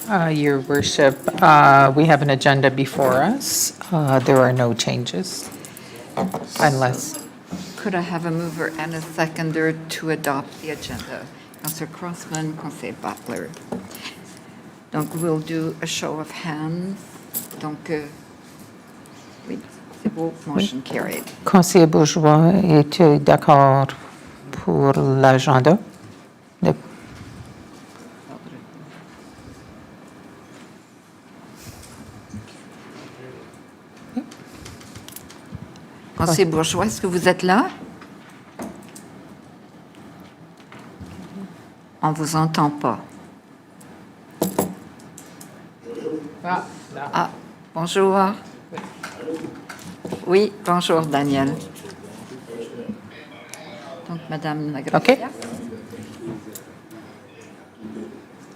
Your worship, we have an agenda before us. There are no changes unless, Could I have a mover and a seconder to adopt the agenda? Councillor Crossman, Councillor Butler. Donc, we'll do a show of hands. Donc, oui, c'est beau, motion carried. Conseiller Bourgeois, es-tu d'accord pour l'agenda? Le- Conseiller Bourgeois, est-ce que vous êtes là? On ne vous entend pas. Ah, bonjour. Oui, bonjour Daniel. Donc, Madame Lagracia. OK.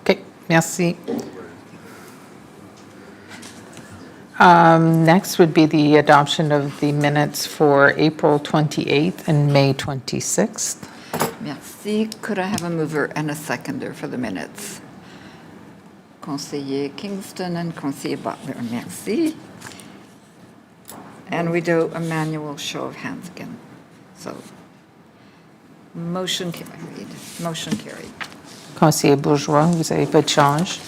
OK, merci. Next would be the adoption of the minutes for April 28th and May 26th. Merci. Could I have a mover and a seconder for the minutes? Conseiller Kingston and Conseiller Butler, merci. And we do a manual show of hands again. So, motion carried. Motion carried. Conseiller Bourgeois, vous avez pas de change.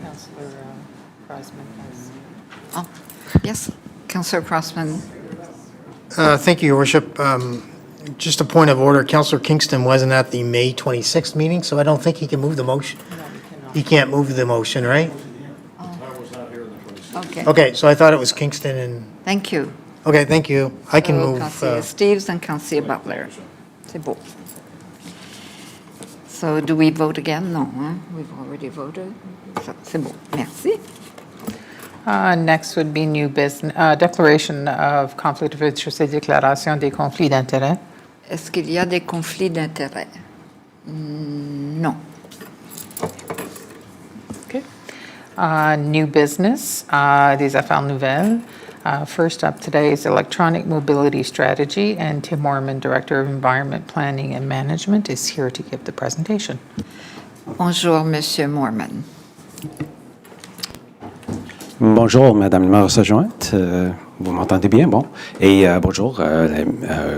Councillor Crossman has. Oh, yes, Councillor Crossman. Thank you, Your Worship. Just a point of order, Councillor Kingston wasn't at the May 26th meeting, so I don't think he can move the motion. He can't move the motion, right? Okay, Okay, so I thought it was Kingston and, thank you. okay, thank you. I can So, move. Councillor Steves and Councillor Butler. C'est beau. So do we vote again? No, hein? We've already voted. So, c'est beau. Merci. Next would be new business, declaration of conflict of interest et déclaration des conflits d'intérêts. Est-ce qu'il y a des conflits d'intérêts? Non. Okay. New business, des affaires nouvelles. First up today is electronic mobility strategy, and Tim Mormon, Director of Environment Planning and Management, is here to give the presentation. Bonjour, Monsieur Mormon. Bonjour, Madame la maire adjointe. Vous m'entendez bien? Bon. Et bonjour,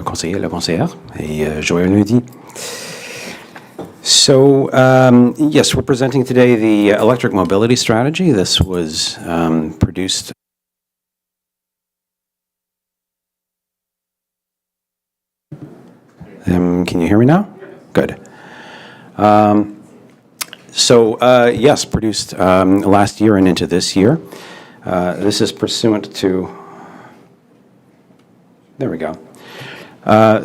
conseiller, la conseillère. Et joyeux lundi. So, yes, we're presenting today the electric mobility strategy. This was produced. Can you hear me now? Good. Yes, produced last year and into this year. This is pursuant to, there we go.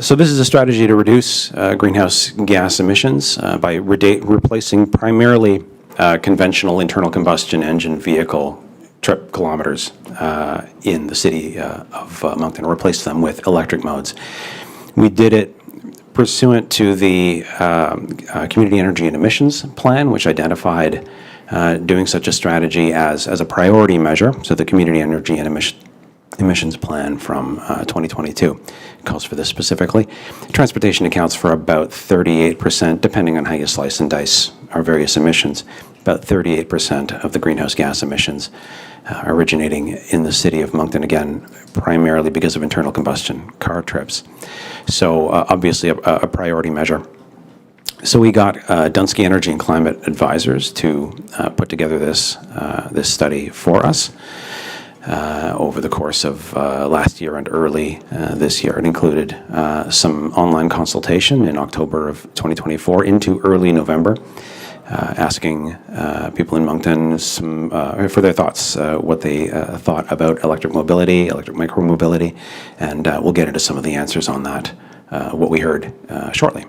So this is a strategy to reduce greenhouse gas emissions by replacing primarily conventional internal combustion engine vehicle trip kilometers in the city of Moncton, replace them with electric modes. We did it pursuant to the Community Energy and Emissions Plan, which identified doing such a strategy as a priority measure. So the Community Energy and Emissions Plan from 2022 calls for this specifically. Transportation accounts for about 38%, depending on how you slice and dice our various emissions, about 38% of the greenhouse gas emissions originating in the city of Moncton, again, primarily because of internal combustion car trips. So obviously a priority measure. So we got Dunsky Energy and Climate Advisors to put together this study for us over the course of last year and early this year. It included some online consultation in October of 2024 into early November, asking people in Moncton for their thoughts, what they thought about electric mobility, electric micromobility, and we'll get into some of the answers on that, what we heard shortly.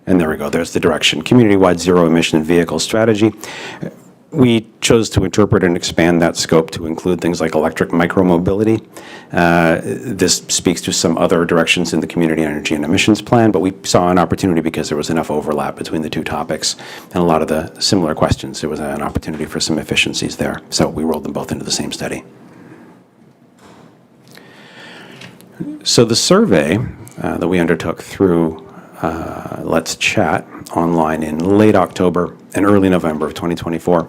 And there we go, there's the direction. Community-wide zero-emission vehicle strategy. We chose to interpret and expand that scope to include things like electric micromobility. This speaks to some other directions in the Community Energy and Emissions Plan, but we saw an opportunity because there was enough overlap between the two topics and a lot of the similar questions. There was an opportunity for some efficiencies there, so we rolled them both into the same study. So the survey that we undertook through Let's Chat online in late October and early November of 2024,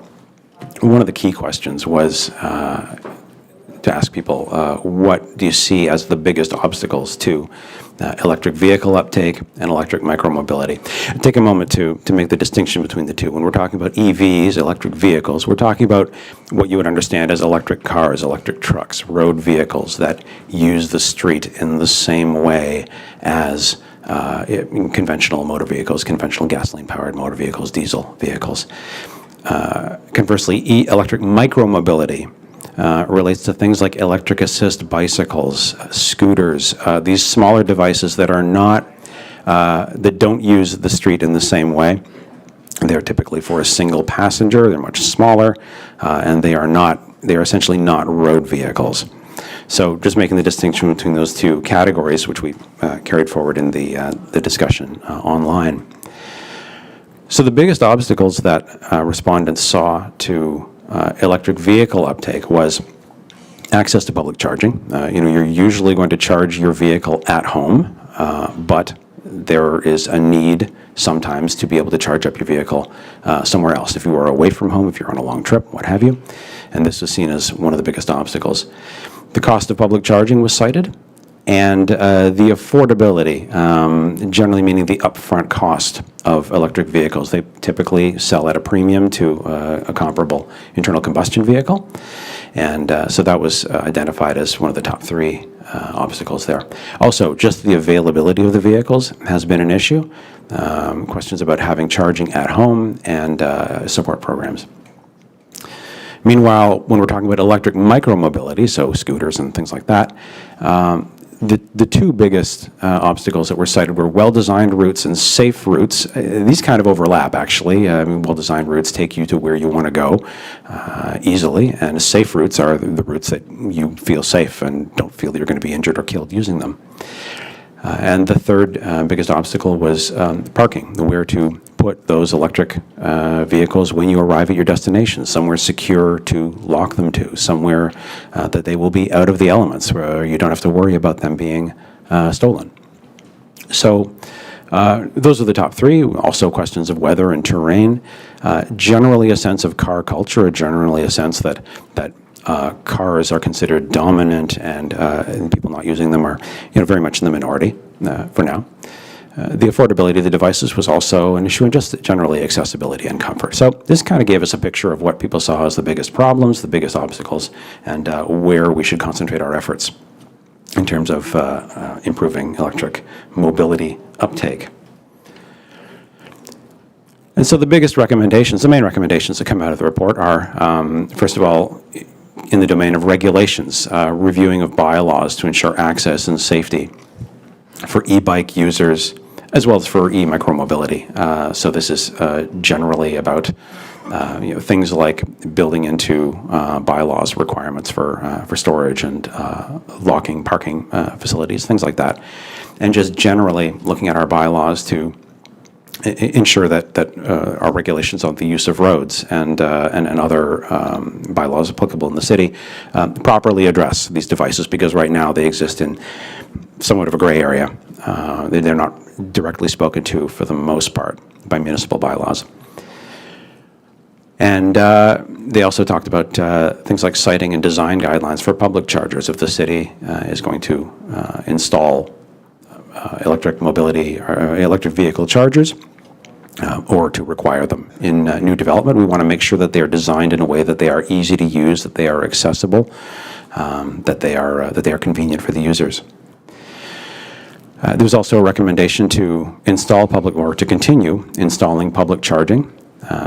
one of the key questions was to ask people, what do you see as the biggest obstacles to electric vehicle uptake and electric micromobility? Take a moment to make the distinction between the two. When we're talking about EVs, electric vehicles, we're talking about what you would understand as electric cars, electric trucks, road vehicles that use the street in the same way as conventional motor vehicles, conventional gasoline-powered motor vehicles, diesel vehicles. Conversely, electric micromobility relates to things like electric assist bicycles, scooters, these smaller devices that are not, that don't use the street in the same way. They're typically for a single passenger, they're much smaller, and they are essentially not road vehicles. So just making the distinction between those two categories, which we carried forward in the discussion online. So the biggest obstacles that respondents saw to electric vehicle uptake was access to public charging. You're usually going to charge your vehicle at home, but there is a need sometimes to be able to charge up your vehicle somewhere else. If you are away from home, if you're on a long trip, what have you. And this was seen as one of the biggest obstacles. The cost of public charging was cited, and the affordability, generally meaning the upfront cost of electric vehicles. They typically sell at a premium to a comparable internal combustion vehicle. And so that was identified as one of the top three obstacles there. Also, just the availability of the vehicles has been an issue. Questions about having charging at home and support programs. Meanwhile, when we're talking about electric micromobility, so scooters and things like that, the two biggest obstacles that were cited were well-designed routes and safe routes. These kind of overlap, actually. Well-designed routes take you to where you want to go easily, and safe routes are the routes that you feel safe and don't feel that you're going to be injured or killed using them. And the third biggest obstacle was parking, where to put those electric vehicles when you arrive at your destination, somewhere secure to lock them to, somewhere that they will be out of the elements, where you don't have to worry about them being stolen. So those are the top three. Also questions of weather and terrain. Generally a sense of car culture, generally a sense that cars are considered dominant, and people not using them are very much in the minority for now. The affordability of the devices was also an issue, and just generally accessibility and comfort. So this kind of gave us a picture of what people saw as the biggest problems, the biggest obstacles, and where we should concentrate our efforts in terms of improving electric mobility uptake. And so the biggest recommendations, the main recommendations that come out of the report are, first of all, in the domain of regulations, reviewing of bylaws to ensure access and safety for e-bike users, as well as for e-micromobility. So this is generally about things like building into bylaws requirements for storage and locking parking facilities, things like that. And just generally looking at our bylaws to ensure that our regulations on the use of roads and other bylaws applicable in the city properly address these devices, because right now they exist in somewhat of a gray area. They're not directly spoken to for the most part by municipal bylaws. And they also talked about things like siting and design guidelines for public chargers if the city is going to install electric mobility or electric vehicle chargers, or to require them in new development. We want to make sure that they are designed in a way that they are easy to use, that they are accessible, that they are convenient for the users. There's also a recommendation to install to continue installing public charging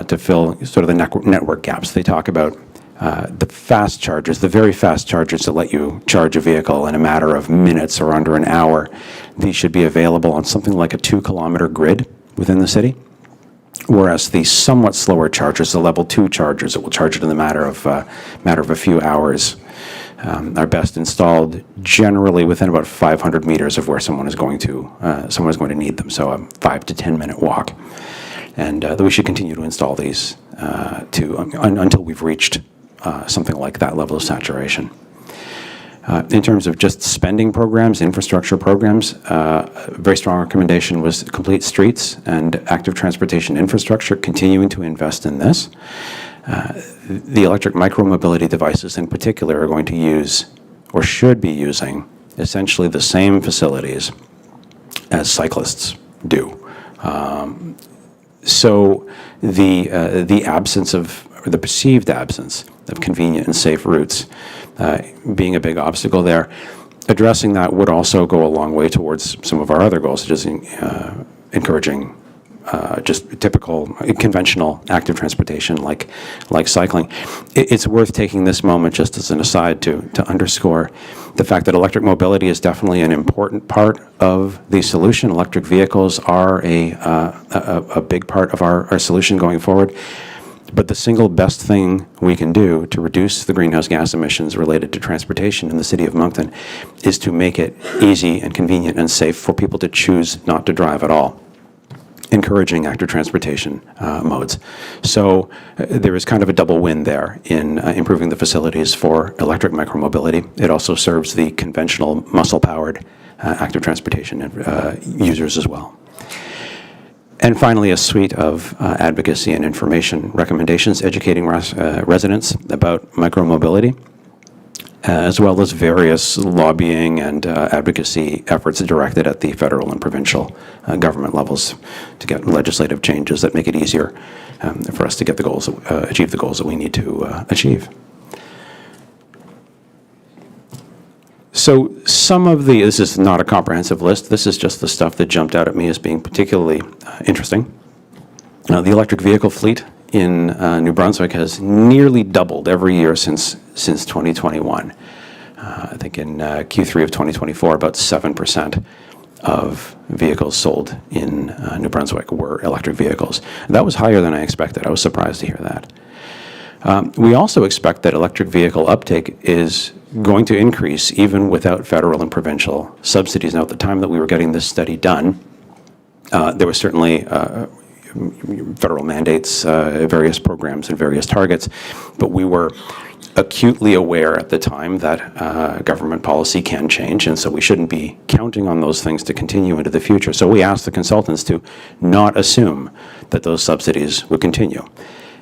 to fill sort of the network gaps. They talk about the fast chargers, the very fast chargers that let you charge a vehicle in a matter of minutes or under an hour. These should be available on something like a 2-kilometer grid within the city, whereas the somewhat slower chargers, the level 2 chargers that will charge it in the matter of a few hours, are best installed generally within about 500 meters of where someone is going to need them. So a 5 to 10 minute walk, and that we should continue to install these until we've reached something like that level of saturation. In terms of just spending programs, infrastructure programs, a very strong recommendation was complete streets and active transportation infrastructure, continuing to invest in this. The electric micromobility devices in particular are going to use, or should be using, essentially the same facilities as cyclists do. So the absence of, or the perceived absence of convenient and safe routes being a big obstacle there, addressing that would also go a long way towards some of our other goals, such as encouraging just typical conventional active transportation like cycling. It's worth taking this moment just as an aside to underscore the fact that electric mobility is definitely an important part of the solution. Electric vehicles are a big part of our solution going forward. But the single best thing we can do to reduce the greenhouse gas emissions related to transportation in the city of Moncton is to make it easy and convenient and safe for people to choose not to drive at all, encouraging active transportation modes. So there is kind of a double win there in improving the facilities for electric micromobility. It also serves the conventional muscle-powered active transportation users as well. And finally, a suite of advocacy and information recommendations, educating residents about micromobility, as well as various lobbying and advocacy efforts directed at the federal and provincial government levels to get legislative changes that make it easier for us to get the goals, achieve the goals that we need to achieve. So some of this is not a comprehensive list. This is just the stuff that jumped out at me as being particularly interesting. The electric vehicle fleet in New Brunswick has nearly doubled every year since 2021. I think in Q3 of 2024, about 7% of vehicles sold in New Brunswick were electric vehicles. That was higher than I expected. I was surprised to hear that. We also expect that electric vehicle uptake is going to increase even without federal and provincial subsidies. Now, at the time that we were getting this study done, there was certainly federal mandates, various programs and various targets, but we were acutely aware at the time that government policy can change, and so we shouldn't be counting on those things to continue into the future. So we asked the consultants to not assume that those subsidies would continue.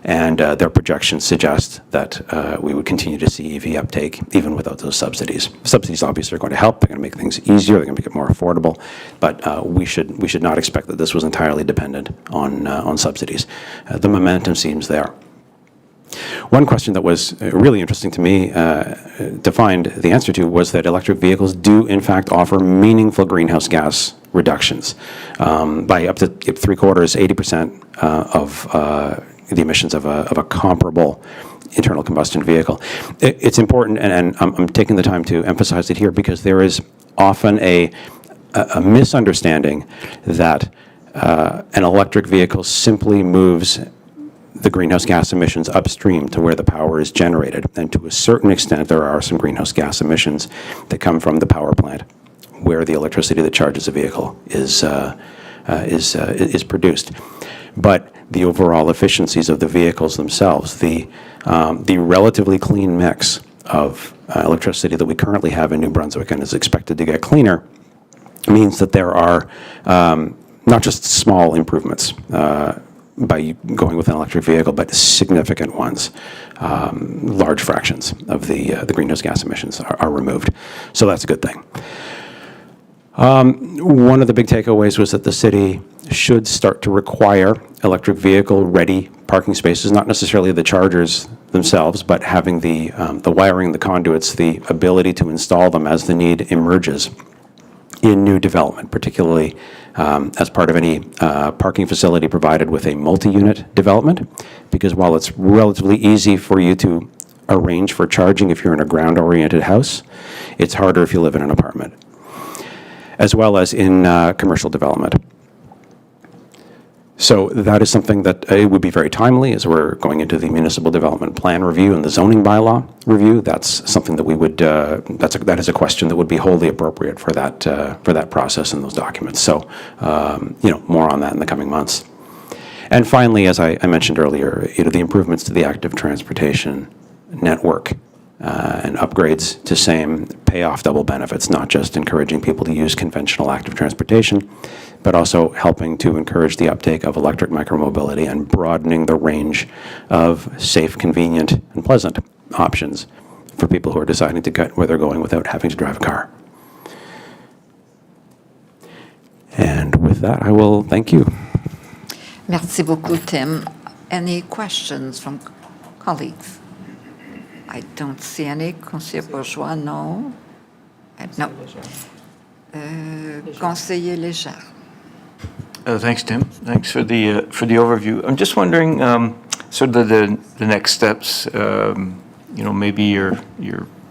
And their projections suggest that we would continue to see EV uptake even without those subsidies. Subsidies obviously are going to help. They're going to make things easier. They're going to make it more affordable. But we should not expect that this was entirely dependent on subsidies. The momentum seems there. One question that was really interesting to me to find the answer to was that electric vehicles do in fact offer meaningful greenhouse gas reductions by up to 3/4, 80% of the emissions of a comparable internal combustion vehicle. It's important, and I'm taking the time to emphasize it here because there is often a misunderstanding that an electric vehicle simply moves the greenhouse gas emissions upstream to where the power is generated. And to a certain extent, there are some greenhouse gas emissions that come from the power plant where the electricity that charges a vehicle is produced. But the overall efficiencies of the vehicles themselves, the relatively clean mix of electricity that we currently have in New Brunswick and is expected to get cleaner, means that there are not just small improvements by going with an electric vehicle, but significant ones. Large fractions of the greenhouse gas emissions are removed. So that's a good thing. One of the big takeaways was that the city should start to require electric vehicle-ready parking spaces, not necessarily the chargers themselves, but having the wiring, the conduits, the ability to install them as the need emerges in new development, particularly as part of any parking facility provided with a multi-unit development, because while it's relatively easy for you to arrange for charging if you're in a ground-oriented house, it's harder if you live in an apartment, as well as in commercial development. So that is something that it would be very timely as we're going into the municipal development plan review and the zoning bylaw review. That's something that we would, that is a question that would be wholly appropriate for that process and those documents. So, more on that in the coming months. And finally, as I mentioned earlier, the improvements to the active transportation network and upgrades to SAME pay off double benefits, not just encouraging people to use conventional active transportation, but also helping to encourage the uptake of electric micromobility and broadening the range of safe, convenient, and pleasant options for people who are deciding to get where they're going without having to drive a car. And with that, I will thank you. Merci beaucoup, Tim. Any questions from colleagues? I don't see any. Conseiller Bourgeois, no. No. Conseiller Léger. Thanks, Tim. Thanks for the overview. I'm just wondering, sort of the next steps. Maybe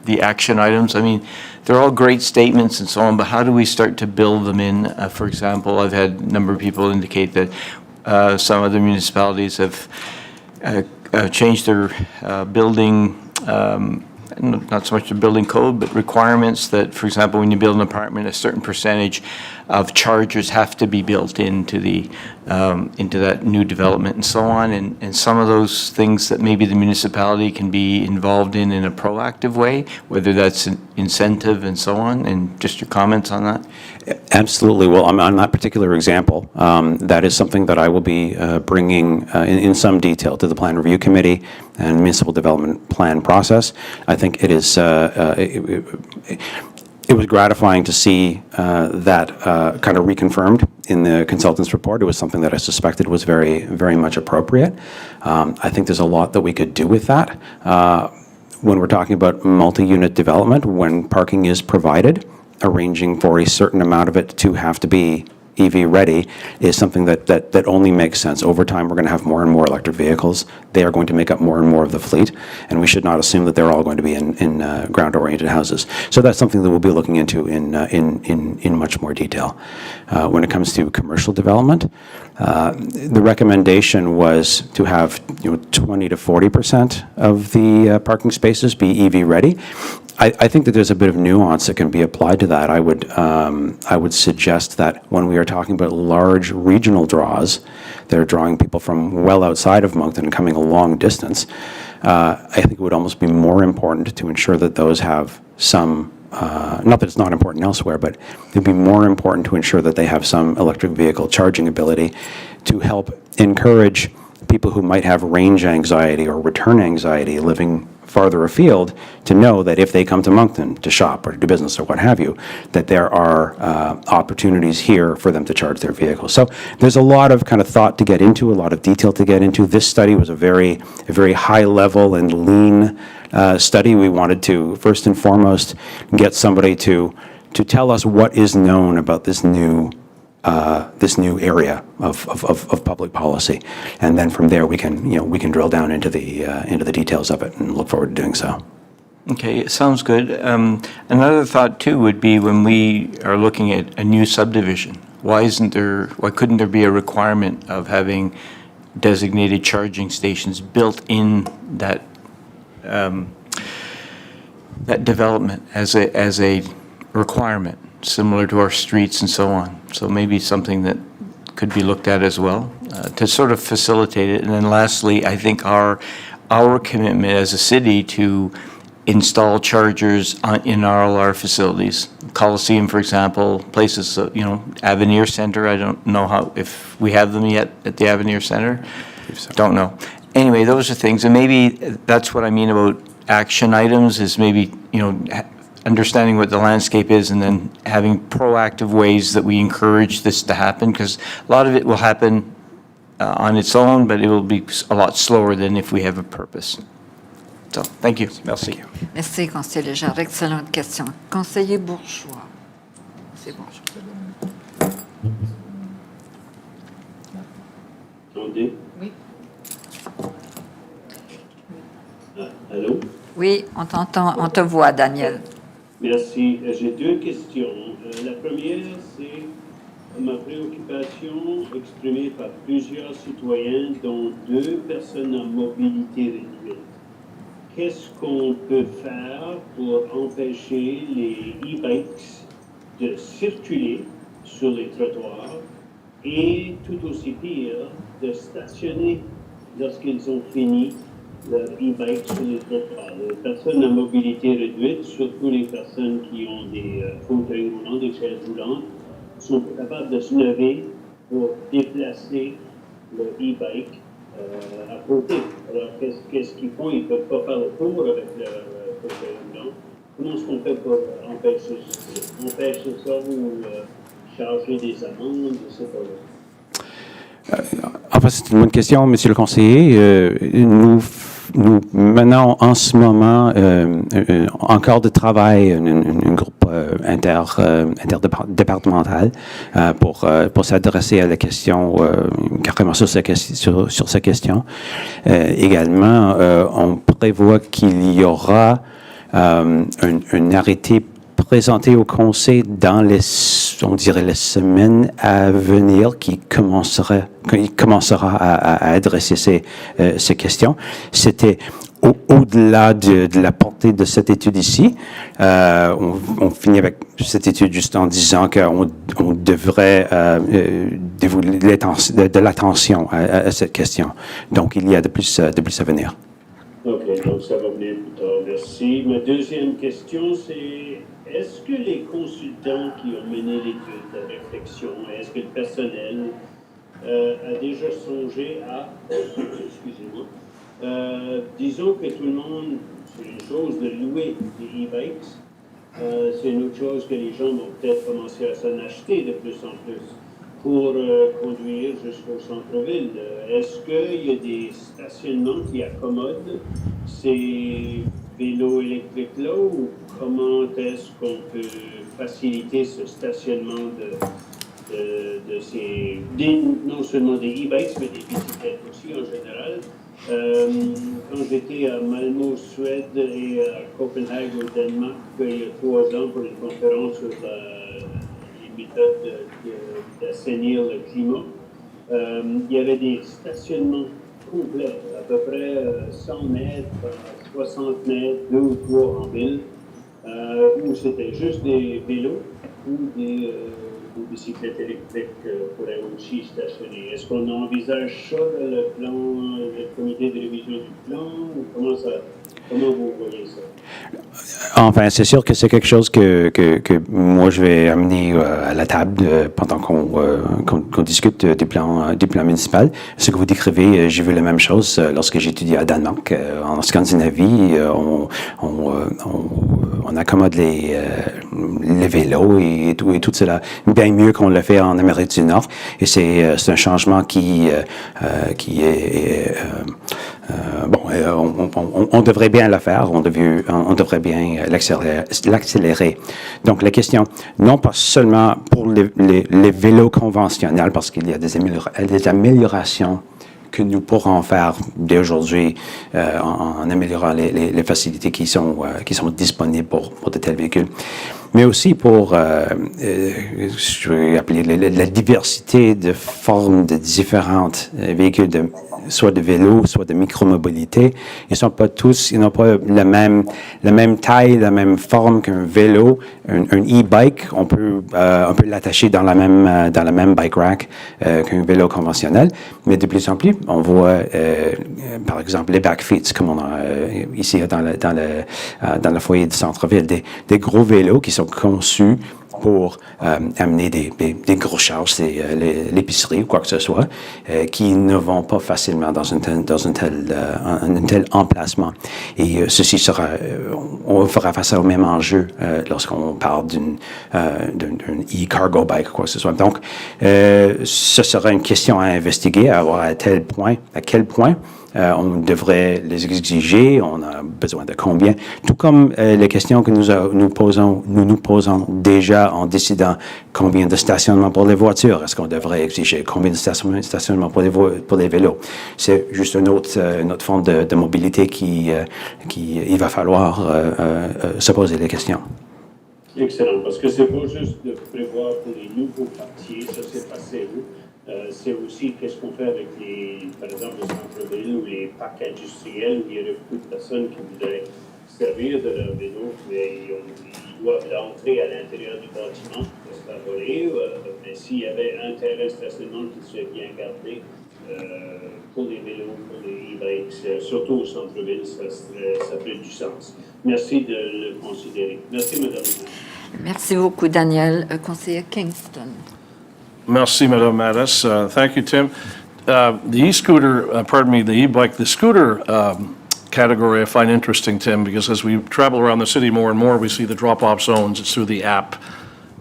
the action items. I mean, they're all great statements and so on, but how do we start to build them in? For example, I've had a number of people indicate that some other municipalities have changed their building. Not so much the building code, but requirements that, for example, when you build an apartment, a certain percentage of chargers have to be built into that new development and so on. And some of those things that maybe the municipality can be involved in a proactive way, whether that's an incentive and so on, and just your comments on that? Absolutely. Well, on that particular example, that is something that I will be bringing in some detail to the Plan Review Committee and Municipal Development Plan process. I think it is. It was gratifying to see that kind of reconfirmed in the consultant's report. It was something that I suspected was very, very much appropriate. I think there's a lot that we could do with that. When we're talking about multi-unit development, when parking is provided, arranging for a certain amount of it to have to be EV ready is something that only makes sense. Over time, we're going to have more and more electric vehicles. They are going to make up more and more of the fleet, and we should not assume that they're all going to be in ground-oriented houses. So that's something that we'll be looking into in much more detail. When it comes to commercial development, the recommendation was to have 20 to 40% of the parking spaces be EV ready. I think that there's a bit of nuance that can be applied to that. I would suggest that when we are talking about large regional draws that are drawing people from well outside of Moncton and coming a long distance, I think it would almost be more important to ensure that those have some, not that it's not important elsewhere, but it'd be more important to ensure that they have some electric vehicle charging ability to help encourage people who might have range anxiety or return anxiety living farther afield to know that if they come to Moncton to shop or to do business or what have you, that there are opportunities here for them to charge their vehicles. So there's a lot of kind of thought to get into, a lot of detail to get into. This study was a very high level and lean study. We wanted to, first and foremost, get somebody to tell us what is known about this new area of public policy, and then from there we can drill down into the details of it, and look forward to doing so. Okay, it sounds good. Another thought too would be when we are looking at a new subdivision, why couldn't there be a requirement of having designated charging stations built in that development as a requirement, similar to our streets and so on? So maybe something that could be looked at as well to sort of facilitate it. And then lastly, I think our commitment as a city to install chargers in all our facilities, Coliseum, for example, places, Avenir Center. I don't know if we have them yet at the Avenir Center. Don't know. Anyway, those are things, and maybe that's what I mean about action items is maybe, understanding what the landscape is and then having proactive ways that we encourage this to happen, because a lot of it will happen on its own, but it will be a lot slower than if we have a purpose. So, thank you. Merci. Merci, conseiller Léger. Excellente question. Conseiller Bourgeois. C'est bon. Entendez? Oui. Allô? Oui, on t'entend, on te voit, Daniel. Merci. J'ai deux questions. La première, c'est ma préoccupation exprimée par plusieurs citoyens, dont deux personnes en mobilité réduite. Qu'est-ce qu'on peut faire pour empêcher les e-bikes de circuler sur les trottoirs et, tout aussi pire, de stationner lorsqu'ils ont fini leur e-bike sur les trottoirs. Les personnes à mobilité réduite, surtout les personnes qui ont des fauteuils roulants, des chaises roulantes, sont capables de se lever pour déplacer le e-bike à côté. Alors, qu'est-ce qu'ils font? Ils ne peuvent pas faire le tour avec leur fauteuil roulant. Comment est-ce qu'on fait pour empêcher ça ou charger des amendes? Je sais pas. Enfin, c'est une bonne question, Monsieur le conseiller. Nous menons en ce moment encore de travail, un groupe interdépartemental pour s'adresser à la question, carrément sur cette question. Également, on prévoit qu'il y aura un arrêté présenté au Conseil dans les semaines à venir qui commencera à adresser ces questions. C'était au-delà de la portée de cette étude ici. On finit avec cette étude juste en disant qu'on devrait dévouer de l'attention à cette question. Donc, il y a de plus à venir. OK, donc ça va venir plus tard. Merci. Ma deuxième question, c'est est-ce que les consultants qui ont mené l'étude, la réflexion, est-ce que le personnel a déjà songé à, excusez-moi, disons que tout le monde, c'est une chose de louer des e-bikes, c'est une autre chose que les gens vont peut-être commencer à s'en acheter de plus en plus pour conduire jusqu'au centre-ville. Est-ce qu'il y a des stationnements qui accommodent ces vélos électriques-là ou comment est-ce qu'on peut faciliter ce stationnement de ces, non seulement des e-bikes, mais des bicyclettes aussi en général? Quand j'étais à Malmö, Suède et à Copenhague au Danemark, il y a 3 ans pour une conférence sur les méthodes d'assainir le climat, il y avait des stationnements complets, à peu près 100 mètres, 60 mètres, 2 ou 3 en ville, où c'était juste des vélos ou des bicyclettes électriques pourraient aussi stationner. Est-ce qu'on envisage ça dans le plan, le comité de révision du plan, ou comment vous voyez ça? Enfin, c'est sûr que c'est quelque chose que moi je vais amener à la table pendant qu'on discute du plan municipal. Ce que vous décrivez, j'ai vu la même chose lorsque j'ai étudié à Danemark. En Scandinavie, on accommode les vélos et tout cela bien mieux qu'on le fait en Amérique du Nord. Et c'est un changement qui est on devrait bien le faire, on devrait bien l'accélérer. Donc, la question, non pas seulement pour les vélos conventionnels, parce qu'il y a des améliorations que nous pourrons faire dès aujourd'hui en améliorant les facilités qui sont disponibles pour de tels véhicules, mais aussi pour, je vais appeler la diversité de formes de différentes véhicules, soit de vélo, soit de micromobilité. Ils n'ont pas la même taille, la même forme qu'un vélo. Un e-bike, on peut l'attacher dans la même bike rack qu'un vélo conventionnel. Mais de plus en plus, on voit, par exemple, les backfeeds, comme on a ici dans le foyer du centre-ville, des gros vélos qui sont conçus pour amener des grosses charges, c'est l'épicerie ou quoi que ce soit, qui ne vont pas facilement dans un tel emplacement. Et ceci sera, on fera face au même enjeu lorsqu'on parle d'un e-cargo bike ou quoi que ce soit. Donc, ce sera une question à investiguer, à voir à quel point on devrait les exiger, on a besoin de combien, tout comme les questions que nous posons déjà en décidant combien de stationnements pour les voitures, est-ce qu'on devrait exiger combien de stationnements pour les vélos. C'est juste une autre forme de mobilité il va falloir se poser les questions. Excellent, parce que c'est pas juste de prévoir pour les nouveaux quartiers, ça c'est passé. C'est aussi qu'est-ce qu'on fait avec par exemple, les centres-villes ou les parcs industriels où il y aurait beaucoup de personnes qui voudraient servir de leur vélo, mais ils doivent l'entrer à l'intérieur du bâtiment pour se faire voler. Mais si s'il y avait un terrain de stationnement qui serait bien gardé pour les vélos, pour les e-bikes, surtout au centre-ville, ça ferait du sens. Merci de le considérer. Merci, Madame la maire. Merci beaucoup, Daniel. Conseiller Kingston. Merci, Madame Mattis. Thank you, Tim. The e-scooter, the e-bike, the scooter category I find interesting, Tim, because as we travel around the city more and more, we see the drop-off zones. It's through the app.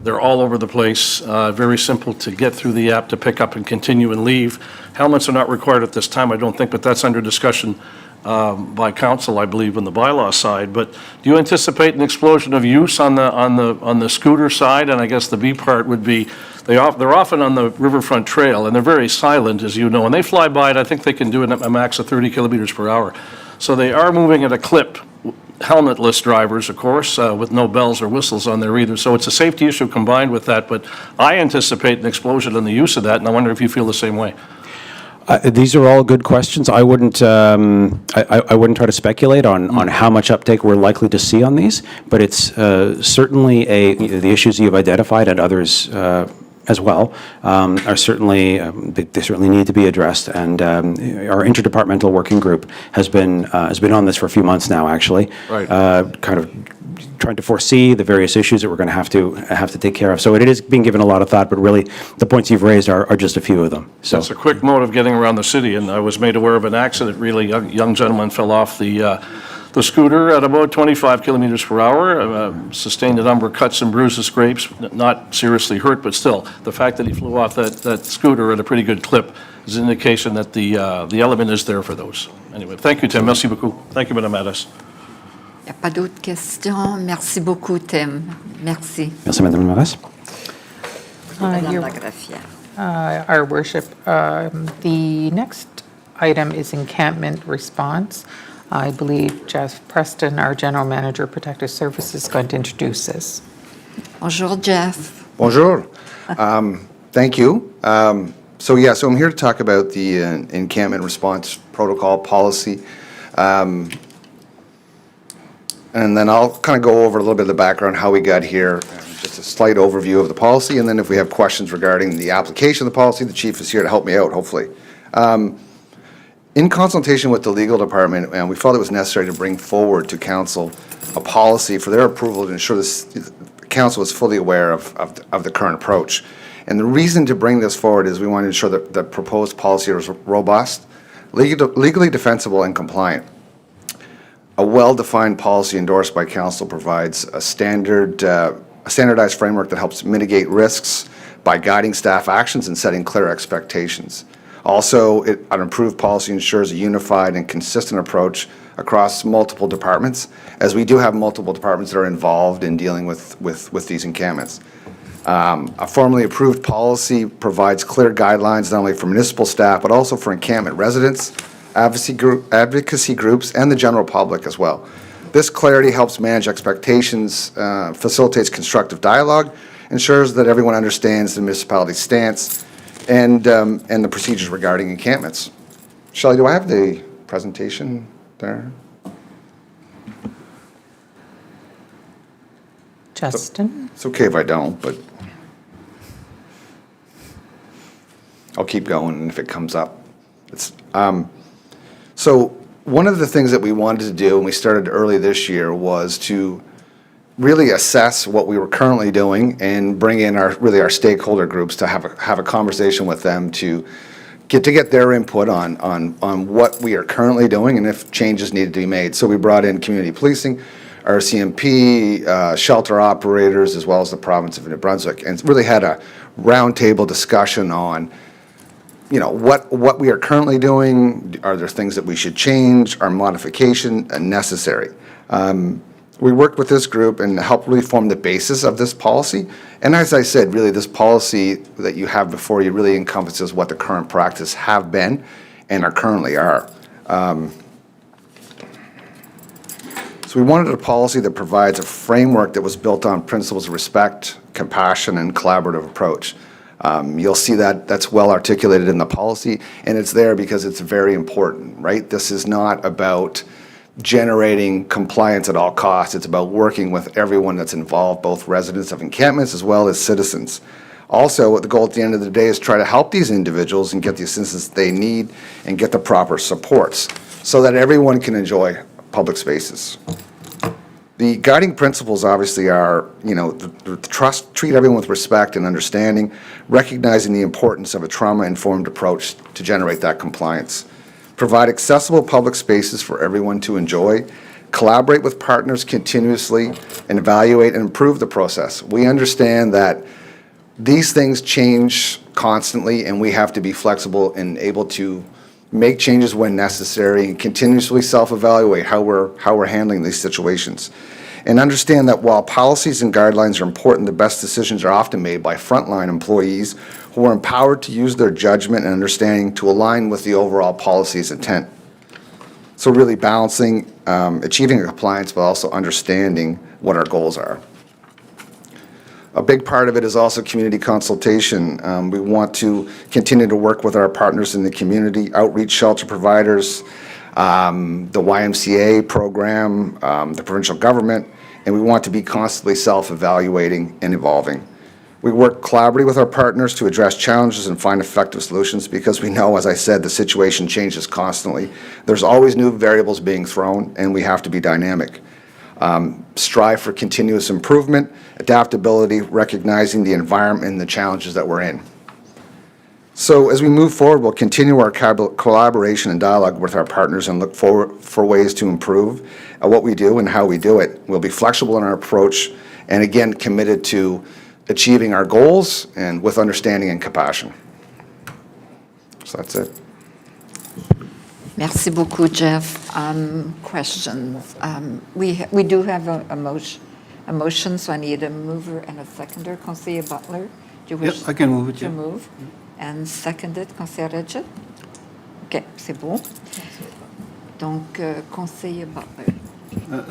They're all over the place. Very simple to get through the app to pick up and continue and leave. Helmets are not required at this time, I don't think, but that's under discussion by council, I believe, on the bylaw side. But do you anticipate an explosion of use on the scooter side? And I guess the B part would be they're often on the Riverfront Trail, and they're very silent, as you know, and they fly by it. I think they can do it at a max of 30 kilometers per hour. So they are moving at a clip. Helmetless drivers, of course, with no bells or whistles on there either. So it's a safety issue combined with that. But I anticipate an explosion in the use of that, and I wonder if you feel the same way. These are all good questions. I wouldn't I wouldn't try to speculate on how much uptake we're likely to see on these, but it's certainly the issues you've identified and others as well are certainly they certainly need to be addressed. And our interdepartmental working group has been on this for a few months now, actually. Right. Kind of trying to foresee the various issues that we're going to have to take care of. So it is being given a lot of thought, but really the points you've raised are just a few of them. So It's a quick mode of getting around the city, and I was made aware of an accident. Really, a young gentleman fell off the scooter at about 25 kilometers per hour, sustained a number of cuts and bruises, scrapes, not seriously hurt, but still, the fact that he flew off that scooter at a pretty good clip is an indication that the element is there for those. Anyway, thank you, Tim. Merci beaucoup. Thank you, Madame Mattis. Il n'y a pas d'autres questions. Merci beaucoup, Tim. Merci. Merci, Madame la Mairesse. Madame Your- la Greffière. Our worship, the next item is encampment response. I believe Jeff Preston, our General Manager, Protective Services, is going to introduce this. Bonjour, Jeff. Bonjour. Thank you. So I'm here to talk about the encampment response protocol policy. And then I'll kind of go over a little bit of the background, how we got here, just a slight overview of the policy, and then if we have questions regarding the application of the policy, the chief is here to help me out, hopefully. In consultation with the legal department, we felt it was necessary to bring forward to council a policy for their approval to ensure the council is fully aware of the current approach. And the reason to bring this forward is we want to ensure that the proposed policy is robust, legally defensible, and compliant. A well-defined policy endorsed by council provides a standardized framework that helps mitigate risks by guiding staff actions and setting clear expectations. Also, an improved policy ensures a unified and consistent approach across multiple departments, as we do have multiple departments that are involved in dealing with these encampments. A formally approved policy provides clear guidelines not only for municipal staff, but also for encampment residents, advocacy groups, and the general public as well. This clarity helps manage expectations, facilitates constructive dialogue, ensures that everyone understands the municipality's stance, and the procedures regarding encampments. Shelley, do I have the presentation there? Justin? It's okay if I don't, but I'll keep going if it comes up. So one of the things that we wanted to do, and we started early this year, was to really assess what we were currently doing and bring in our stakeholder groups to have a conversation with them to get their input on what we are currently doing and if changes needed to be made. So we brought in community policing, RCMP, shelter operators, as well as the province of New Brunswick, and really had a roundtable discussion on what we are currently doing. Are there things that we should change? Are modification necessary? We worked with this group and helped really form the basis of this policy. And as I said, really this policy that you have before you really encompasses what the current practice have been and are currently are. So we wanted a policy that provides a framework that was built on principles of respect, compassion, and collaborative approach. You'll see that that's well articulated in the policy, and it's there because it's very important, right? This is not about generating compliance at all costs. It's about working with everyone that's involved, both residents of encampments as well as citizens. Also, the goal at the end of the day is try to help these individuals and get the assistance they need and get the proper supports so that everyone can enjoy public spaces. The guiding principles obviously are, the trust, treat everyone with respect and understanding, recognizing the importance of a trauma-informed approach to generate that compliance. Provide accessible public spaces for everyone to enjoy, collaborate with partners continuously, and evaluate and improve the process. We understand that these things change constantly, and we have to be flexible and able to make changes when necessary and continuously self-evaluate how we're handling these situations. And understand that while policies and guidelines are important, the best decisions are often made by frontline employees who are empowered to use their judgment and understanding to align with the overall policy's intent. So really balancing, achieving compliance, but also understanding what our goals are. A big part of it is also community consultation. We want to continue to work with our partners in the community, outreach shelter providers, the YMCA program, the provincial government, and we want to be constantly self-evaluating and evolving. We work collaboratively with our partners to address challenges and find effective solutions because we know, as I said, the situation changes constantly. There's always new variables being thrown, and we have to be dynamic. Strive for continuous improvement, adaptability, recognizing the environment and the challenges that we're in. So as we move forward, we'll continue our collaboration and dialogue with our partners and look forward for ways to improve what we do and how we do it. We'll be flexible in our approach and, again, committed to achieving our goals and with understanding and compassion. So that's it. Merci beaucoup, Jeff. Questions? We do have a motion, so I need a mover and a seconder. Conseiller Butler, do you wish Yep, I can move it, to yeah. move? And seconded, Conseiller Redjet? OK, c'est bon. Donc, Conseiller Butler.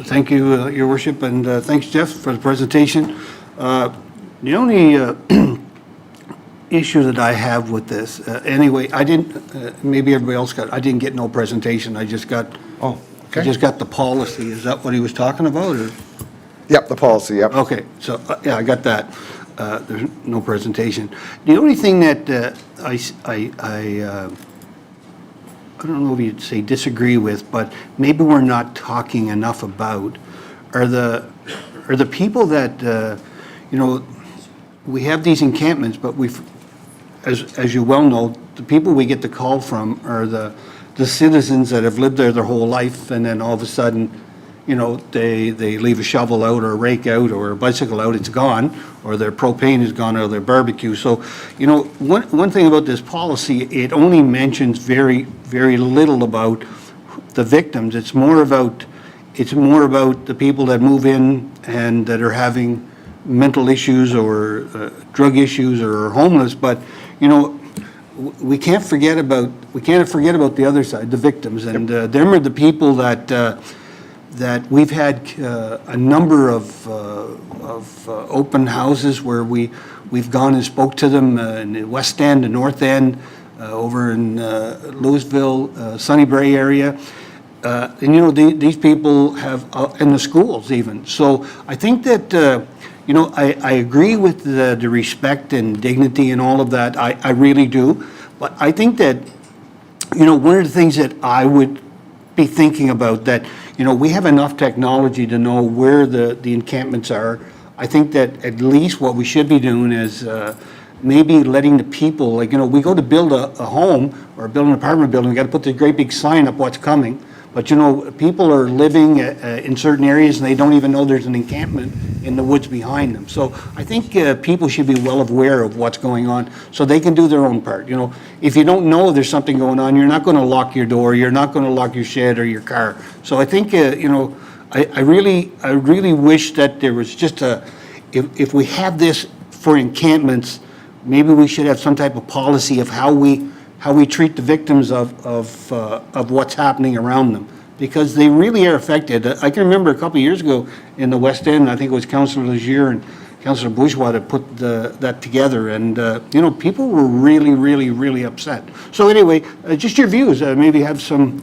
Thank you, Your Worship, and thanks, Jeff, for the presentation. The only issue that I have with this, anyway, I didn't, maybe everybody else got, I didn't get no presentation. I just got, I just got the policy. Is that what he was talking about, or? Yep, the policy, yep. Okay, so, yeah, I got that. There's no presentation. The only thing that I don't know if you'd say disagree with, but maybe we're not talking enough about are the people that, we have these encampments, but as you well know, the people we get the call from are the citizens that have lived there their whole life, and then all of a sudden, they leave a shovel out or a rake out or a bicycle out, it's gone, or their propane is gone out of their barbecue. So, one thing about this policy, it only mentions very, very little about the victims. It's more about the people that move in and that are having mental issues or drug issues or are homeless. But, we can't forget about the other side, the victims, and them are the people that we've had a number of open houses where we've gone and spoke to them in the West End, the North End, over in Louisville, Sunnybrae area. And these people have in the schools even. So I think that I agree with the respect and dignity and all of that. I really do. But I think that one of the things that I would be thinking about that we have enough technology to know where the encampments are. I think that at least what we should be doing is maybe letting the people, we go to build a home or build an apartment building, we got to put the great big sign up what's coming. But people are living in certain areas and they don't even know there's an encampment in the woods behind them. So I think people should be well aware of what's going on so they can do their own part. If you don't know there's something going on, you're not going to lock your door, you're not going to lock your shed or your car. So I think, I really wish that there was just if we have this for encampments, maybe we should have some type of policy of how we treat the victims of what's happening around them, because they really are affected. I can remember a couple of years ago in the West End, I think it was Councillor Legier and Councillor Bourgeois that put that together, and people were really, really, really upset. So anyway, just your views, maybe have some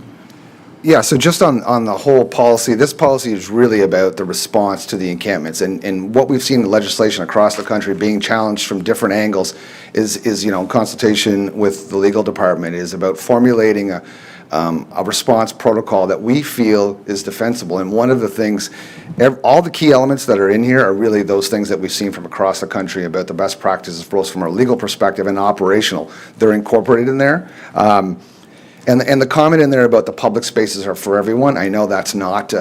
Yeah, so just on the whole policy, this policy is really about the response to the encampments. And what we've seen in legislation across the country being challenged from different angles is in consultation with the legal department, is about formulating a response protocol that we feel is defensible. And one of the things, all the key elements that are in here are really those things that we've seen from across the country about the best practices, both from a legal perspective and operational. They're incorporated in there. And the comment in there about the public spaces are for everyone, I know that's not,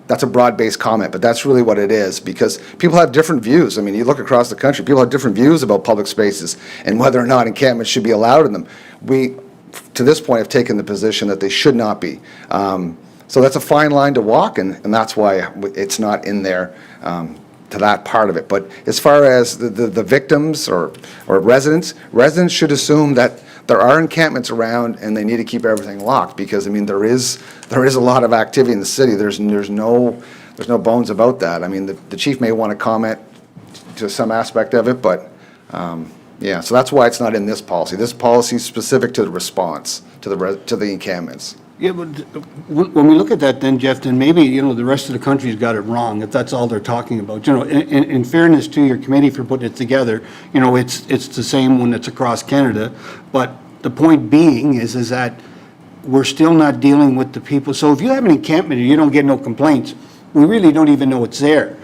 that's a broad-based comment, but that's really what it is, because people have different views. I mean, you look across the country, people have different views about public spaces and whether or not encampments should be allowed in them. We, to this point, have taken the position that they should not be. So that's a fine line to walk, and that's why it's not in there to that part of it. But as far as the victims or residents should assume that there are encampments around and they need to keep everything locked, because, I mean, there is a lot of activity in the city. There's no bones about that. I mean, the chief may want to comment to some aspect of it, but, yeah, so that's why it's not in this policy. This policy is specific to the response to the encampments. Yeah, but when we look at that then, Jeff, then maybe, the rest of the country's got it wrong, if that's all they're talking about. In fairness to your committee for putting it together, it's the same one that's across Canada. But the point being is that we're still not dealing with the people. So if you have an encampment and you don't get no complaints, we really don't even know it's there.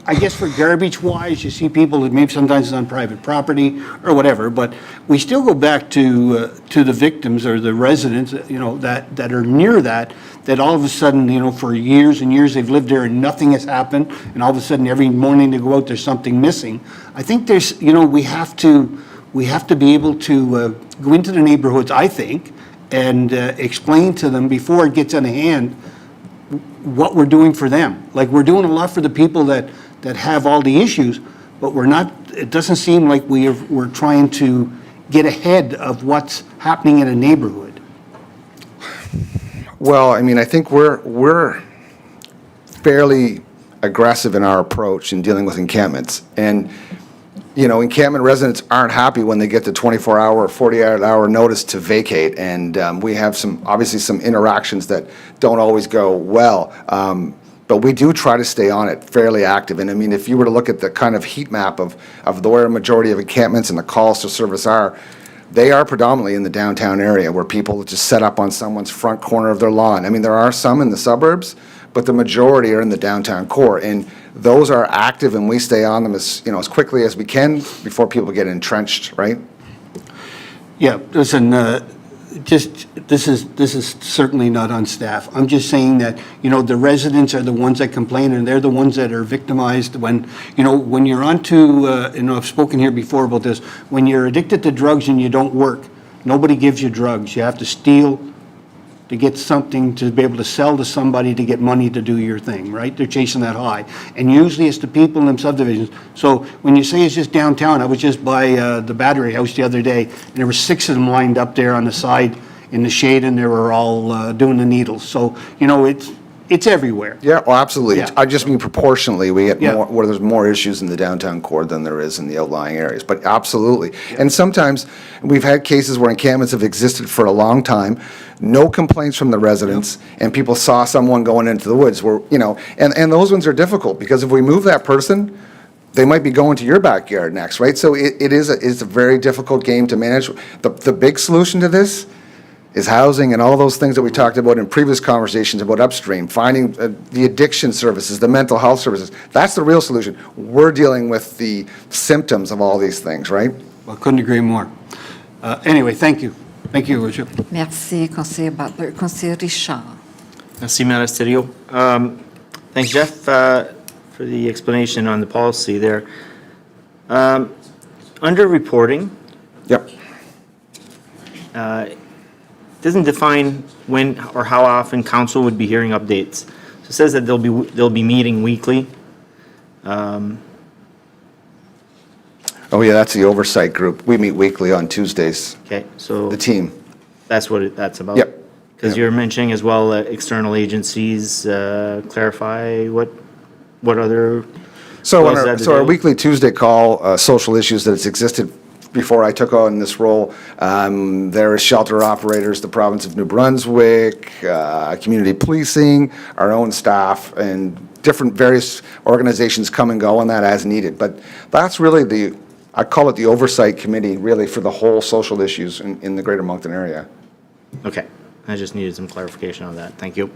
I guess for garbage-wise, you see people that maybe sometimes it's on private property or whatever, but we still go back to the victims or the residents, that are near that all of a sudden, for years and years they've lived there and nothing has happened, and all of a sudden every morning they go out, there's something missing. I think there's, we have to be able to go into the neighborhoods, I think, and explain to them before it gets out of hand what we're doing for them. Like, we're doing a lot for the people that have all the issues, but we're not, it doesn't seem like we're trying to get ahead of what's happening in a neighborhood. Well, I mean, I think we're fairly aggressive in our approach in dealing with encampments. And, encampment residents aren't happy when they get the 24-hour or 48-hour notice to vacate. And we have obviously some interactions that don't always go well. But we do try to stay on it, fairly active. And I mean, if you were to look at the kind of heat map of where a majority of encampments and the calls to service are, they are predominantly in the downtown area where people just set up on someone's front corner of their lawn. I mean, there are some in the suburbs, but the majority are in the downtown core. And those are active, and we stay on them as quickly as we can before people get entrenched, right? Yeah, listen, this is certainly not on staff. I'm just saying that, the residents are the ones that complain, and they're the ones that are victimized when you're onto, I've spoken here before about this, when you're addicted to drugs and you don't work, nobody gives you drugs. You have to steal to get something to be able to sell to somebody to get money to do your thing, right? They're chasing that high. And usually it's the people in them subdivisions. So when you say it's just downtown, I was just by the Battery House the other day, and there were 6 of them lined up there on the side in the shade, and they were all doing the needles. So, it's everywhere. Yeah, well, absolutely. Yeah. I just mean proportionally, we get Yeah. more, where there's more issues in the downtown core than there is in the outlying areas, but absolutely. And sometimes, we've had cases where encampments have existed for a long time, no complaints from the residents, and people saw someone going into the woods where, and those ones are difficult, because if we move that person, they might be going to your backyard next, right? So it's a very difficult game to manage. The big solution to this is housing and all those things that we talked about in previous conversations about upstream, finding the addiction services, the mental health services. That's the real solution. We're dealing with the symptoms of all these things, right? Well, couldn't agree more. Anyway, thank you. Thank you, Worship. Merci, Conseiller Butler. Conseiller Richard. Merci, Mayor Asterio. Thanks, Jeff, for the explanation on the policy there. Under reporting, Yep. doesn't define when or how often council would be hearing updates. So it says that they'll be meeting weekly. Oh, yeah, that's the oversight group. We meet weekly on Tuesdays, Okay, so the team. that's what that's about? Yep. Because you're mentioning as well external agencies, clarify what other. So Well, is that our today? weekly Tuesday call, social issues that has existed before I took on this role. There is shelter operators, the province of New Brunswick, community policing, our own staff, and different various organizations come and go on that as needed. But that's really I call it the oversight committee, really, for the whole social issues in the Greater Moncton area. Okay, I just needed some clarification on that. Thank you.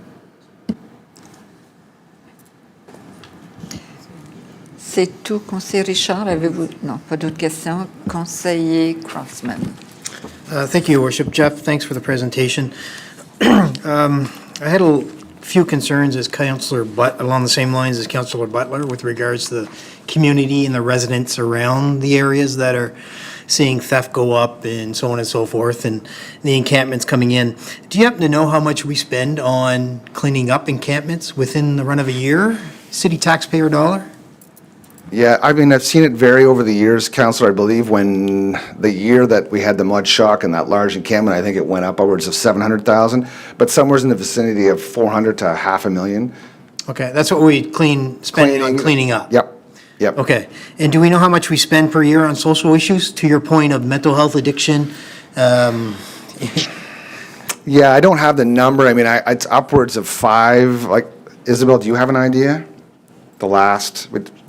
C'est tout, conseiller Richard. Avez-vous... Non, pas d'autres questions. Conseiller Crossman. Thank you, Your Worship. Jeff, thanks for the presentation. I had a few concerns as Councillor along the same lines as Councillor Butler with regards to the community and the residents around the areas that are seeing theft go up and so on and so forth, and the encampments coming in. Do you happen to know how much we spend on cleaning up encampments within the run of a year? City taxpayer dollar? Yeah, I mean, I've seen it vary over the years, Councillor. I believe when the year that we had the mud shock and that large encampment, I think it went up upwards of 700,000, but somewhere in the vicinity of 400 to $500,000. Okay, that's what we spend on cleaning up? Yep. Okay, and do we know how much we spend per year on social issues, to your point of mental health addiction? Yeah, I don't have the number. I mean, it's upwards of 5. Like, Isabel, do you have an idea?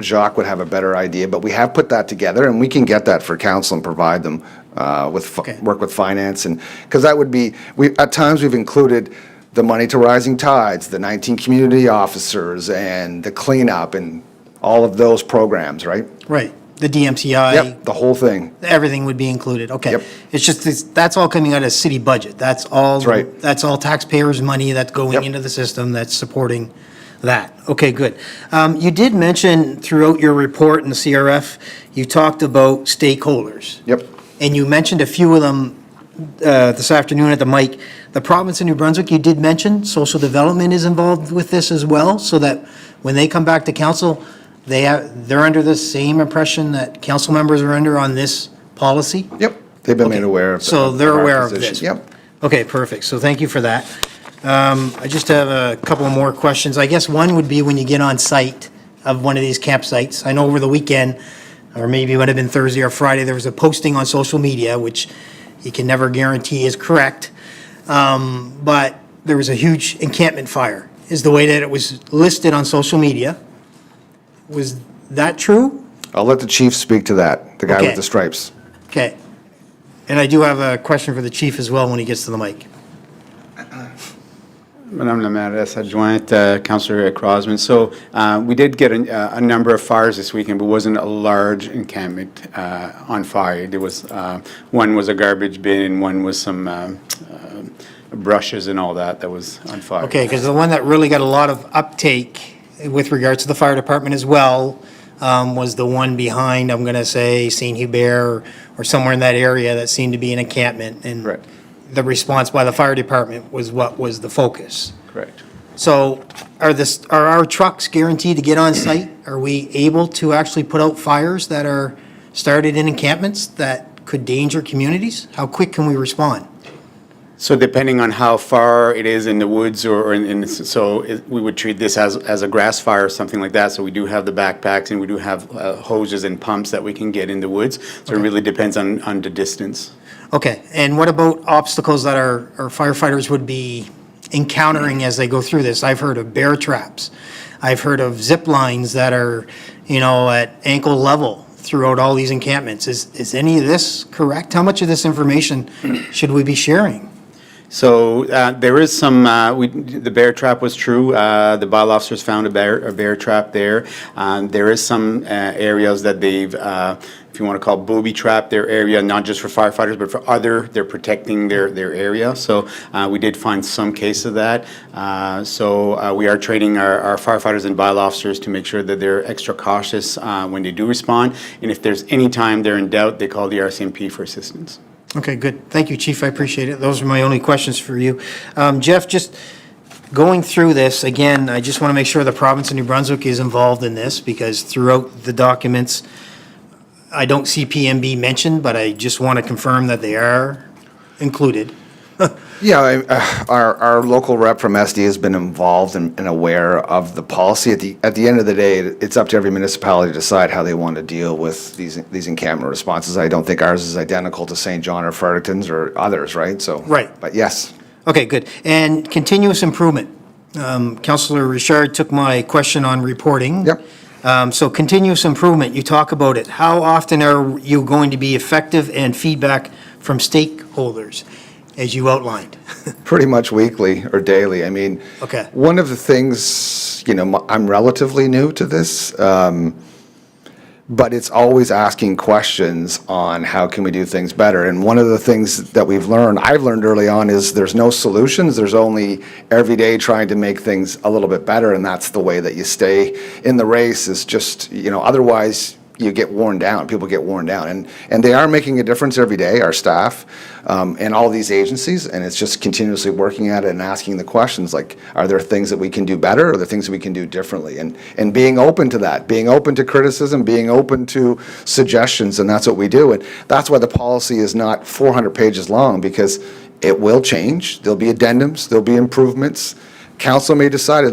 Jacques would have a better idea, but we have put that together, and we can get that for council and provide them work with finance, and because that would be, at times we've included the money to Rising Tides, the 19 community officers, and the cleanup, and all of those programs, right? Right, the DMCI. Yep, the whole thing. Everything would be included, okay. Yep. It's just, that's all coming out of city budget. That's all. That's right. That's all taxpayers' money that's going Yep. into the system that's supporting that. Okay, good. You did mention throughout your report in the CRF, you talked about stakeholders. Yep. And you mentioned a few of them this afternoon at the mic. The province of New Brunswick, you did mention social development is involved with this as well, so that when they come back to council, they're under the same impression that council members are under on this policy? Yep, they've been made Okay. aware of. So they're our aware of position. this? Yep. Okay, perfect. So thank you for that. I just have a couple more questions. I guess one would be when you get on site of one of these campsites. I know over the weekend, or maybe it would have been Thursday or Friday, there was a posting on social media, which you can never guarantee is correct. But there was a huge encampment fire, is the way that it was listed on social media. Was that true? I'll let the chief speak to that, the guy Okay. with the stripes. Okay. And I do have a question for the chief as well when he gets to the mic. Madame la Mairesse Adjointe, Councillor Crosman. So we did get a number of fires this weekend, but wasn't a large encampment on fire. There was, one was a garbage bin and one was some brushes and all that was on fire. Okay, because the one that really got a lot of uptake with regards to the fire department as well was the one behind, I'm going to say, St. Hubert or somewhere in that area that seemed to be an encampment. And Correct. the response by the fire department was what was the focus. Correct. So are our trucks guaranteed to get on site? Are we able to actually put out fires that are started in encampments that could danger communities? How quick can we respond? So depending on how far it is in the woods or we would treat this as a grass fire or something like that. So we do have the backpacks and we do have hoses and pumps that we can get in the woods. So it really depends on the distance. Okay, and what about obstacles that our firefighters would be encountering as they go through this? I've heard of bear traps. I've heard of zip lines that are, at ankle level throughout all these encampments. Is any of this correct? How much of this information should we be sharing? So there is some, the bear trap was true. The bylaw officers found a bear trap there. There is some areas that they've, if you want to call booby trap their area, not just for firefighters, but for they're protecting their area. So we did find some case of that. So we are training our firefighters and bylaw officers to make sure that they're extra cautious when they do respond. And if there's any time they're in doubt, they call the RCMP for assistance. Okay, good. Thank you, Chief. I appreciate it. Those are my only questions for you. Jeff, just going through this, again, I just want to make sure the province of New Brunswick is involved in this because throughout the documents, I don't see PMB mentioned, but I just want to confirm that they are included. Yeah, our local rep from SD has been involved and aware of the policy. At the end of the day, it's up to every municipality to decide how they want to deal with these encampment responses. I don't think ours is identical to St. John or Fredericton's or others, right? So. Right. But yes. Okay, good. And continuous improvement. Councillor Richard took my question on reporting. Yep. So continuous improvement, you talk about it. How often are you going to be effective and feedback from stakeholders, as you outlined? Pretty much weekly or daily. I mean, Okay. one of the things, I'm relatively new to this, but it's always asking questions on how can we do things better. And one of the things that I've learned early on, is there's no solutions. There's only every day trying to make things a little bit better. And that's the way that you stay in the race, is just, otherwise you get worn down, people get worn down. And they are making a difference every day, our staff, and all these agencies, and it's just continuously working at it and asking the questions like, are there things that we can do better? Are there things that we can do differently? And being open to that, being open to criticism, being open to suggestions, and that's what we do. And that's why the policy is not 400 pages long, because it will change. There'll be addendums, there'll be improvements. Council may decide,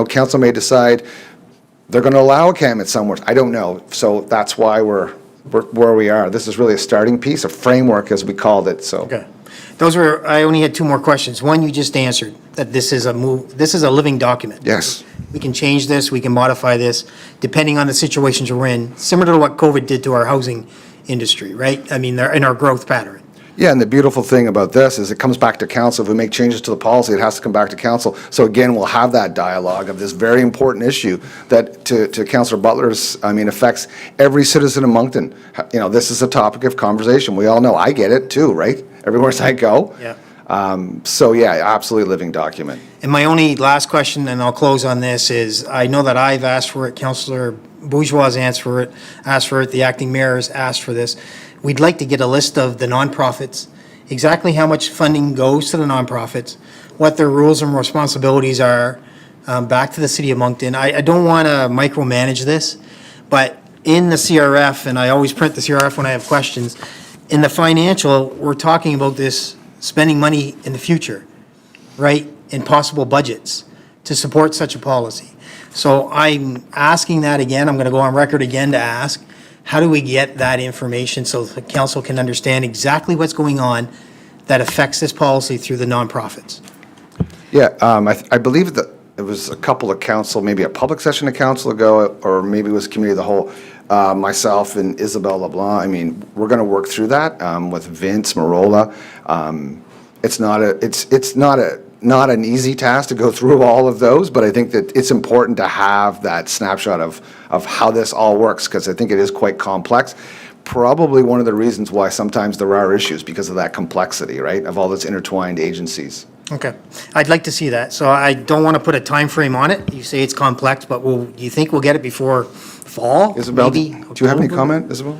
council may decide they're going to allow a encampment somewhere. I don't know. So that's why we're where we are. This is really a starting piece, a framework, as we called it, so. Okay. I only had two more questions. One, you just answered, that this is a living document. Yes. We can change this, we can modify this, depending on the situations we're in, similar to what COVID did to our housing industry, right? I mean, they're in our growth pattern. Yeah, and the beautiful thing about this is it comes back to council. If we make changes to the policy, it has to come back to council. So again, we'll have that dialogue of this very important issue that, to Councillor Butler's, affects every citizen in Moncton. This is a topic of conversation. We all know, I get it too, right? Everywhere I go. Yeah. So yeah, absolutely living document. And my only last question, and I'll close on this, is I know that I've asked for it, Councillor Bourgeois asked for it, the acting mayor has asked for this. We'd like to get a list of the nonprofits, exactly how much funding goes to the nonprofits, what their rules and responsibilities are, back to the city of Moncton. I don't want to micromanage this, but in the CRF, and I always print the CRF when I have questions, in the financial, we're talking about this spending money in the future, right, in possible budgets to support such a policy. So I'm asking that again, I'm going to go on record again to ask, how do we get that information so the council can understand exactly what's going on that affects this policy through the nonprofits? Yeah, I believe that it was a couple of council, maybe a public session of council ago, or maybe it was committee of the whole, myself and Isabel LeBlanc. We're going to work through that with Vince Marola. It's not an easy task to go through all of those, but I think that it's important to have that snapshot of how this all works, because I think it is quite complex. Probably one of the reasons why sometimes there are issues, because of that complexity, right, of all those intertwined agencies. Okay, I'd like to see that. So I don't want to put a time frame on it. You say it's complex, but do you think we'll get it before fall? Isabel, do maybe you have any October? comment, Isabel?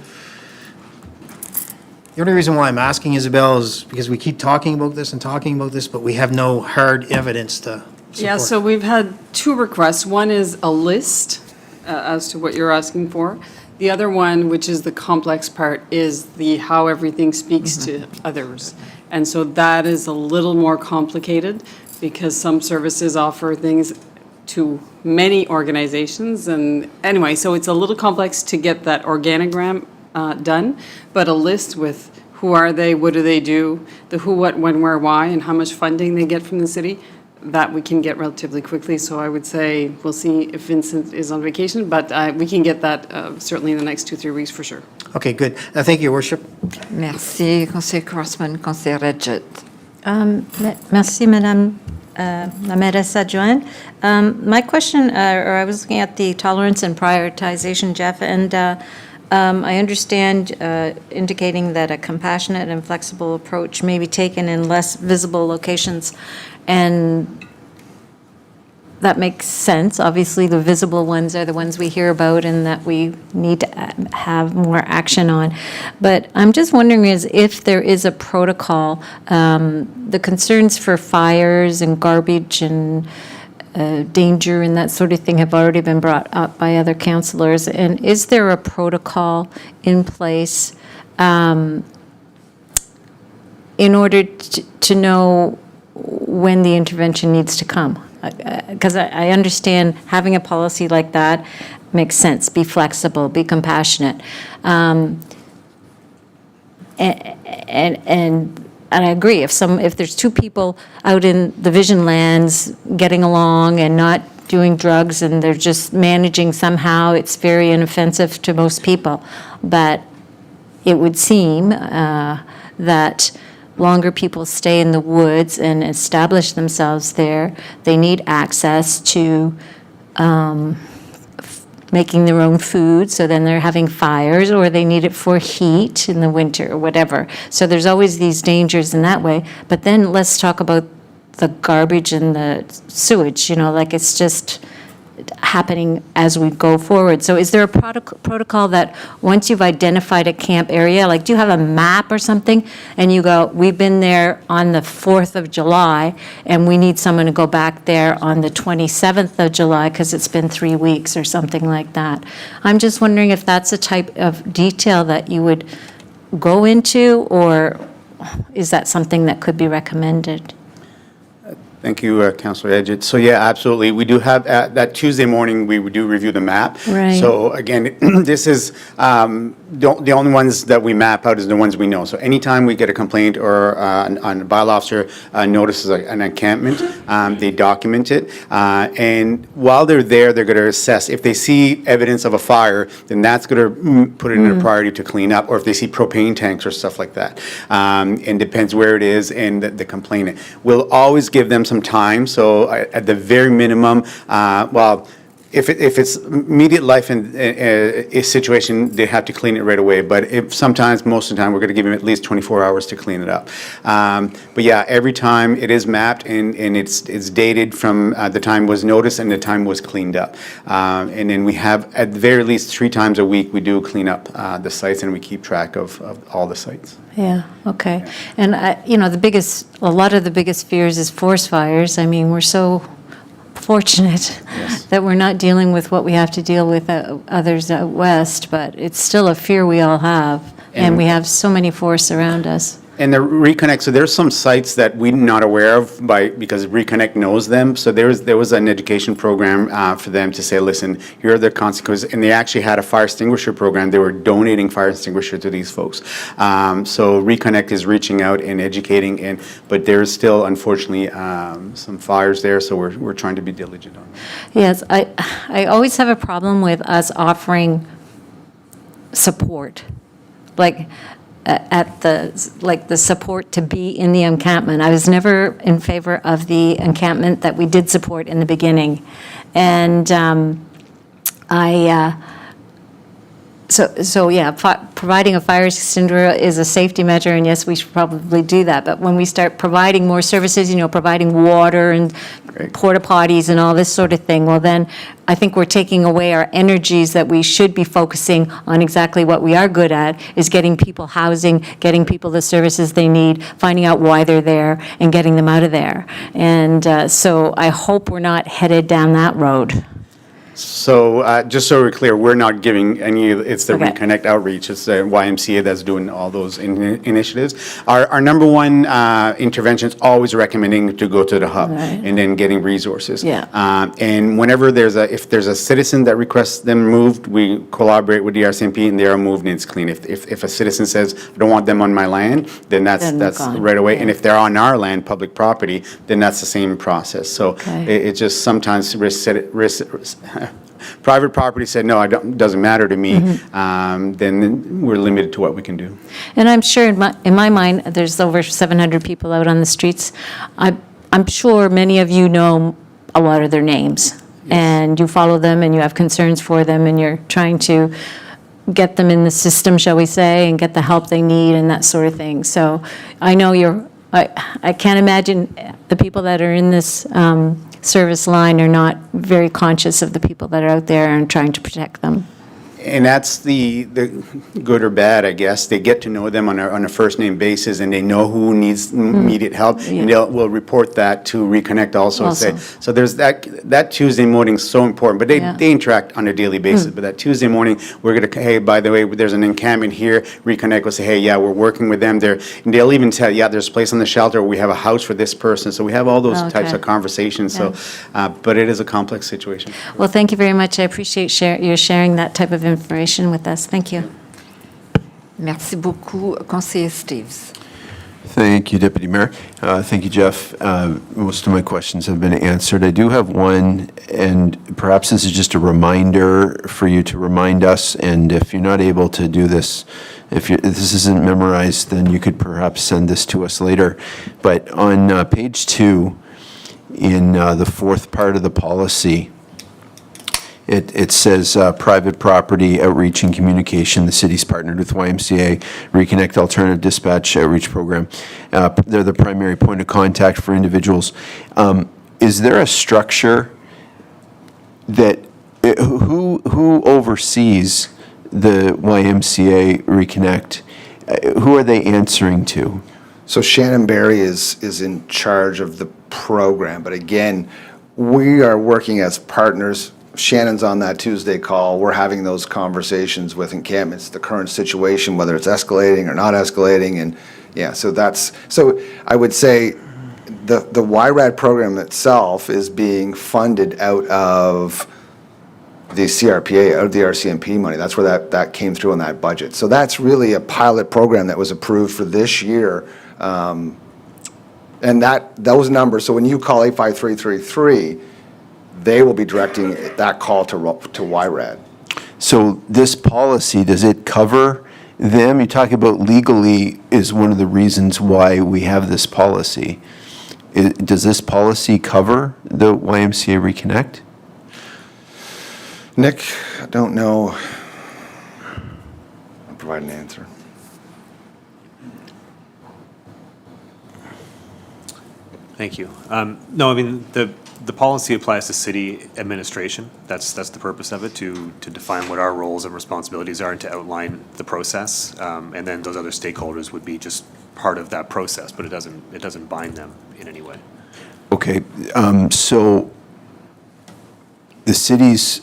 The only reason why I'm asking, Isabel, is because we keep talking about this, but we have no hard evidence to support. Yeah, so we've had two requests. One is a list as to what you're asking for. The other one, which is the complex part, is the how everything speaks to others. And so that is a little more complicated, because some services offer things to many organizations. And anyway, so it's a little complex to get that organogram done, but a list with who are they, what do they do, the who, what, when, where, why, and how much funding they get from the city, that we can get relatively quickly. So I would say, we'll see if Vincent is on vacation, but we can get that certainly in the next 2-3 weeks for sure. Okay, good. Thank you, Your Worship. Merci, Conseiller Crossman, Conseiller Redjet. Merci, Madame la Mairesse Adjointe. My question, or I was looking at the tolerance and prioritization, Jeff, and I understand indicating that a compassionate and flexible approach may be taken in less visible locations, and that makes sense. Obviously, the visible ones are the ones we hear about and that we need to have more action on. But I'm just wondering if there is a protocol. The concerns for fires and garbage and danger and that sort of thing have already been brought up by other councillors. And is there a protocol in place in order to know when the intervention needs to come? Because I understand having a policy like that makes sense. Be flexible, be compassionate. And I agree, if there's two people out in the vision lands getting along and not doing drugs and they're just managing somehow, it's very inoffensive to most people. But it would seem that longer people stay in the woods and establish themselves there, they need access to making their own food, so then they're having fires, or they need it for heat in the winter or whatever. So there's always these dangers in that way. But then let's talk about the garbage and the sewage, like it's just happening as we go forward. So is there a protocol that once you've identified a camp area, like do you have a map or something, and you go, we've been there on the 4th of July, and we need someone to go back there on the 27th of July because it's been 3 weeks or something like that. I'm just wondering if that's a type of detail that you would go into, or is that something that could be recommended? Thank you, Councillor Edgett. So yeah, absolutely. We do have, that Tuesday morning, we do review the map. Right. So again, this is, the only ones that we map out is the ones we know. So anytime we get a complaint or a bylaw officer notices an encampment, they document it. And while they're there, they're going to assess. If they see evidence of a fire, then that's going to put it in a priority to clean up, or if they see propane tanks or stuff like that. And depends where it is and the complainant. We'll always give them some time. So at the very minimum, if it's immediate life in a situation, they have to clean it right away. But most of the time, we're going to give them at least 24 hours to clean it up. But yeah, every time it is mapped and it's dated from the time was noticed and the time was cleaned up. And then we have at the very least 3 times a week we do clean up the sites, and we keep track of all the sites. Yeah, okay. And, a lot of the biggest fears is forest fires. I mean, we're so fortunate that we're not dealing with what we have to deal with others out west, but it's still a fear we all have, and we have so many forests around us. And the Reconnect, so there's some sites that we're not aware of because Reconnect knows them. So there was an education program for them to say, listen, here are the consequences. And they actually had a fire extinguisher program. They were donating fire extinguisher to these folks. So Reconnect is reaching out and educating, but there's still, unfortunately, some fires there. So we're trying to be diligent on that. Yes, I always have a problem with us offering support, like the support to be in the encampment. I was never in favor of the encampment that we did support in the beginning. And providing a fire extinguisher is a safety measure, and yes, we should probably do that. But when we start providing more services, providing water and porta potties and all this sort of thing, well then I think we're taking away our energies that we should be focusing on exactly what we are good at, is getting people housing, getting people the services they need, finding out why they're there, and getting them out of there. And so I hope we're not headed down that road. So just so we're clear, we're not giving it's the Okay. Reconnect outreach. It's the YMCA that's doing all those initiatives. Our number one intervention is always recommending to go to the hub Right. and then getting resources. Yeah. And whenever if there's a citizen that requests them moved, we collaborate with the RCMP and they are moved and it's clean. If a citizen says, I don't want them on my land, then that's gone. right away. Yeah. And if they're on our land, public property, then that's the same process. So Okay. it just sometimes private property said, no, it doesn't matter to me, then we're limited to what we can do. And I'm sure in my mind, there's over 700 people out on the streets. I'm sure many of you know a lot of their names, and you follow them, and you have concerns for them, and you're trying to get them in the system, shall we say, and get the help they need and that sort of thing. So I know I can't imagine the people that are in this service line are not very conscious of the people that are out there and trying to protect them. And that's the good or bad, I guess. They get to know them on a first name basis, and they know who needs immediate help, and we'll report that to Reconnect also. And say, so there's that Tuesday morning is so important, but they interact on a daily basis. But that Tuesday morning, we're gonna, hey, by the way, there's an encampment here. Reconnect will say, hey, yeah, we're working with them there, and they'll even tell, yeah, there's a place on the shelter. We have a house for this person. So we have all those types of conversations. So, but it is a complex situation. Well, thank you very much. I appreciate your sharing that type of information with us. Thank you. Merci beaucoup, Conseiller Steves. Thank you, Deputy Mayor. Thank you, Jeff. Most of my questions have been answered. I do have one, and perhaps this is just a reminder for you to remind us, and if you're not able to do this, if this isn't memorized, then you could perhaps send this to us later. But on page 2, in the fourth part of the policy, it says private property outreach and communication. The city's partnered with YMCA, Reconnect Alternative Dispatch Outreach Program. They're the primary point of contact for individuals. Is there a structure that, who oversees the YMCA Reconnect? Who are they answering to? So Shannon Berry is in charge of the program, but again, we are working as partners. Shannon's on that Tuesday call. We're having those conversations with encampments, the current situation, whether it's escalating or not escalating, and yeah, so I would say the YRAD program itself is being funded out of the CRPA, out of the RCMP money. That's where that came through in that budget. So that's really a pilot program that was approved for this year. And those numbers, so when you call 85333, they will be directing that call to YRAD. So this policy, does it cover them? You talk about legally is one of the reasons why we have this policy. Does this policy cover the YMCA Reconnect? Nick, I don't know. I'll provide an answer. Thank you. No, I mean, the policy applies to city administration. That's the purpose of it, to define what our roles and responsibilities are and to outline the process. And then those other stakeholders would be just part of that process, but it doesn't bind them in any way. Okay, so the city's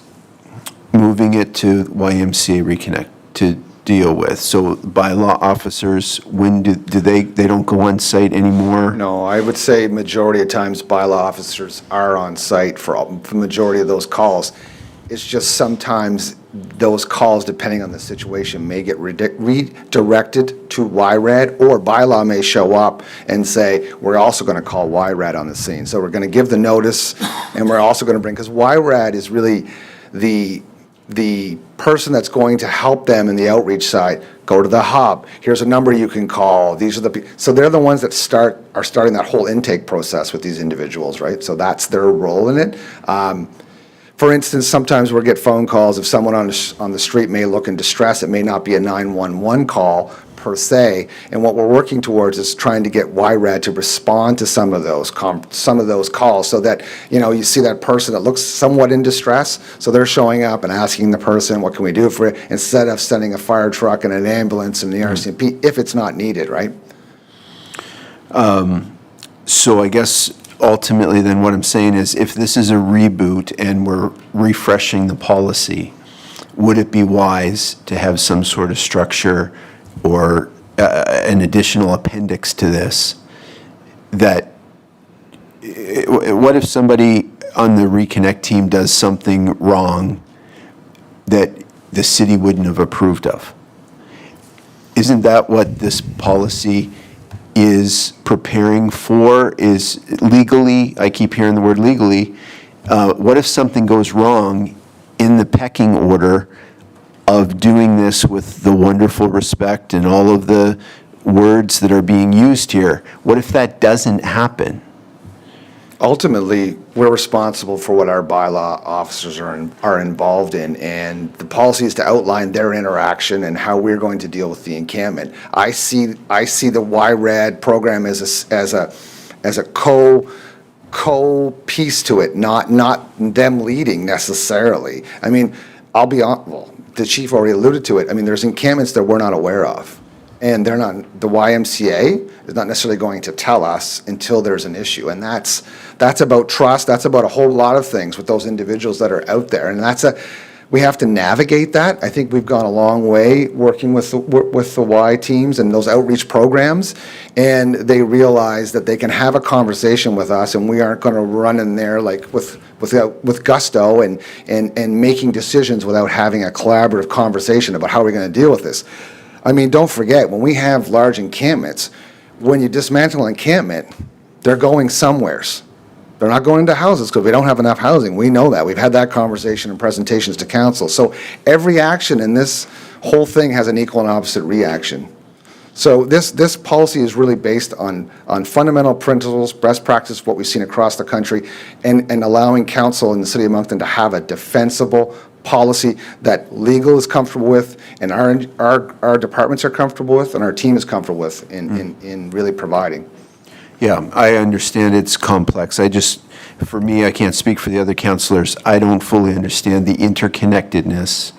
moving it to YMCA Reconnect to deal with. So bylaw officers, when do they don't go on site anymore? No, I would say majority of times bylaw officers are on site for the majority of those calls. It's just sometimes those calls, depending on the situation, may get redirected to YRAD, or bylaw may show up and say, we're also going to call YRAD on the scene. So we're going to give the notice, and we're also going to bring, because YRAD is really the person that's going to help them in the outreach side. Go to the hub. Here's a number you can call. These are so they're the ones that are starting that whole intake process with these individuals, right? So that's their role in it. For instance, sometimes we'll get phone calls if someone on the street may look in distress. It may not be a 911 call per se, and what we're working towards is trying to get YRAD to respond to some of those calls, so that you see that person that looks somewhat in distress, so they're showing up and asking the person, what can we do for it, instead of sending a fire truck and an ambulance and the RCMP if it's not needed, right? So I guess ultimately then what I'm saying is, if this is a reboot and we're refreshing the policy, would it be wise to have some sort of structure or an additional appendix to this, that what if somebody on the Reconnect team does something wrong that the city wouldn't have approved of? Isn't that what this policy is preparing for? Is legally, I keep hearing the word legally, what if something goes wrong in the pecking order of doing this with the wonderful respect and all of the words that are being used here? What if that doesn't happen? Ultimately, we're responsible for what our bylaw officers are involved in, and the policy is to outline their interaction and how we're going to deal with the encampment. I see the YRAD program as a co-piece to it, not them leading necessarily. I mean, I'll be on, well, the chief already alluded to it. I mean, there's encampments that we're not aware of. And they're not, the YMCA is not necessarily going to tell us until there's an issue. And that's about trust. That's about a whole lot of things with those individuals that are out there. And we have to navigate that. I think we've gone a long way working with the Y teams and those outreach programs. And they realize that they can have a conversation with us, and we aren't going to run in there like with gusto and making decisions without having a collaborative conversation about how we're going to deal with this. I mean, don't forget, when we have large encampments, when you dismantle an encampment, they're going somewheres. They're not going into houses because we don't have enough housing. We know that. We've had that conversation in presentations to council. So every action in this whole thing has an equal and opposite reaction. So this policy is really based on fundamental principles, best practice, what we've seen across the country, and allowing council in the city of Moncton to have a defensible policy that legal is comfortable with, and our departments are comfortable with, and our team is comfortable with in really providing. Yeah, I understand it's complex. For me, I can't speak for the other councillors. I don't fully understand the interconnectedness,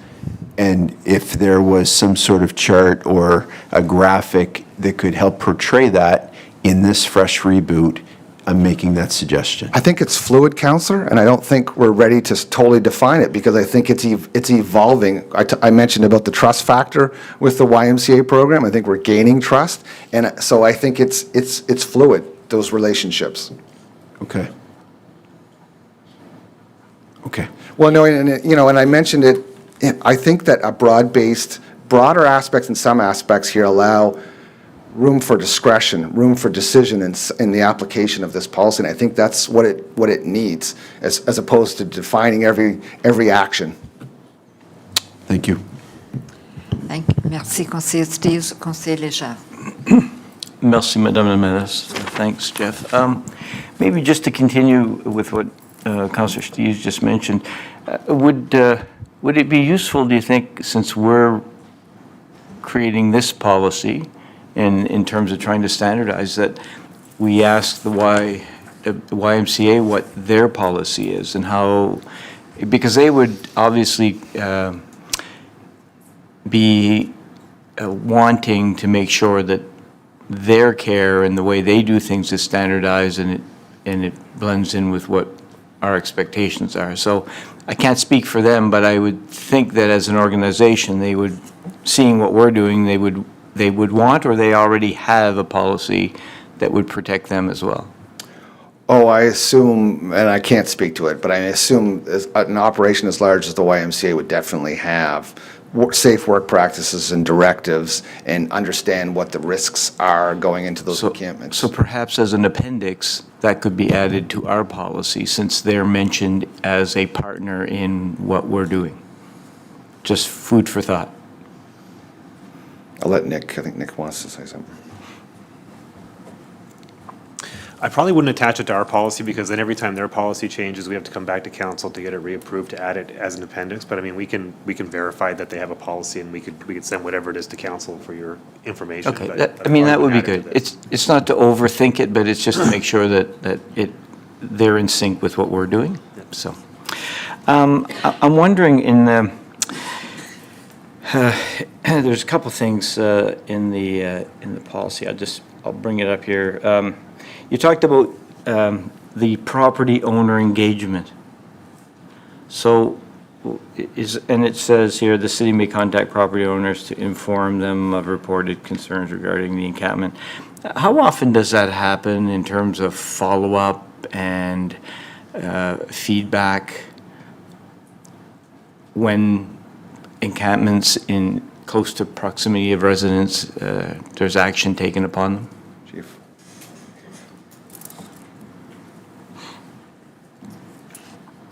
and if there was some sort of chart or a graphic that could help portray that in this fresh reboot, I'm making that suggestion. I think it's fluid, Councillor, and I don't think we're ready to totally define it because I think it's evolving. I mentioned about the trust factor with the YMCA program. I think we're gaining trust, and so I think it's fluid, those relationships. Okay. Okay. Well, no, and I mentioned it. I think that broader aspects and some aspects here allow room for discretion, room for decision in the application of this policy, and I think that's what it needs, as opposed to defining every action. Thank you. Thank you. Merci, Conseiller Steeves. Conseiller Léger. Merci, Madame la Mairesse. Thanks, Jeff. Maybe just to continue with what Councillor Steeves just mentioned, would it be useful, do you think, since we're creating this policy, in terms of trying to standardize, that we ask the YMCA what their policy is and how, because they would obviously be wanting to make sure that their care and the way they do things is standardized and it blends in with what our expectations are. So I can't speak for them, but I would think that as an organization, they would, seeing what we're doing, they would want, or they already have a policy that would protect them as well. Oh, I assume, and I can't speak to it, but I assume an operation as large as the YMCA would definitely have safe work practices and directives and understand what the risks are going into those encampments. So perhaps as an appendix, that could be added to our policy since they're mentioned as a partner in what we're doing. Just food for thought. I'll let Nick, I think Nick wants to say something. I probably wouldn't attach it to our policy because then every time their policy changes, we have to come back to council to get it reapproved to add it as an appendix. But I mean, we can verify that they have a policy and we could send whatever it is to council for your information. Okay, but that would be add it to good. this. It's not to overthink it, but it's just to make sure that they're in sync with what we're doing. So, I'm wondering there's a couple things in the policy. I'll bring it up here. You talked about the property owner engagement. So, and it says here, the city may contact property owners to inform them of reported concerns regarding the encampment. How often does that happen in terms of follow-up and feedback when encampments in close to proximity of residents, there's action taken upon them? Chief.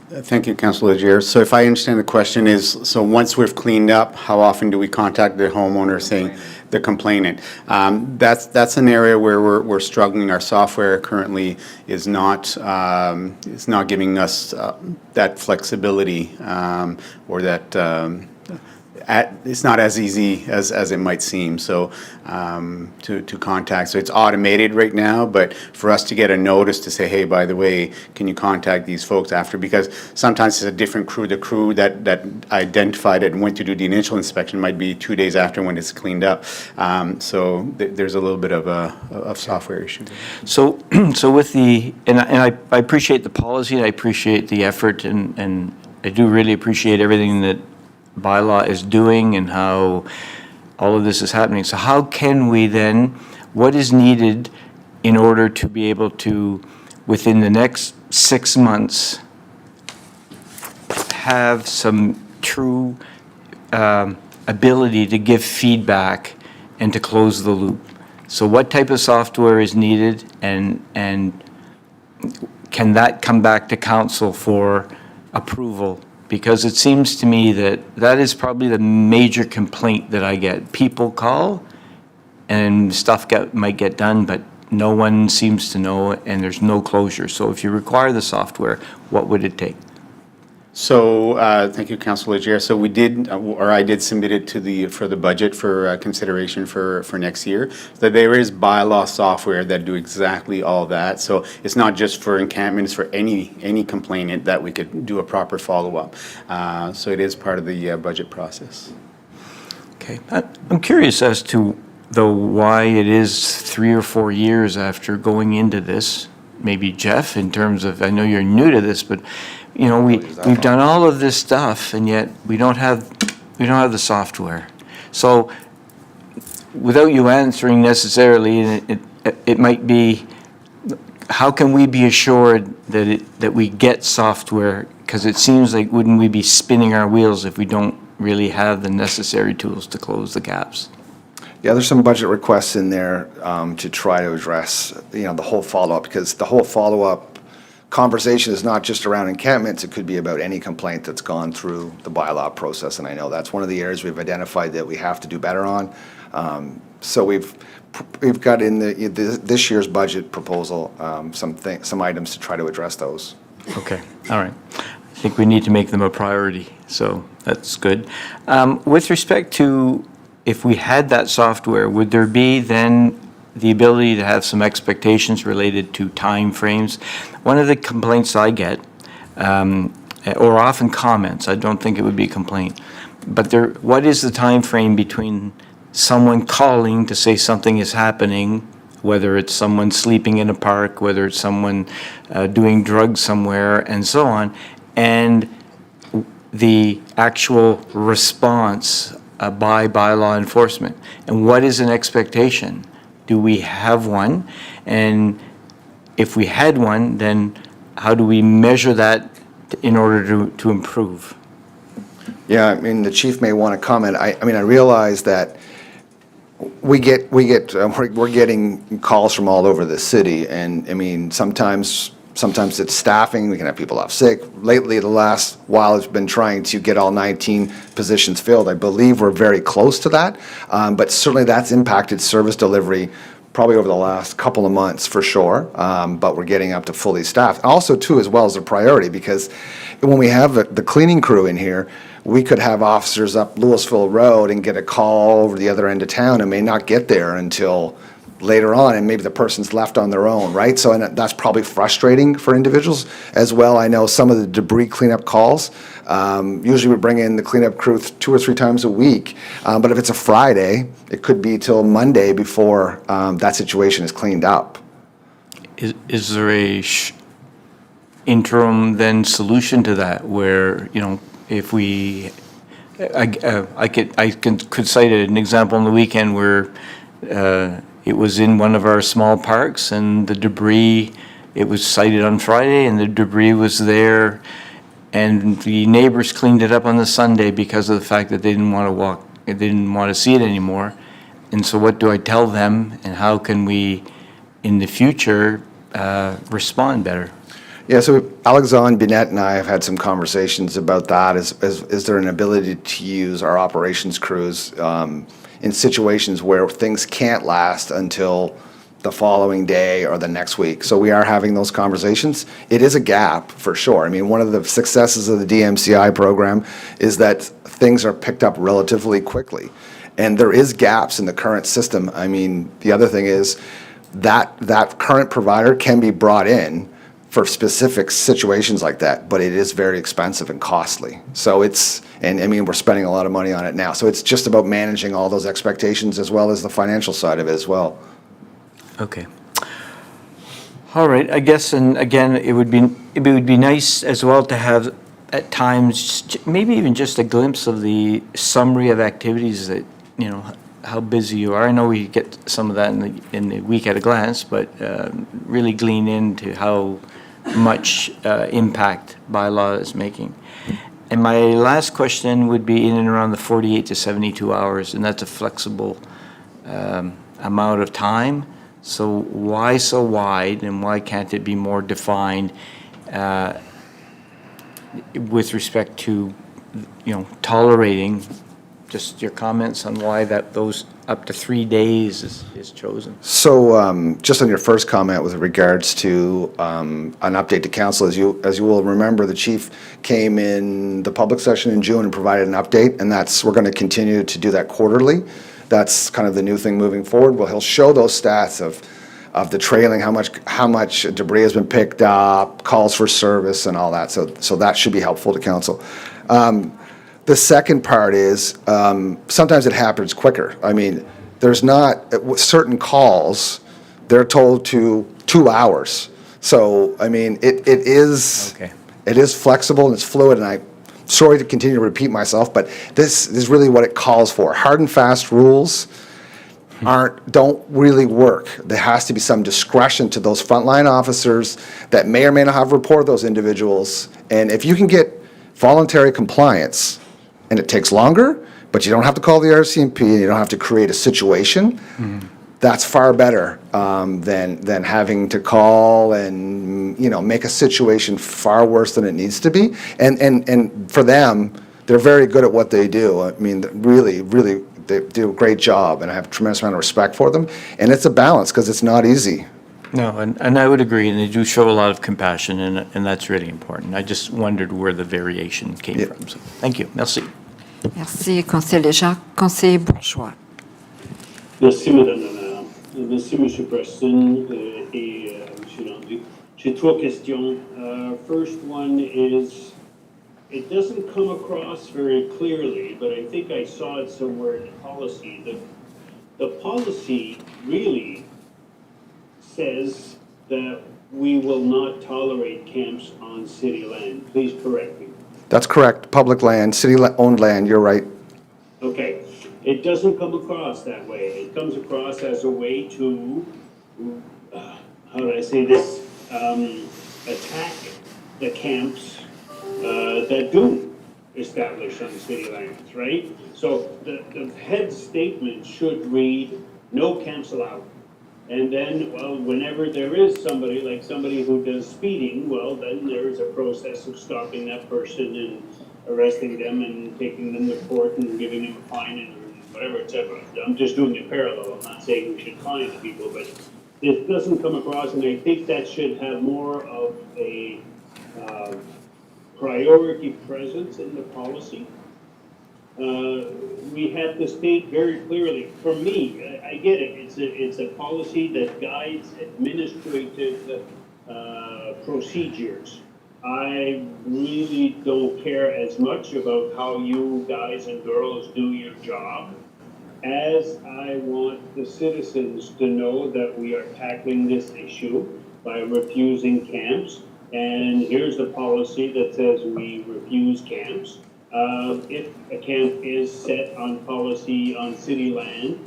Thank you, Councilor Leger. So if I understand the question is, so once we've cleaned up, how often do we contact the homeowner saying the complainant? That's an area where we're struggling. Our software currently is not giving us that flexibility or that it's not as easy as it might seem, so, to contact. So it's automated right now, but for us to get a notice to say, hey, by the way, can you contact these folks after? Because sometimes it's a different crew. The crew that identified it and went to do the initial inspection might be 2 days after when it's cleaned up. So there's a little bit of a software issue. So, so with the, and I appreciate the policy, and I appreciate the effort, and I do really appreciate everything that bylaw is doing and how all of this is happening. So how can we then, what is needed in order to be able to, within the next 6 months, have some true ability to give feedback and to close the loop? So what type of software is needed, and can that come back to council for approval? Because it seems to me that that is probably the major complaint that I get. People call and stuff might get done, but no one seems to know, and there's no closure. So if you require the software, what would it take? So, thank you, Councilor Legere. So we did, or I did submit it for the budget for consideration for next year. So there is bylaw software that do exactly all that. So it's not just for encampments, for any complainant that we could do a proper follow-up. So it is part of the budget process. Okay. I'm curious as to, though, why it is 3 or 4 years after going into this. Maybe Jeff, in terms of, I know you're new to this, but you know, we've done all of this stuff, and yet we don't have the software. So, without you answering necessarily, it might be, how can we be assured that we get software? Because it seems like, wouldn't we be spinning our wheels if we don't really have the necessary tools to close the gaps? Yeah, there's some budget requests in there to try to address, the whole follow-up, because the whole follow-up conversation is not just around encampments. It could be about any complaint that's gone through the bylaw process, and I know that's one of the areas we've identified that we have to do better on. So we've got in this year's budget proposal some items to try to address those. Okay, all right. I think we need to make them a priority, so that's good. With respect to, if we had that software, would there be then the ability to have some expectations related to time frames? One of the complaints I get, or often comments, I don't think it would be a complaint, but what is the time frame between someone calling to say something is happening, whether it's someone sleeping in a park, whether it's someone doing drugs somewhere, and so on, and the actual response by law enforcement? And what is an expectation? Do we have one? And if we had one, then how do we measure that in order to improve? Yeah, I mean, the chief may want to comment. I realize that we're getting calls from all over the city, and I mean, sometimes it's staffing. We can have people off sick. Lately, the last while, it's been trying to get all 19 positions filled. I believe we're very close to that, but certainly that's impacted service delivery probably over the last couple of months for sure, but we're getting up to fully staffed. Also, too, as well as a priority, because when we have the cleaning crew in here, we could have officers up Louisville Road and get a call over the other end of town and may not get there until later on, and maybe the person's left on their own, right? So, and that's probably frustrating for individuals as well. I know some of the debris cleanup calls, usually we bring in the cleanup crew 2 or 3 times a week, but if it's a Friday, it could be till Monday before that situation is cleaned up. Is there a interim then solution to that, where, if we, I could cite an example on the weekend where it was in one of our small parks, and the debris, it was cited on Friday, and the debris was there, and the neighbors cleaned it up on the Sunday because of the fact that they didn't want to see it anymore. And so what do I tell them, and how can we, in the future, respond better? Yeah, so Alexandre Binet and I have had some conversations about that. Is there an ability to use our operations crews in situations where things can't last until the following day or the next week. So we are having those conversations. It is a gap for sure. I mean, one of the successes of the DMCI program is that things are picked up relatively quickly. And there is gaps in the current system. I mean, the other thing is that current provider can be brought in for specific situations like that, but it is very expensive and costly. So and I mean, we're spending a lot of money on it now. So it's just about managing all those expectations as well as the financial side of it as well. Okay. All right, I guess, and again, it would be nice as well to have at times, maybe even just a glimpse of the summary of activities that, you know, how busy you are. I know we get some of that in the week at a glance, but really glean into how much impact bylaw is making. And my last question would be in and around the 48 to 72 hours, and that's a flexible amount of time. So why so wide, and why can't it be more defined with respect to, you know, tolerating? Just your comments on why those up to 3 days is chosen. So just on your first comment with regards to an update to council, as you will remember, the chief came in the public session in June and provided an update, and we're going to continue to do that quarterly. That's kind of the new thing moving forward. Well, he'll show those stats of the trailing, how much debris has been picked up, calls for service, and all that. So that should be helpful to council. The second part is sometimes it happens quicker. I mean, there's not with certain calls, they're told to 2 hours. So I mean, it is flexible and it's fluid, and I'm sorry to continue to repeat myself, but this is really what it calls for. Hard and fast rules don't really work. There has to be some discretion to those frontline officers that may or may not have reported those individuals. And if you can get voluntary compliance, and it takes longer, but you don't have to call the RCMP and you don't have to create a situation, that's far better than having to call and, you know, make a situation far worse than it needs to be. And for them, they're very good at what they do. I mean, really, really, they do a great job, and I have a tremendous amount of respect for them. And it's a balance because it's not easy. No, and I would agree, and they do show a lot of compassion, and that's really important. I just wondered where the variation came from. So, thank you. Merci. Merci, conseiller Jacques. Conseiller Bourgeois. Merci, Madame la Maire. Merci, Monsieur Preston et Monsieur Landry. J'ai 3 questions. First one is, it doesn't come across very clearly, but I think I saw it somewhere in the policy. The policy really says that we will not tolerate camps on city land. Please correct me. That's correct. Public land, city-owned land, you're right. Okay. It doesn't come across that way. It comes across as a way to, how do I say this, attack the camps that do establish on city lands, right? So the head statement should read, no camps allowed. And then, well, whenever there is somebody who does speeding, well, then there is a process of stopping that person and arresting them and taking them to court and giving them a fine and whatever, etc. I'm just doing it parallel. I'm not saying we should fine the people, but it doesn't come across, and I think that should have more of a priority presence in the policy. We have to state very clearly, for me, I get it, it's a policy that guides administrative procedures. I really don't care as much about how you guys and girls do your job as I want the citizens to know that we are tackling this issue by refusing camps. And here's the policy that says we refuse camps. If a camp is set on policy on city land,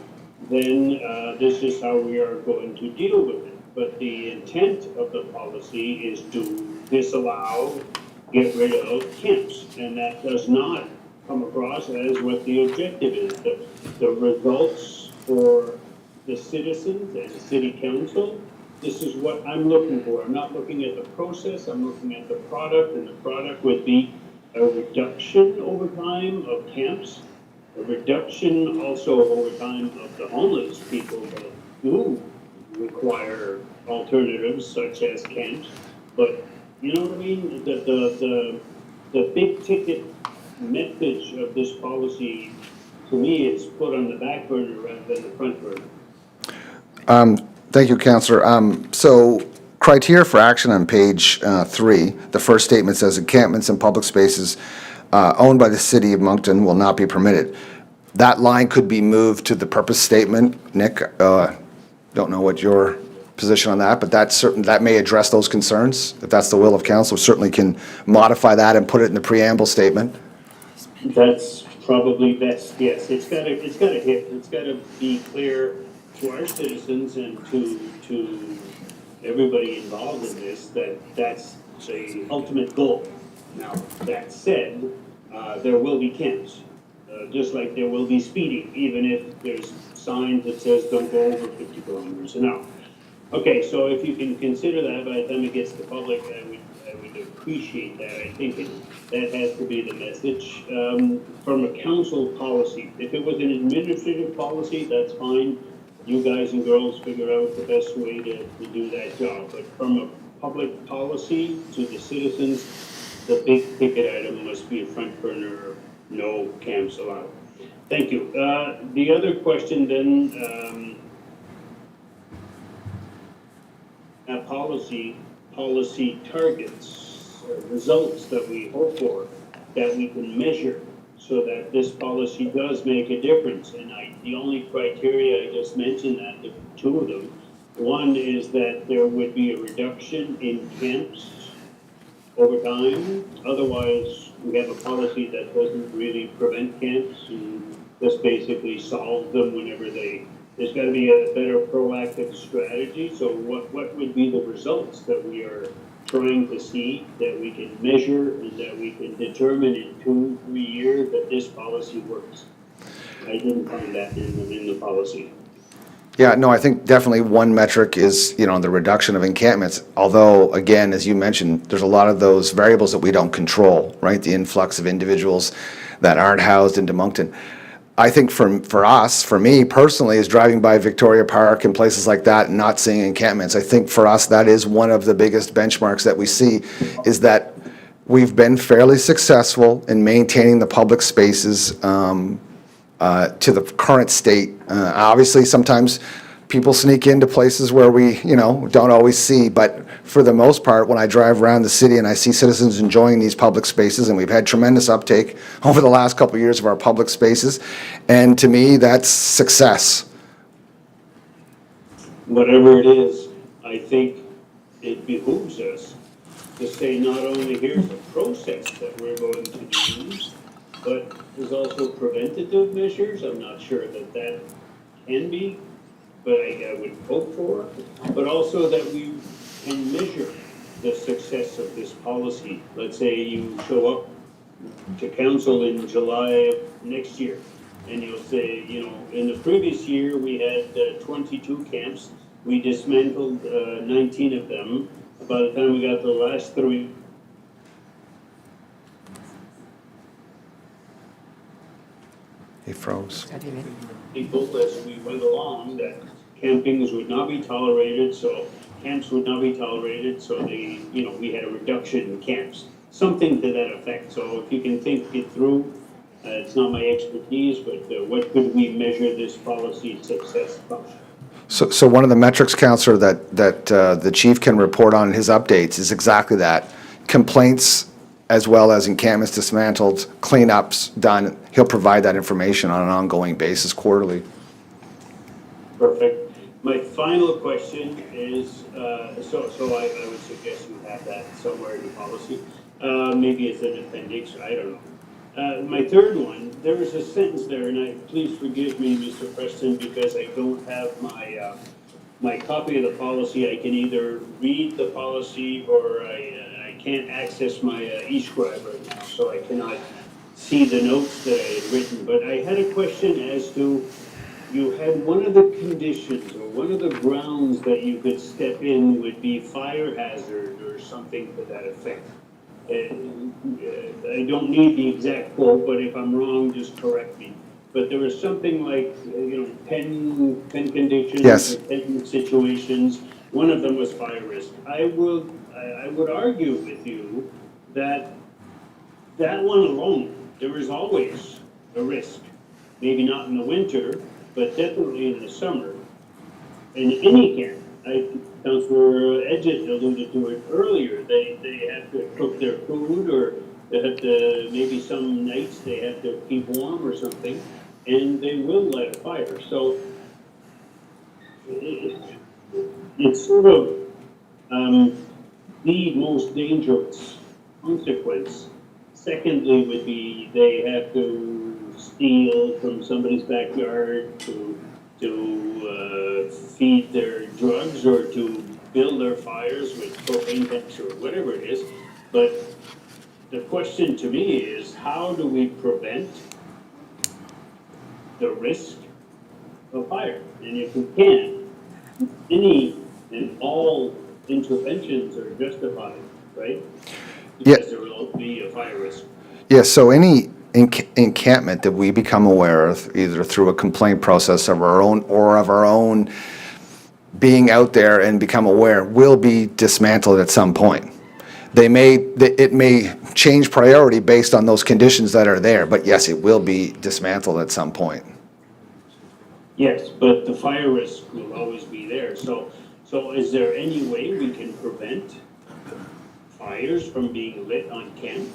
then this is how we are going to deal with it. But the intent of the policy is to disallow, get rid of camps. And that does not come across as what the objective is. The results for the citizens and the city council, this is what I'm looking for. I'm not looking at the process, I'm looking at the product, and the product would be a reduction over time of camps, a reduction also over time of the homeless people that do require alternatives such as camps. But you know what I mean? The big ticket message of this policy, to me, is put on the back burner rather than the front burner. Thank you, Councillor. So criteria for action on page 3, the first statement says encampments in public spaces owned by the city of Moncton will not be permitted. That line could be moved to the purpose statement. Nick, don't know what your position on that, but that may address those concerns. If that's the will of council, certainly can modify that and put it in the preamble statement. That's probably best, yes. It's gotta hit, it's gotta be clear to our citizens and to everybody involved in this that that's the ultimate goal. Now, that said, there will be camps, just like there will be speeding, even if there's signs that says don't go over 50 kilometers an hour. Okay, so if you can consider that by the time it gets to the public, I would appreciate that. I think that has to be the message. From a council policy, if it was an administrative policy, that's fine. You guys and girls figure out the best way to do that job. But from a public policy to the citizens, the big ticket item must be a front burner, no camps allowed. Thank you. The other question then, policy targets, results that we hope for, that we can measure so that this policy does make a difference. And the only criteria I just mentioned, that the two of them, one is that there would be a reduction in camps over time. Otherwise, we have a policy that doesn't really prevent camps and just basically solves them whenever there's got to be a better proactive strategy. So what would be the results that we are trying to see, that we can measure and that we can determine in 2-3 years that this policy works? I didn't find that in the policy. Yeah, no, I think definitely one metric is, the reduction of encampments. Although, again, as you mentioned, there's a lot of those variables that we don't control, right? The influx of individuals that aren't housed into Moncton. I think for me personally, is driving by Victoria Park and places like that and not seeing encampments. I think for us, that is one of the biggest benchmarks that we see, is that we've been fairly successful in maintaining the public spaces to the current state. Obviously, sometimes people sneak into places where we, don't always see, but for the most part, when I drive around the city and I see citizens enjoying these public spaces, and we've had tremendous uptake over the last couple of years of our public spaces, and to me, that's success. Whatever it is, I think it behooves us to say not only here's the process that we're going to do, but there's also preventative measures. I'm not sure that can be, but I would hope for, but also that we can measure the success of this policy. Let's say you show up to council in July of next year, and you'll say, in the previous year, we had 22 camps. We dismantled 19 of them. By the time we got to the last 3, He froze. people as we went along that campings would not be tolerated, so camps would not be tolerated, so we had a reduction in camps, something to that effect. So if you can think it through, it's not my expertise, but what could we measure this policy success from? So one of the metrics, Councillor, that the chief can report on in his updates is exactly that. Complaints as well as encampments dismantled, cleanups done. He'll provide that information on an ongoing basis quarterly. Perfect. My final question is, so I would suggest you have that somewhere in the policy. Maybe it's an appendix, I don't know. My third one, there was a sentence there, and please forgive me, Mr. Preston, because I don't have my copy of the policy. I can either read the policy or I can't access my eScribe right now, so I cannot see the notes that I had written. But I had a question as to, you had one of the conditions or one of the grounds that you could step in would be fire hazard or something to that effect. I don't need the exact quote, but if I'm wrong, just correct me. but there was something like, 10 conditions. Yes. Or 10 situations. One of them was fire risk. I would argue with you that one alone, there is always a risk. Maybe not in the winter, but definitely in the summer. In any camp, Councillor Edgett alluded to it earlier, they have to cook their food, or they have to, maybe some nights they have to keep warm or something, and they will light a fire. So it's sort of the most dangerous consequence. Secondly would be they have to steal from somebody's backyard to feed their drugs or to build their fires with propane tanks or whatever it is. But the question to me is, how do we prevent the risk of fire? And if we can, any and all interventions are justified, right? Because there will be a fire risk. Yes, so any encampment that we become aware of, either through a complaint process of our own or of our own being out there and become aware, will be dismantled at some point. It may change priority based on those conditions that are there, but yes, it will be dismantled at some point. Yes, but the fire risk will always be there. So is there any way we can prevent fires from being lit on camp?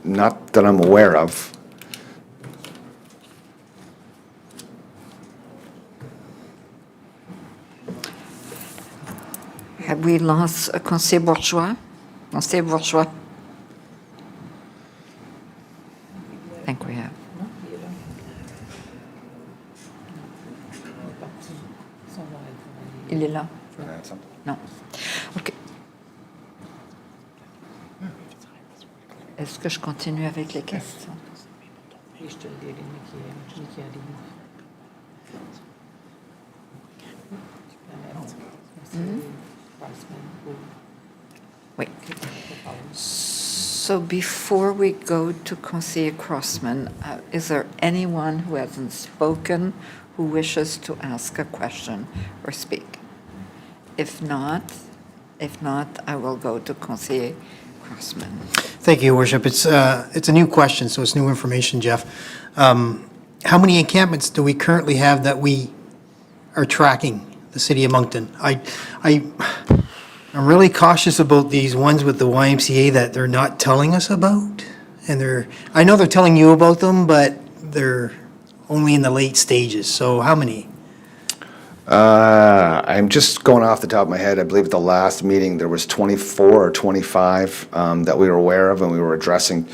Not that I'm aware of. Have we lost Conseil Bourgeois? Conseil Bourgeois? I think we have. Il est là? Non. OK. Est-ce que je continue avec les questions? Oui. So before we go to Conseiller Crossman, is there anyone who hasn't spoken who wishes to ask a question or speak? If not, I will go to Conseiller Crossman. Thank you, Your Worship. It's a new question, so it's new information, Jeff. How many encampments do we currently have that we are tracking, the city of Moncton? I'm really cautious about these ones with the YMCA that they're not telling us about. And I know they're telling you about them, but they're only in the late stages. So how many? I'm just going off the top of my head. I believe at the last meeting, there was 24 or 25 that we were aware of, and we were addressing.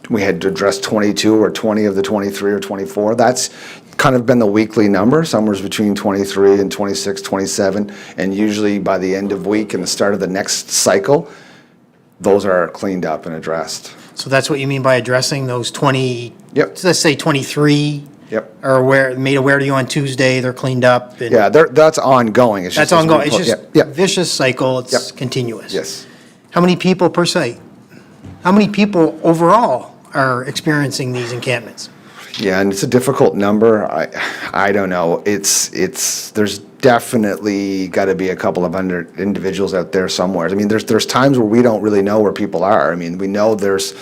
We had to address 22 or 20 of the 23 or 24. That's kind of been the weekly number, somewhere between 23 and 26, 27. And usually by the end of week and the start of the next cycle, those are cleaned up and addressed. So that's what you mean by addressing those 20? Yep. Let's say 23. Yep. Are made aware to you on Tuesday, they're cleaned up. And Yeah, that's ongoing. It's that's just as we ongoing. It's put- just Yep, yep. vicious cycle. It's Yep. continuous. Yes. How many people per site? How many people overall are experiencing these encampments? Yeah, and it's a difficult number. I don't know. There's definitely got to be a couple of individuals out there somewhere. I mean, there's times where we don't really know where people are. I mean, we know there's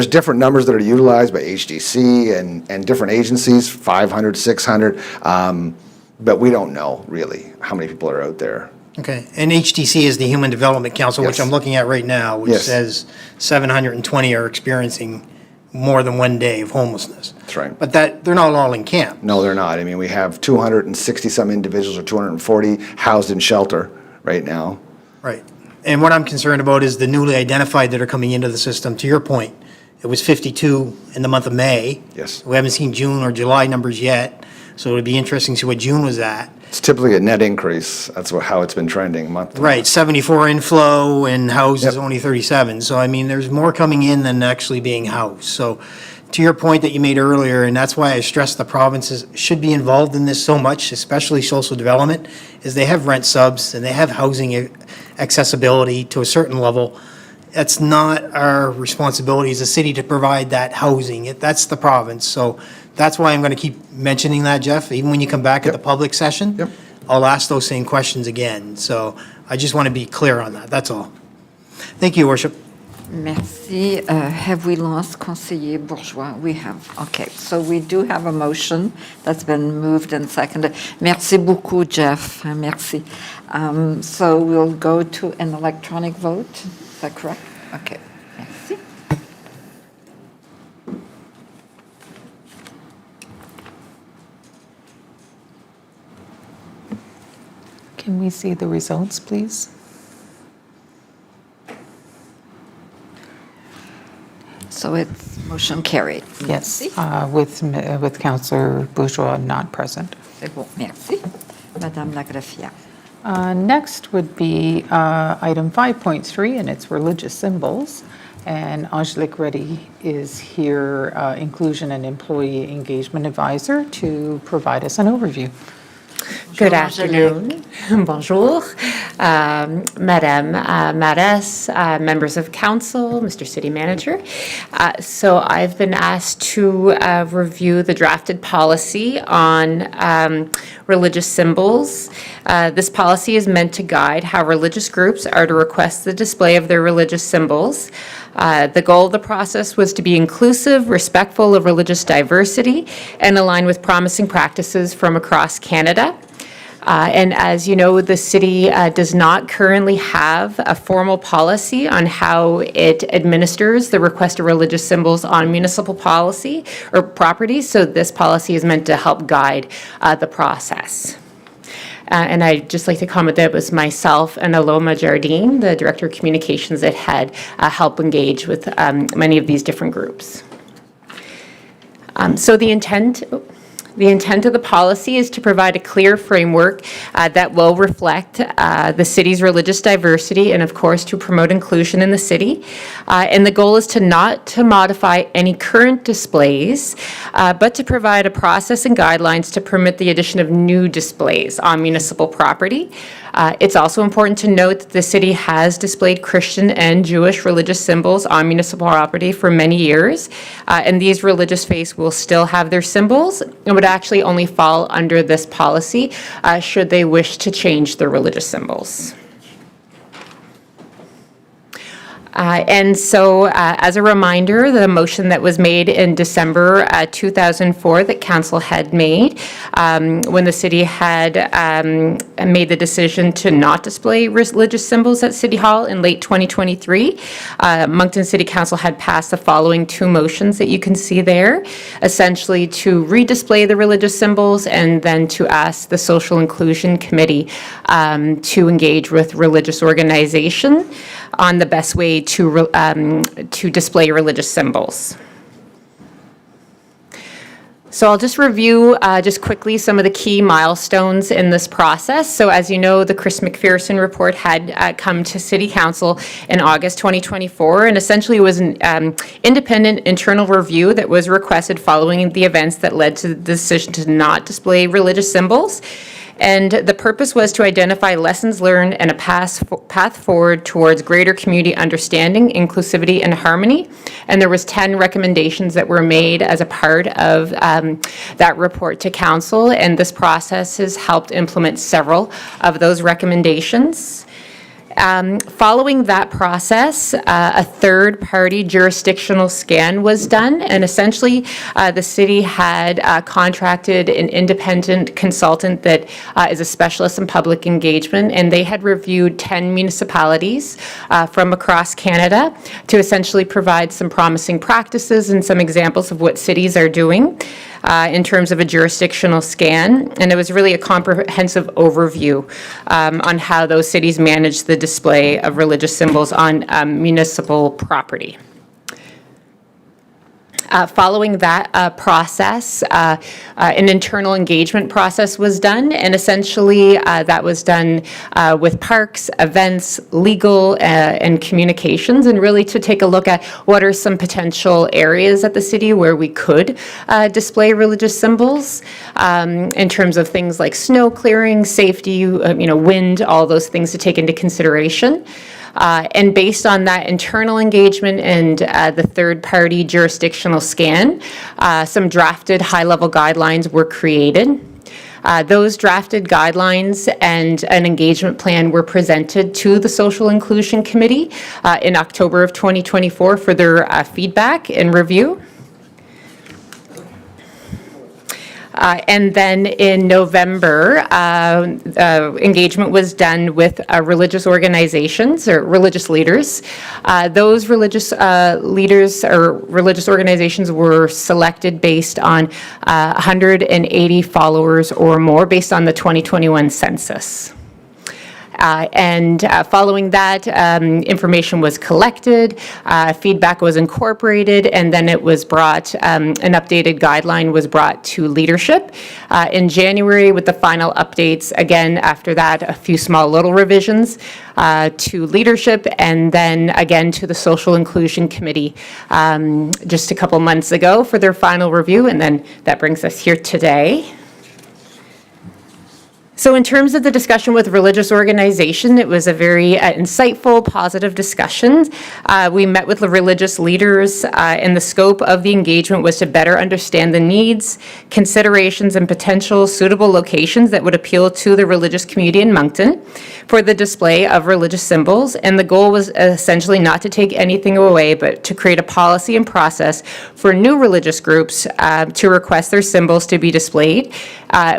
different numbers that are utilized by HDC and different agencies, 500, 600, but we don't know really how many people are out there. Okay, and HDC is the Human Development Council, which Yes. I'm looking at right now, which Yes. says 720 are experiencing more than one day of homelessness. That's right. But they're not all in camp. No, they're not. I mean, we have 260-some individuals or 240 housed in shelter right now. Right. And what I'm concerned about is the newly identified that are coming into the system. To your point, it was 52 in the month of May. Yes. We haven't seen June or July numbers yet, so it'd be interesting to see what June was at. It's typically a net increase. That's how it's been trending month to month. Right, 74 inflow and housed is Yep. only 37. So I mean, there's more coming in than actually being housed. So to your point that you made earlier, and that's why I stress the provinces should be involved in this so much, especially social development, is they have rent subs and they have housing accessibility to a certain level. It's not our responsibility as a city to provide that housing. That's the province. So that's why I'm going to keep mentioning that, Jeff. Even when you come back at the public session, I'll ask those same questions again. So I just want to be clear on that. That's all. Thank you, Worship. Merci. Have we lost Conseiller Bourgeois? We have. Okay, so we do have a motion that's been moved and seconded. Merci beaucoup, Jeff. Merci. So we'll go to an electronic vote. Is that correct? Okay. Merci. Can we see the results, please? So it's motion carried. Yes, Merci. with Councillor Bourgeois not present. C'est bon. Merci. Madame la greffière. Next would be item 5.3, and it's religious symbols. And Angelique Reddy is here, Inclusion and Employee Engagement Advisor, to provide us an overview. Good afternoon. Bonjour. Madame Maras, members of council, Mr. City Manager. So I've been asked to review the drafted policy on religious symbols. This policy is meant to guide how religious groups are to request the display of their religious symbols. The goal of the process was to be inclusive, respectful of religious diversity, and align with promising practices from across Canada. And as you know, the city does not currently have a formal policy on how it administers the request of religious symbols on municipal policy or property, so this policy is meant to help guide the process. And I'd just like to comment that it was myself and Aloma Jardine, the Director of Communications, that had helped engage with many of these different groups. So the intent of the policy is to provide a clear framework that will reflect the city's religious diversity and, of course, to promote inclusion in the city. And the goal is not to modify any current displays, but to provide a process and guidelines to permit the addition of new displays on municipal property. It's also important to note that the city has displayed Christian and Jewish religious symbols on municipal property for many years, and these religious faiths will still have their symbols and would actually only fall under this policy should they wish to change their religious symbols. And so, as a reminder, the motion that was made in December 2004 that council had made when the city had made the decision to not display religious symbols at City Hall in late 2023, Moncton City Council had passed the following two motions that you can see there, essentially to redisplay the religious symbols and then to ask the Social Inclusion Committee to engage with religious organization on the best way to display religious symbols. So I'll just review just quickly some of the key milestones in this process. So as you know, the Chris McPherson report had come to City Council in August 2024, and essentially it was an independent internal review that was requested following the events that led to the decision to not display religious symbols. And the purpose was to identify lessons learned and a path forward towards greater community understanding, inclusivity, and harmony. And there was 10 recommendations that were made as a part of that report to council. And this process has helped implement several of those recommendations. Following that process, a third-party jurisdictional scan was done, and essentially the city had contracted an independent consultant that is a specialist in public engagement, and they had reviewed 10 municipalities from across Canada to essentially provide some promising practices and some examples of what cities are doing in terms of a jurisdictional scan, and it was really a comprehensive overview on how those cities manage the display of religious symbols on municipal property. Following that process, an internal engagement process was done, and essentially that was done with parks, events, legal, and communications, and really to take a look at what are some potential areas at the city where we could display religious symbols in terms of things like snow clearing, safety, wind, all those things to take into consideration. And based on that internal engagement and the third-party jurisdictional scan, some drafted high-level guidelines were created. Those drafted guidelines and an engagement plan were presented to the Social Inclusion Committee in October of 2024 for their feedback and review. And then in November, engagement was done with religious organizations or religious leaders. Those religious leaders or religious organizations were selected based on 180 followers or more based on the 2021 census. And following that, information was collected, feedback was incorporated, and then it was brought, an updated guideline was brought to leadership in January with the final updates. Again, after that, a few small little revisions to leadership, and then again to the Social Inclusion Committee just a couple months ago for their final review, and then that brings us here today. So in terms of the discussion with religious organization, it was a very insightful, positive discussion. We met with the religious leaders, and the scope of the engagement was to better understand the needs, considerations, and potential suitable locations that would appeal to the religious community in Moncton for the display of religious symbols. And the goal was essentially not to take anything away, but to create a policy and process for new religious groups to request their symbols to be displayed.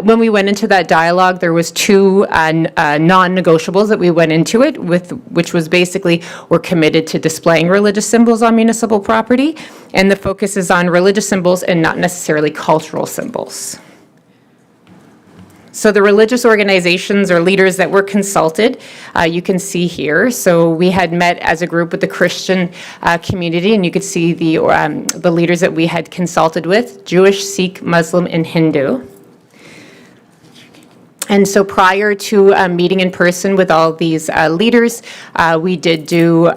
When we went into that dialogue, there was two non-negotiables that we went into it with, which was basically we're committed to displaying religious symbols on municipal property, and the focus is on religious symbols and not necessarily cultural symbols. So the religious organizations or leaders that were consulted, you can see here. So we had met as a group with the Christian community, and you could see the leaders that we had consulted with: Jewish, Sikh, Muslim, and Hindu. And so prior to meeting in person with all these leaders, we did do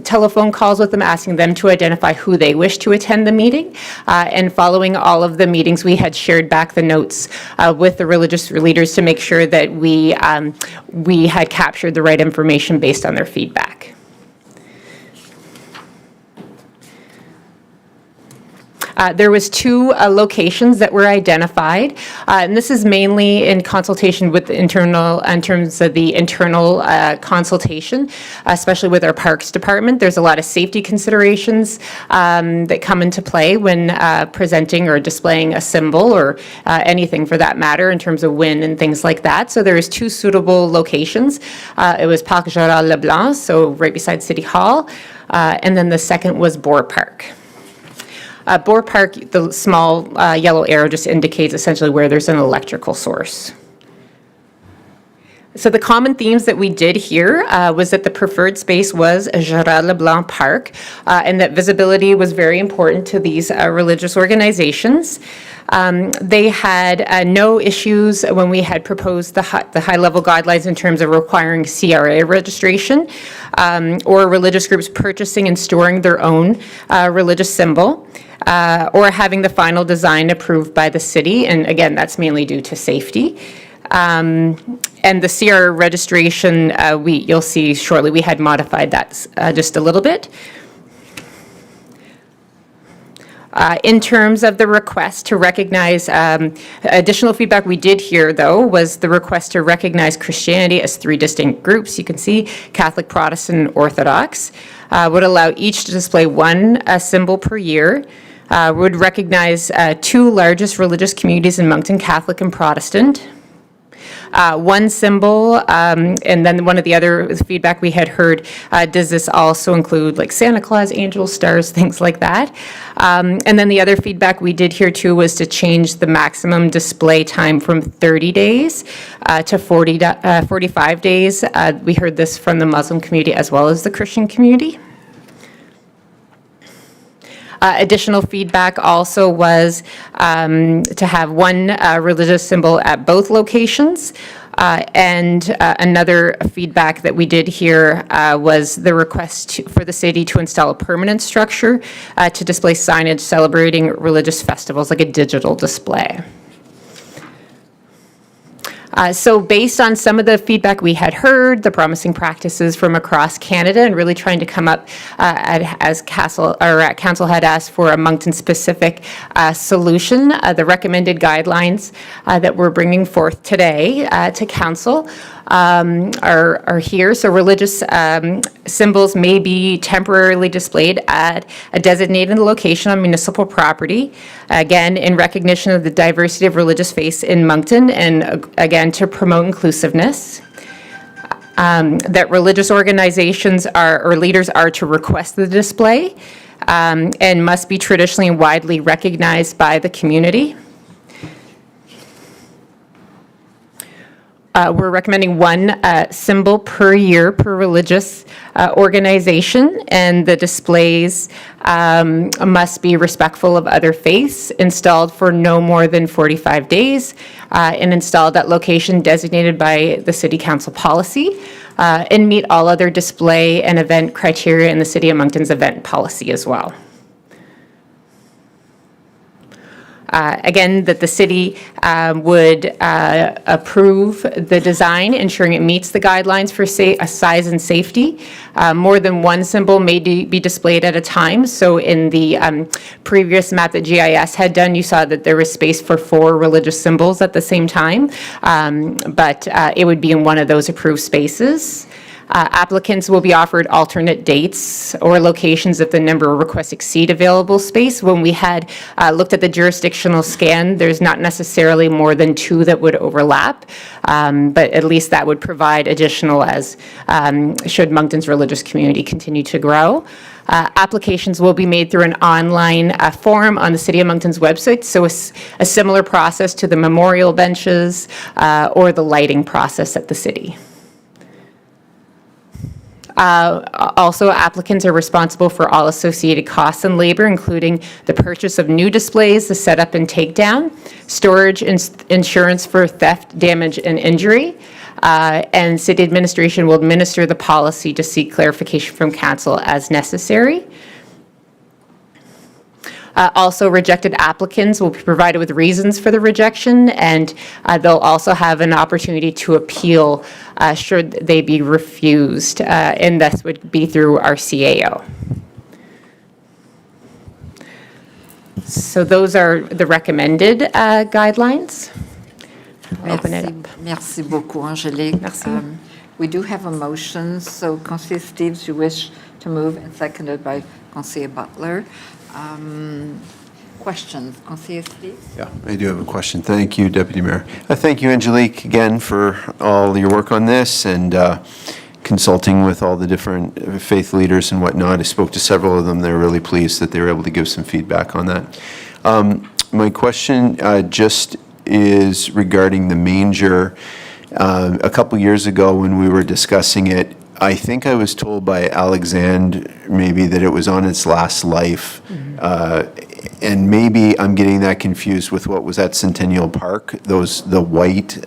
telephone calls with them, asking them to identify who they wish to attend the meeting. And following all of the meetings, we had shared back the notes with the religious leaders to make sure that we had captured the right information based on their feedback. There was two locations that were identified, and this is mainly in consultation with the internal, in terms of the internal consultation, especially with our Parks Department. There's a lot of safety considerations that come into play when presenting or displaying a symbol or anything for that matter in terms of wind and things like that. So there's two suitable locations. It was Parc Gérald Leblanc, so right beside City Hall, and then the second was Boer Park. Boer Park, the small yellow arrow just indicates essentially where there's an electrical source. So the common themes that we did here was that the preferred space was Gérald Leblanc Park, and that visibility was very important to these religious organizations. They had no issues when we had proposed the high-level guidelines in terms of requiring CRA registration or religious groups purchasing and storing their own religious symbol. Or having the final design approved by the city, and again, that's mainly due to safety. And the CR registration, you'll see shortly, we had modified that just a little bit. In terms of the request to recognize, additional feedback we did hear, though, was the request to recognize Christianity as three distinct groups. You can see Catholic, Protestant, and Orthodox. Would allow each to display one symbol per year. Would recognize two largest religious communities in Moncton, Catholic and Protestant. One symbol, and then one of the other feedback we had heard, does this also include like Santa Claus, angels, stars, things like that? And then the other feedback we did hear too was to change the maximum display time from 30 days to 45 days. We heard this from the Muslim community as well as the Christian community. Additional feedback also was to have one religious symbol at both locations. And another feedback that we did hear was the request for the city to install a permanent structure to display signage celebrating religious festivals, like a digital display. So based on some of the feedback we had heard, the promising practices from across Canada, and really trying to come up, as council had asked for a Moncton-specific solution, the recommended guidelines that we're bringing forth today to council are here. So religious symbols may be temporarily displayed at a designated location on municipal property, again, in recognition of the diversity of religious faiths in Moncton, and again, to promote inclusiveness. That religious organizations or leaders are to request the display and must be traditionally and widely recognized by the community. We're recommending one symbol per year per religious organization, and the displays must be respectful of other faiths, installed for no more than 45 days, and installed at location designated by the City Council policy, and meet all other display and event criteria in the City of Moncton's event policy as well. Again, that the city would approve the design, ensuring it meets the guidelines for size and safety. More than one symbol may be displayed at a time. So in the previous map that GIS had done, you saw that there was space for 4 religious symbols at the same time, but it would be in one of those approved spaces. Applicants will be offered alternate dates or locations if the number of requests exceed available space. When we had looked at the jurisdictional scan, there's not necessarily more than 2 that would overlap, but at least that would provide additional as should Moncton's religious community continue to grow. Applications will be made through an online form on the City of Moncton's website, so a similar process to the memorial benches or the lighting process at the city. Also, applicants are responsible for all associated costs and labor, including the purchase of new displays, the setup and takedown, storage, insurance for theft, damage, and injury. And city administration will administer the policy to seek clarification from council as necessary. Also, rejected applicants will be provided with reasons for the rejection, and they'll also have an opportunity to appeal should they be refused, and this would be through our CAO. So those are the recommended guidelines. Open it up. Merci beaucoup, Angélique. Merci. We do have a motion, so Councillor Steves, you wish to move, and seconded by Councillor Butler. Questions, Councillor Steves? Yeah, I do have a question. Thank you, Deputy Mayor. Thank you, Angelique, again, for all your work on this and consulting with all the different faith leaders and whatnot. I spoke to several of them. They're really pleased that they were able to give some feedback on that. My question just is regarding the manger. A couple years ago when we were discussing it, I think I was told by Alexandre maybe that it was on its last life. And maybe I'm getting that confused with what was at Centennial Park, the white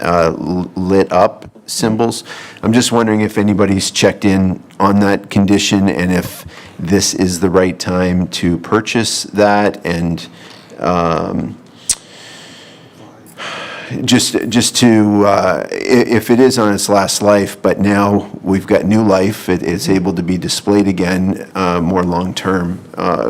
lit up symbols. I'm just wondering if anybody's checked in on that condition and if this is the right time to purchase that, and just to, if it is on its last life, but now we've got new life, it is able to be displayed again more long-term,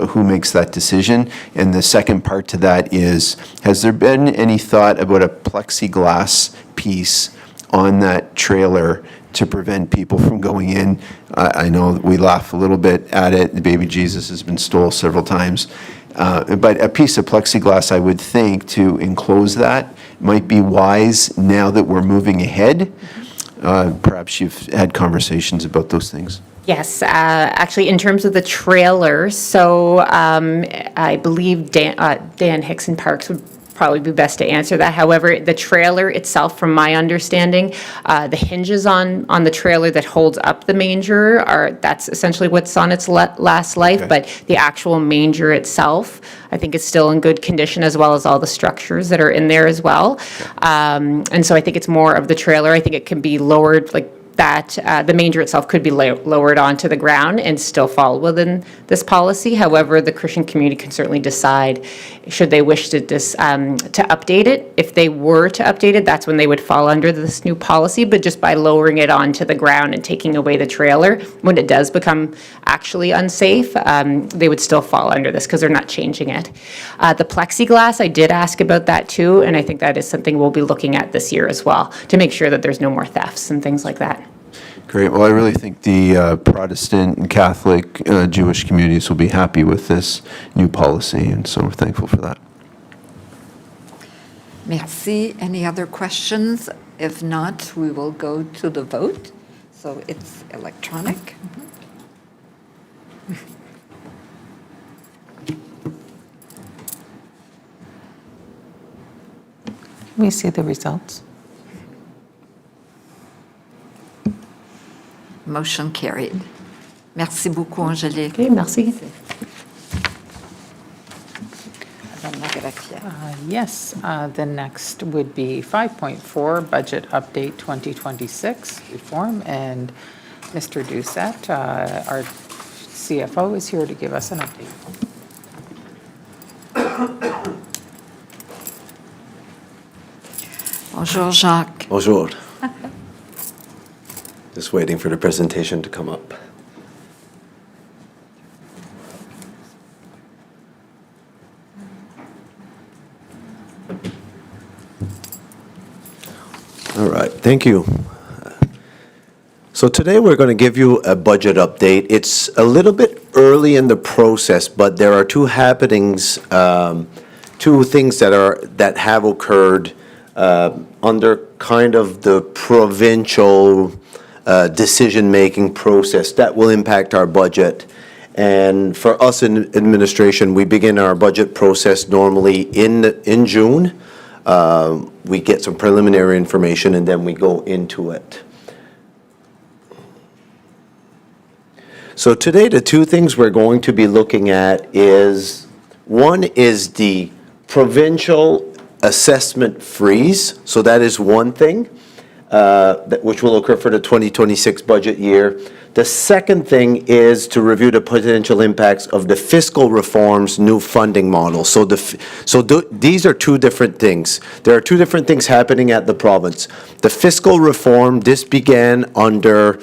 who makes that decision? And the second part to that is, has there been any thought about a plexiglass piece on that trailer to prevent people from going in? I know we laugh a little bit at it. The baby Jesus has been stole several times. But a piece of plexiglass, I would think, to enclose that might be wise now that we're moving ahead. Perhaps you've had conversations about those things. Yes, actually, in terms of the trailer, so I believe Dan Hickson Parks would probably be best to answer that. However, the trailer itself, from my understanding, the hinges on the trailer that holds up the manger that's essentially what's on its last life. Okay. But the actual manger itself, I think, is still in good condition, as well as all the structures that are in there as well. And so I think it's more of the trailer. I think it can be lowered, like that the manger itself could be lowered onto the ground and still fall within this policy. However, the Christian community can certainly decide should they wish to update it. If they were to update it, that's when they would fall under this new policy. But just by lowering it onto the ground and taking away the trailer, when it does become actually unsafe, they would still fall under this because they're not changing it. The plexiglass, I did ask about that too, and I think that is something we'll be looking at this year as well to make sure that there's no more thefts and things like that. Great. Well, I really think the Protestant and Catholic Jewish communities will be happy with this new policy, and so we're thankful for that. Merci. Any other questions? If not, we will go to the vote. So it's electronic. We see the results. Motion carried. Merci beaucoup, Angélique. Okay, merci. Madame Lagracia. Yes, the next would be 5.4, Budget Update 2026 Reform, and Mr. Doucette, our CFO, is here to give us an update. Bonjour, Jacques. Bonjour. Just waiting for the presentation to come up. All right, thank you. So today we're going to give you a budget update. It's a little bit early in the process, but there are two happenings, two things that have occurred under kind of the provincial decision-making process that will impact our budget. And for us in administration, we begin our budget process normally in June. We get some preliminary information and then we go into it. So today, the two things we're going to be looking at is, one is the provincial assessment freeze. So that is one thing, which will occur for the 2026 budget year. The second thing is to review the potential impacts of the fiscal reform's new funding model. So these are two different things. There are two different things happening at the province. The fiscal reform, this began under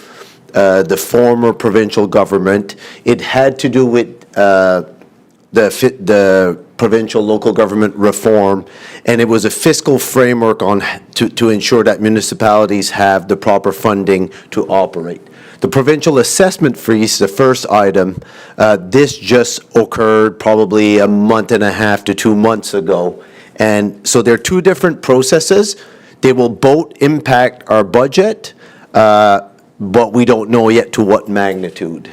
the former provincial government. It had to do with the provincial local government reform, and it was a fiscal framework to ensure that municipalities have the proper funding to operate. The provincial assessment freeze, the first item, this just occurred probably a month and a half to 2 months ago. And so there are two different processes. They will both impact our budget, but we don't know yet to what magnitude.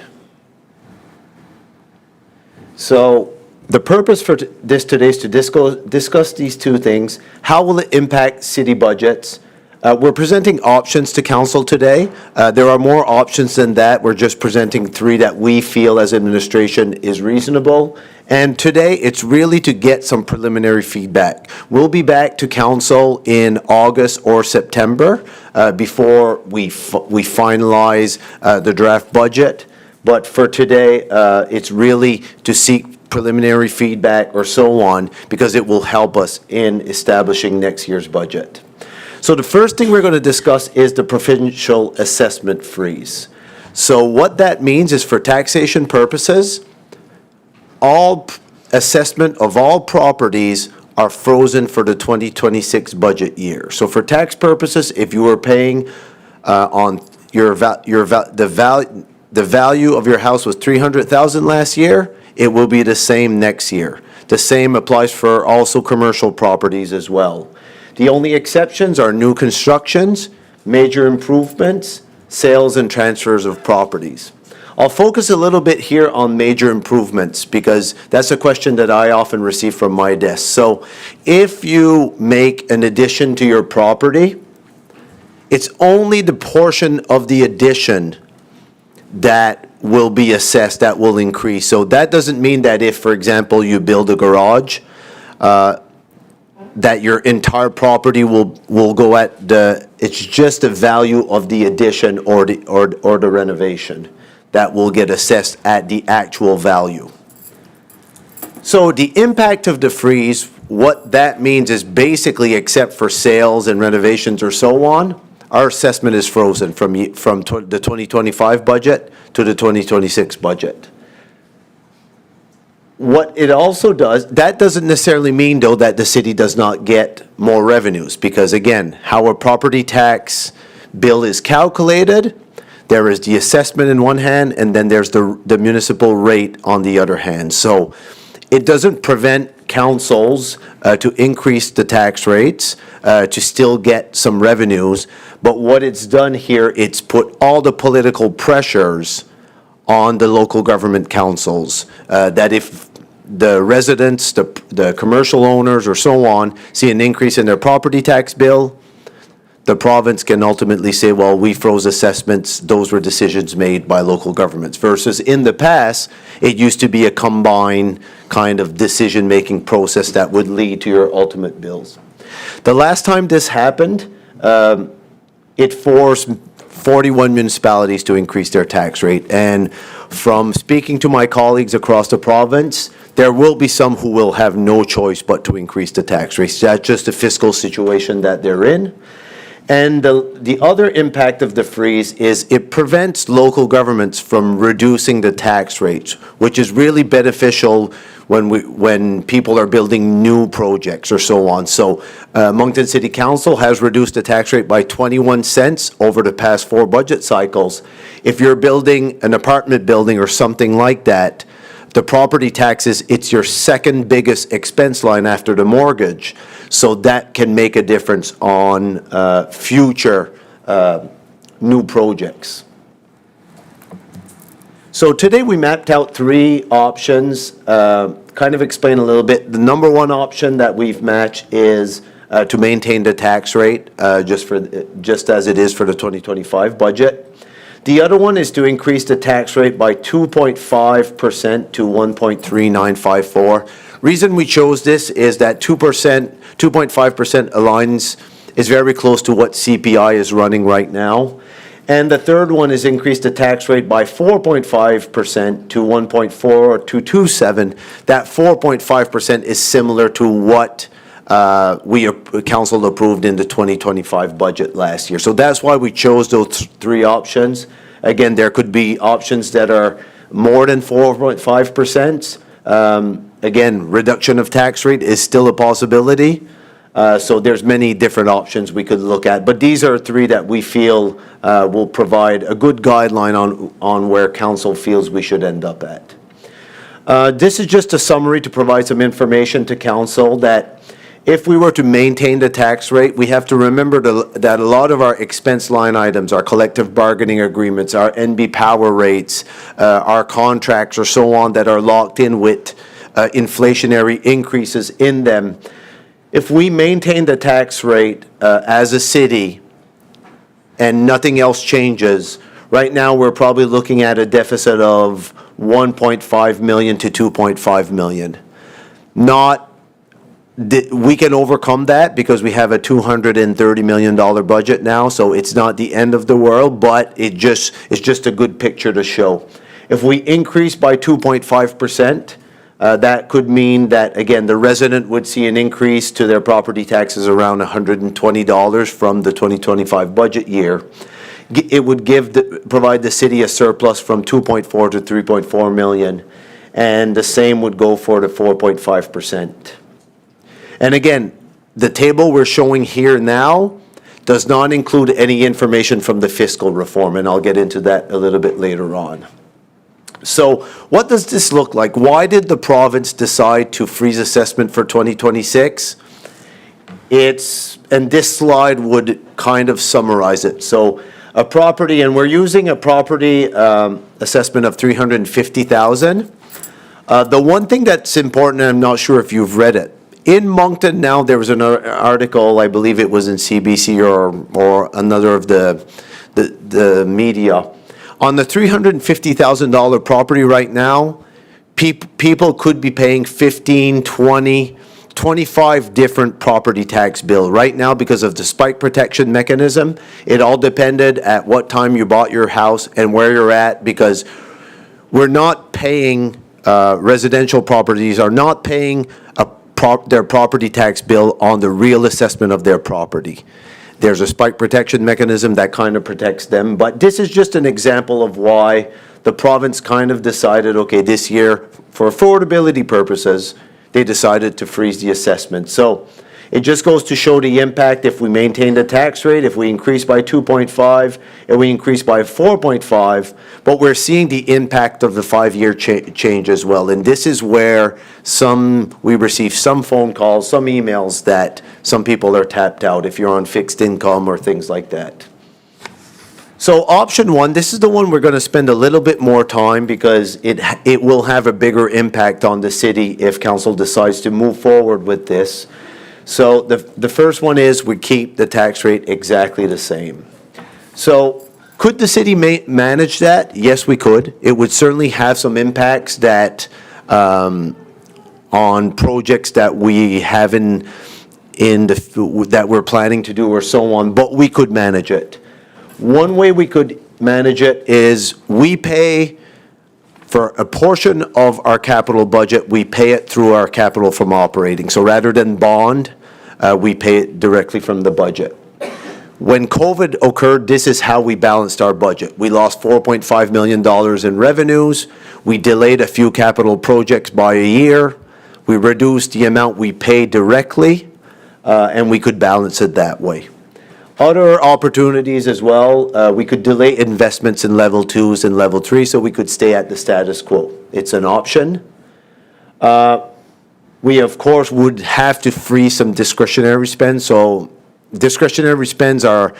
So the purpose for this today is to discuss these two things. How will it impact city budgets? We're presenting options to council today. There are more options than that. We're just presenting three that we feel as administration is reasonable. And today, it's really to get some preliminary feedback. We'll be back to council in August or September before we finalize the draft budget. But for today, it's really to seek preliminary feedback or so on, because it will help us in establishing next year's budget. So the first thing we're going to discuss is the provincial assessment freeze. So what that means is, for taxation purposes, all assessment of all properties are frozen for the 2026 budget year. So for tax purposes, if you were paying on the value of your house was $300,000 last year, it will be the same next year. The same applies for also commercial properties as well. The only exceptions are new constructions, major improvements, sales and transfers of properties. I'll focus a little bit here on major improvements because that's a question that I often receive from my desk. So if you make an addition to your property, it's only the portion of the addition that will be assessed, that will increase. So that doesn't mean that if, for example, you build a garage, that your entire property will go at it's just the value of the addition or the renovation that will get assessed at the actual value. So the impact of the freeze, what that means is basically, except for sales and renovations or so on, our assessment is frozen from the 2025 budget to the 2026 budget. What it also does, that doesn't necessarily mean, though, that the city does not get more revenues, because again, how a property tax bill is calculated, there is the assessment in one hand, and then there's the municipal rate on the other hand. So it doesn't prevent councils to increase the tax rates, to still get some revenues, but what it's done here, it's put all the political pressures on the local government councils, that if the residents, the commercial owners or so on, see an increase in their property tax bill, the province can ultimately say, well, we froze assessments, those were decisions made by local governments. Versus in the past, it used to be a combined kind of decision-making process that would lead to your ultimate bills. The last time this happened, it forced 41 municipalities to increase their tax rate. And from speaking to my colleagues across the province, there will be some who will have no choice but to increase the tax rates. That's just the fiscal situation that they're in. And the other impact of the freeze is it prevents local governments from reducing the tax rates, which is really beneficial when people are building new projects or so on. So Moncton City Council has reduced the tax rate by 21 cents over the past 4 budget cycles. If you're building an apartment building or something like that, the property taxes, it's your second biggest expense line after the mortgage. So that can make a difference on future new projects. So today we mapped out 3 options, kind of explain a little bit. The number 1 option that we've matched is to maintain the tax rate just as it is for the 2025 budget. The other one is to increase the tax rate by 2.5% to 1.3954. Reason we chose this is that 2.5% aligns, is very close to what CPI is running right now. And the third one is increase the tax rate by 4.5% to 1.4227. That 4.5% is similar to what council approved in the 2025 budget last year. So that's why we chose those 3 options. Again, there could be options that are more than 4.5%. Again, reduction of tax rate is still a possibility. So there's many different options we could look at. But these are 3 that we feel will provide a good guideline on where council feels we should end up at. This is just a summary to provide some information to council that if we were to maintain the tax rate, we have to remember that a lot of our expense line items, our collective bargaining agreements, our NB power rates, our contracts or so on that are locked in with inflationary increases in them. If we maintain the tax rate as a city and nothing else changes, right now we're probably looking at a deficit of 1.5 million to 2.5 million. We can overcome that because we have a $230 million budget now, so it's not the end of the world, but it's just a good picture to show. If we increase by 2.5%, that could mean that, again, the resident would see an increase to their property taxes around $120 from the 2025 budget year. It would provide the city a surplus from 2.4 to 3.4 million, and the same would go for the 4.5%. And again, the table we're showing here now does not include any information from the fiscal reform, and I'll get into that a little bit later on. So what does this look like? Why did the province decide to freeze assessment for 2026? And this slide would kind of summarize it. So a property, and we're using a property assessment of $350,000. The one thing that's important, and I'm not sure if you've read it, in Moncton now, there was an article, I believe it was in CBC or another of the media, on the $350,000 property right now, people could be paying $15,000, $20,000 25 different property tax bill. Right now, because of the spike protection mechanism, it all depended at what time you bought your house and where you're at, because we're not paying, residential properties are not paying their property tax bill on the real assessment of their property. There's a spike protection mechanism that kind of protects them, but this is just an example of why the province kind of decided, okay, this year, for affordability purposes, they decided to freeze the assessment. So it just goes to show the impact if we maintain the tax rate, if we increase by 2.5, if we increase by 4.5, but we're seeing the impact of the 5-year change as well. And this is where we receive some phone calls, some emails that some people are tapped out if you're on fixed income or things like that. So option one, this is the one we're going to spend a little bit more time because it will have a bigger impact on the city if council decides to move forward with this. So the first one is we keep the tax rate exactly the same. So could the city manage that? Yes, we could. It would certainly have some impacts that on projects that we have that we're planning to do or so on, but we could manage it. One way we could manage it is we pay for a portion of our capital budget, we pay it through our capital from operating. So rather than bond, we pay it directly from the budget. When COVID occurred, this is how we balanced our budget. We lost $4.5 million in revenues. We delayed a few capital projects by a year. We reduced the amount we pay directly, and we could balance it that way. Other opportunities as well, we could delay investments in level 2s and level 3 so we could stay at the status quo. It's an option. We, of course, would have to freeze some discretionary spend. So discretionary spends are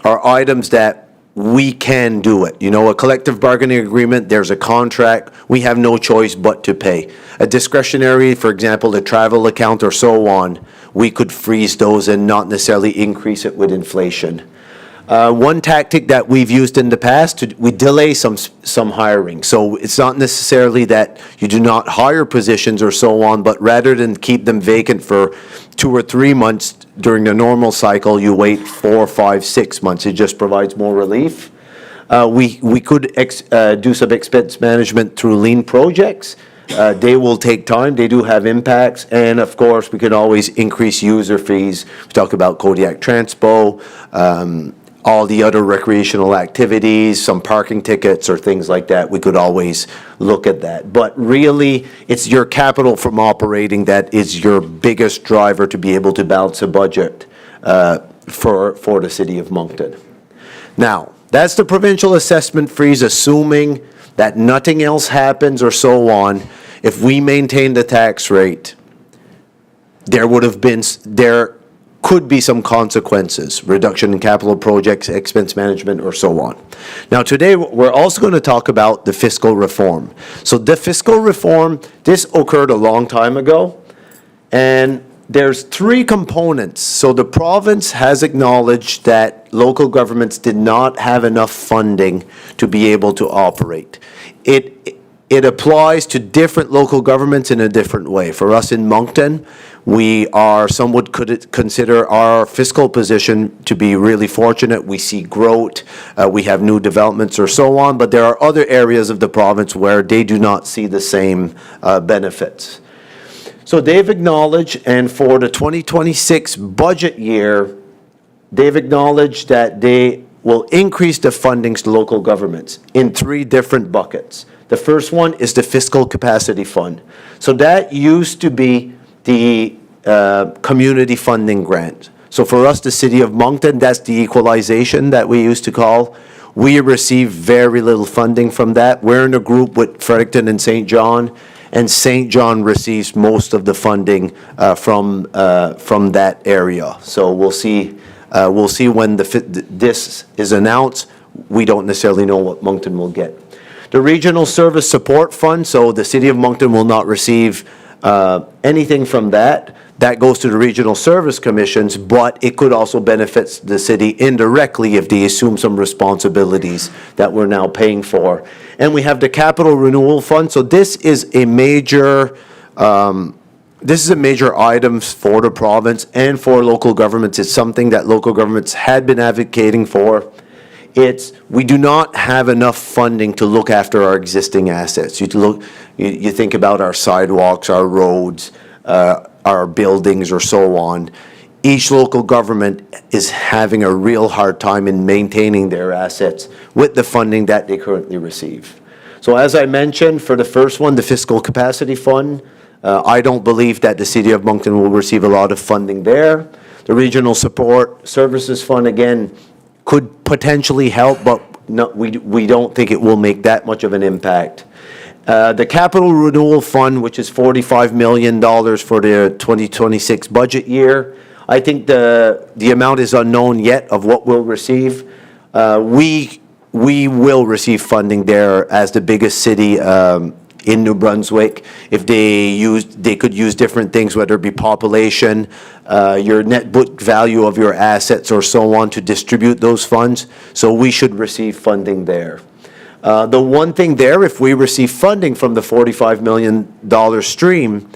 items that we can do it. You know, a collective bargaining agreement, there's a contract, we have no choice but to pay. A discretionary, for example, a travel account or so on, we could freeze those and not necessarily increase it with inflation. One tactic that we've used in the past, we delay some hiring. So it's not necessarily that you do not hire positions or so on, but rather than keep them vacant for 2 or 3 months during the normal cycle, you wait 4, 5, 6 months. It just provides more relief. We could do some expense management through lean projects. They will take time, they do have impacts, and of course, we can always increase user fees. We talk about Kodiak Transpo, all the other recreational activities, some parking tickets or things like that. We could always look at that. But really, it's your capital from operating that is your biggest driver to be able to balance a budget for the city of Moncton. Now, that's the provincial assessment freeze, assuming that nothing else happens or so on. If we maintain the tax rate, there could be some consequences, reduction in capital projects, expense management, or so on. Now today, we're also going to talk about the fiscal reform. So the fiscal reform, this occurred a long time ago, and there's 3 components. So the province has acknowledged that local governments did not have enough funding to be able to operate. It applies to different local governments in a different way. For us in Moncton, some would consider our fiscal position to be really fortunate. We see growth, we have new developments or so on, but there are other areas of the province where they do not see the same benefits. So they've acknowledged, and for the 2026 budget year, they've acknowledged that they will increase the fundings to local governments in 3 different buckets. The first one is the Fiscal Capacity Fund. So that used to be the community funding grant. So for us, the City of Moncton, that's the equalization that we used to call. We receive very little funding from that. We're in a group with Fredericton and St. John, and St. John receives most of the funding from that area. So we'll see when this is announced. We don't necessarily know what Moncton will get. The Regional Service Support Fund, so the City of Moncton will not receive anything from that. That goes to the Regional Service Commissions, but it could also benefit the city indirectly if they assume some responsibilities that we're now paying for. And we have the Capital Renewal Fund. So this is a major this is a major item for the province and for local governments. It's something that local governments had been advocating for. We do not have enough funding to look after our existing assets. You think about our sidewalks, our roads, our buildings, or so on. Each local government is having a real hard time in maintaining their assets with the funding that they currently receive. So as I mentioned, for the first one, the Fiscal Capacity Fund, I don't believe that the City of Moncton will receive a lot of funding there. The Regional Support Services Fund, again, could potentially help, but no, we don't think it will make that much of an impact. The Capital Renewal Fund, which is $45 million for the 2026 budget year, I think the amount is unknown yet of what we'll receive. We will receive funding there as the biggest city in New Brunswick. If they could use different things, whether it be population, your net book value of your assets, or so on, to distribute those funds. So we should receive funding there. The one thing there, if we receive funding from the $45 million stream,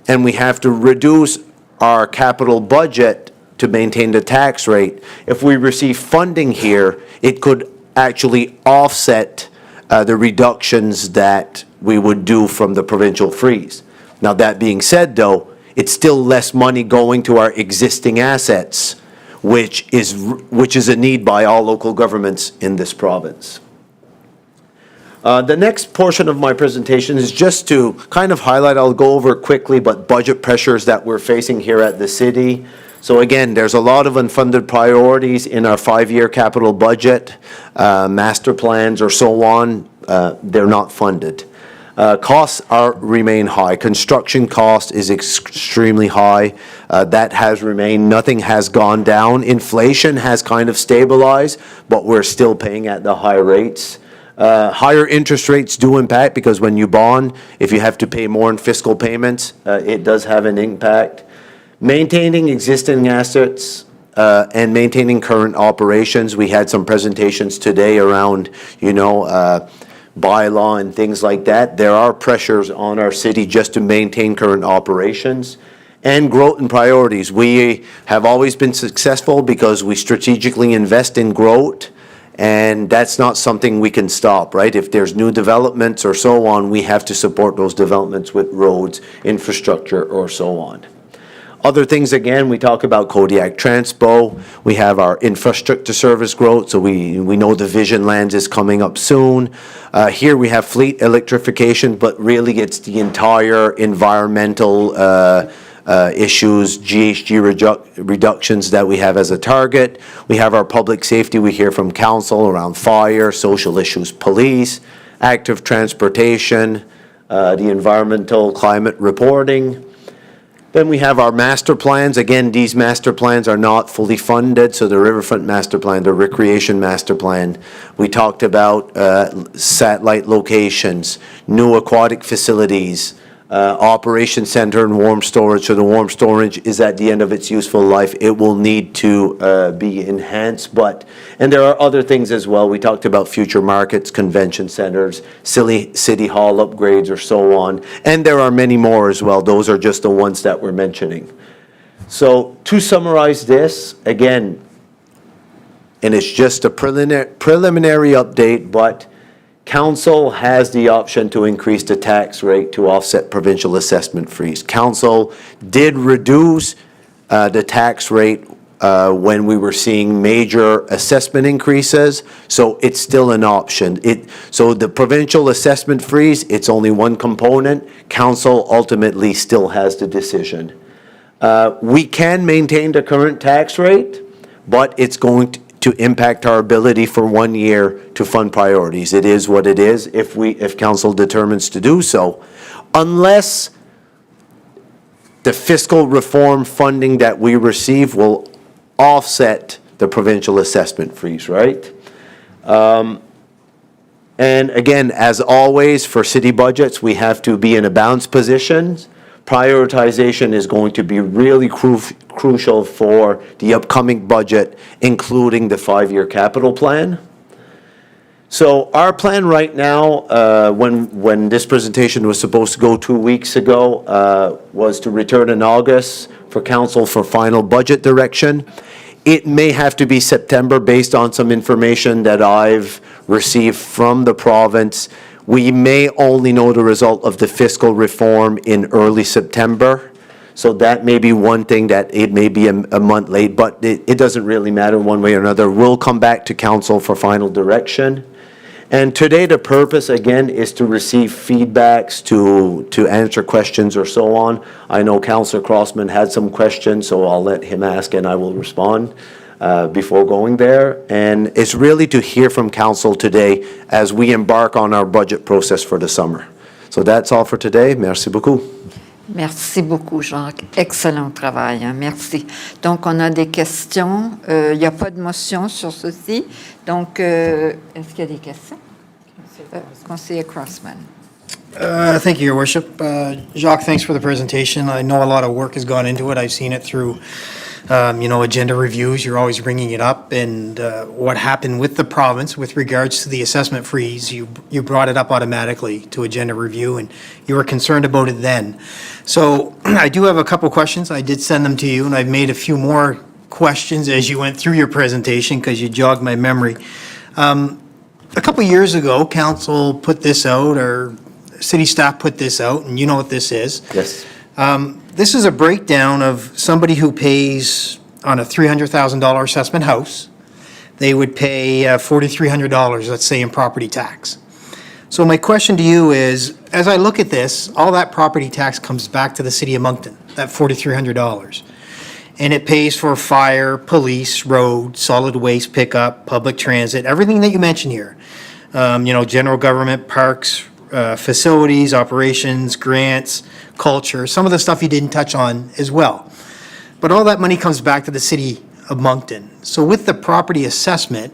and we have to reduce our capital budget to maintain the tax rate, if we receive funding here, it could actually offset the reductions that we would do from the provincial freeze. Now, that being said, though, it's still less money going to our existing assets, which is a need by all local governments in this province. The next portion of my presentation is just to kind of highlight, I'll go over quickly, but budget pressures that we're facing here at the city. So again, there's a lot of unfunded priorities in our 5-year capital budget, master plans, or so on. They're not funded. Costs remain high. Construction cost is extremely high. That has remained. Nothing has gone down. Inflation has kind of stabilized, but we're still paying at the high rates. Higher interest rates do impact, because when you bond, if you have to pay more in fiscal payments, it does have an impact. Maintaining existing assets and maintaining current operations. We had some presentations today around, bylaw and things like that. There are pressures on our city just to maintain current operations. And growth and priorities. We have always been successful because we strategically invest in growth, and that's not something we can stop, right? If there's new developments or so on, we have to support those developments with roads, infrastructure, or so on. Other things, again, we talk about Kodiak Transpo. We have our infrastructure service growth, so we know the Vision Lands is coming up soon. Here we have fleet electrification, but really it's the entire environmental issues, GHG reductions that we have as a target. We have our public safety. We hear from council around fire, social issues, police, active transportation, the environmental climate reporting. Then we have our master plans. Again, these master plans are not fully funded. So the Riverfront Master Plan, the Recreation Master Plan. We talked about satellite locations, new aquatic facilities, operation center and warm storage. So the warm storage is at the end of its useful life. It will need to be enhanced, and there are other things as well. We talked about future markets, convention centers, city hall upgrades, or so on. And there are many more as well. Those are just the ones that we're mentioning. So to summarize this, again, and it's just a preliminary update, but Council has the option to increase the tax rate to offset provincial assessment freeze. Council did reduce the tax rate when we were seeing major assessment increases, so it's still an option. So the provincial assessment freeze, it's only one component. Council ultimately still has the decision. We can maintain the current tax rate, but it's going to impact our ability for 1 year to fund priorities. It is what it is if council determines to do so, unless the fiscal reform funding that we receive will offset the provincial assessment freeze, right? And again, as always, for city budgets, we have to be in a balanced position. Prioritization is going to be really crucial for the upcoming budget, including the 5-year capital plan. So our plan right now, when this presentation was supposed to go 2 weeks ago, was to return in August for council for final budget direction. It may have to be September based on some information that I've received from the province. We may only know the result of the fiscal reform in early September. So that may be one thing that it may be a month late, but it doesn't really matter one way or another. We'll come back to council for final direction. And today, the purpose, again, is to receive feedbacks, to answer questions or so on. I know Councillor Crossman had some questions, so I'll let him ask and I will respond before going there. And it's really to hear from council today as we embark on our budget process for the summer. So that's all for today. Merci beaucoup. Merci beaucoup, Jacques. Excellent travail, hein. Merci. Donc, on a des questions. Il n'y a pas de motion sur ceci. Donc, est-ce qu'il y a des questions? Conseiller Crossman. Thank you, Your Worship. Jacques, thanks for the presentation. I know a lot of work has gone into it. I've seen it through, agenda reviews. You're always bringing it up. And what happened with the province with regards to the assessment freeze, you brought it up automatically to agenda review, and you were concerned about it then. So I do have a couple questions. I did send them to you, and I've made a few more questions as you went through your presentation because you jogged my memory. A couple years ago, council put this out, or city staff put this out, and you know what this is. Yes. This is a breakdown of somebody who pays on a $300,000 assessment house. They would pay $4,300, let's say, in property tax. So my question to you is, as I look at this, all that property tax comes back to the city of Moncton, that $4,300. And it pays for fire, police, road, solid waste pickup, public transit, everything that you mentioned here. General government, parks, facilities, operations, grants, culture, some of the stuff you didn't touch on as well. But all that money comes back to the city of Moncton. So with the property assessment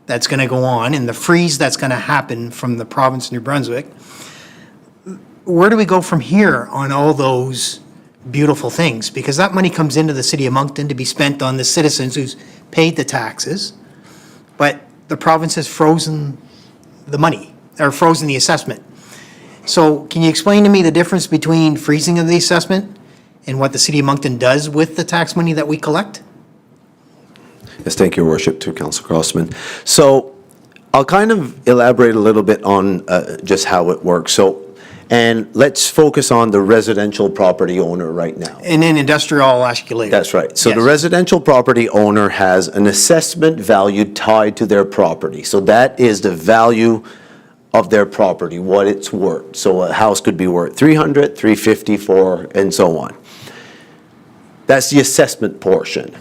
that's going to go on and the freeze that's going to happen from the province of New Brunswick, where do we go from here on all those beautiful things? Because that money comes into the city of Moncton to be spent on the citizens who's paid the taxes, but the province has frozen the money, or frozen the assessment. So can you explain to me the difference between freezing of the assessment and what the city of Moncton does with the tax money that we collect? Yes, thank you, Your Worship, to Councillor Crossman. So I'll kind of elaborate a little bit on just how it works. And let's focus on the residential property owner right now. And then industrial, I'll ask you later. That's right. So Yes. the residential property owner has an assessment value tied to their property. So that is the value of their property, what it's worth. So a house could be worth 300, 350, 4, and so on. That's the assessment portion.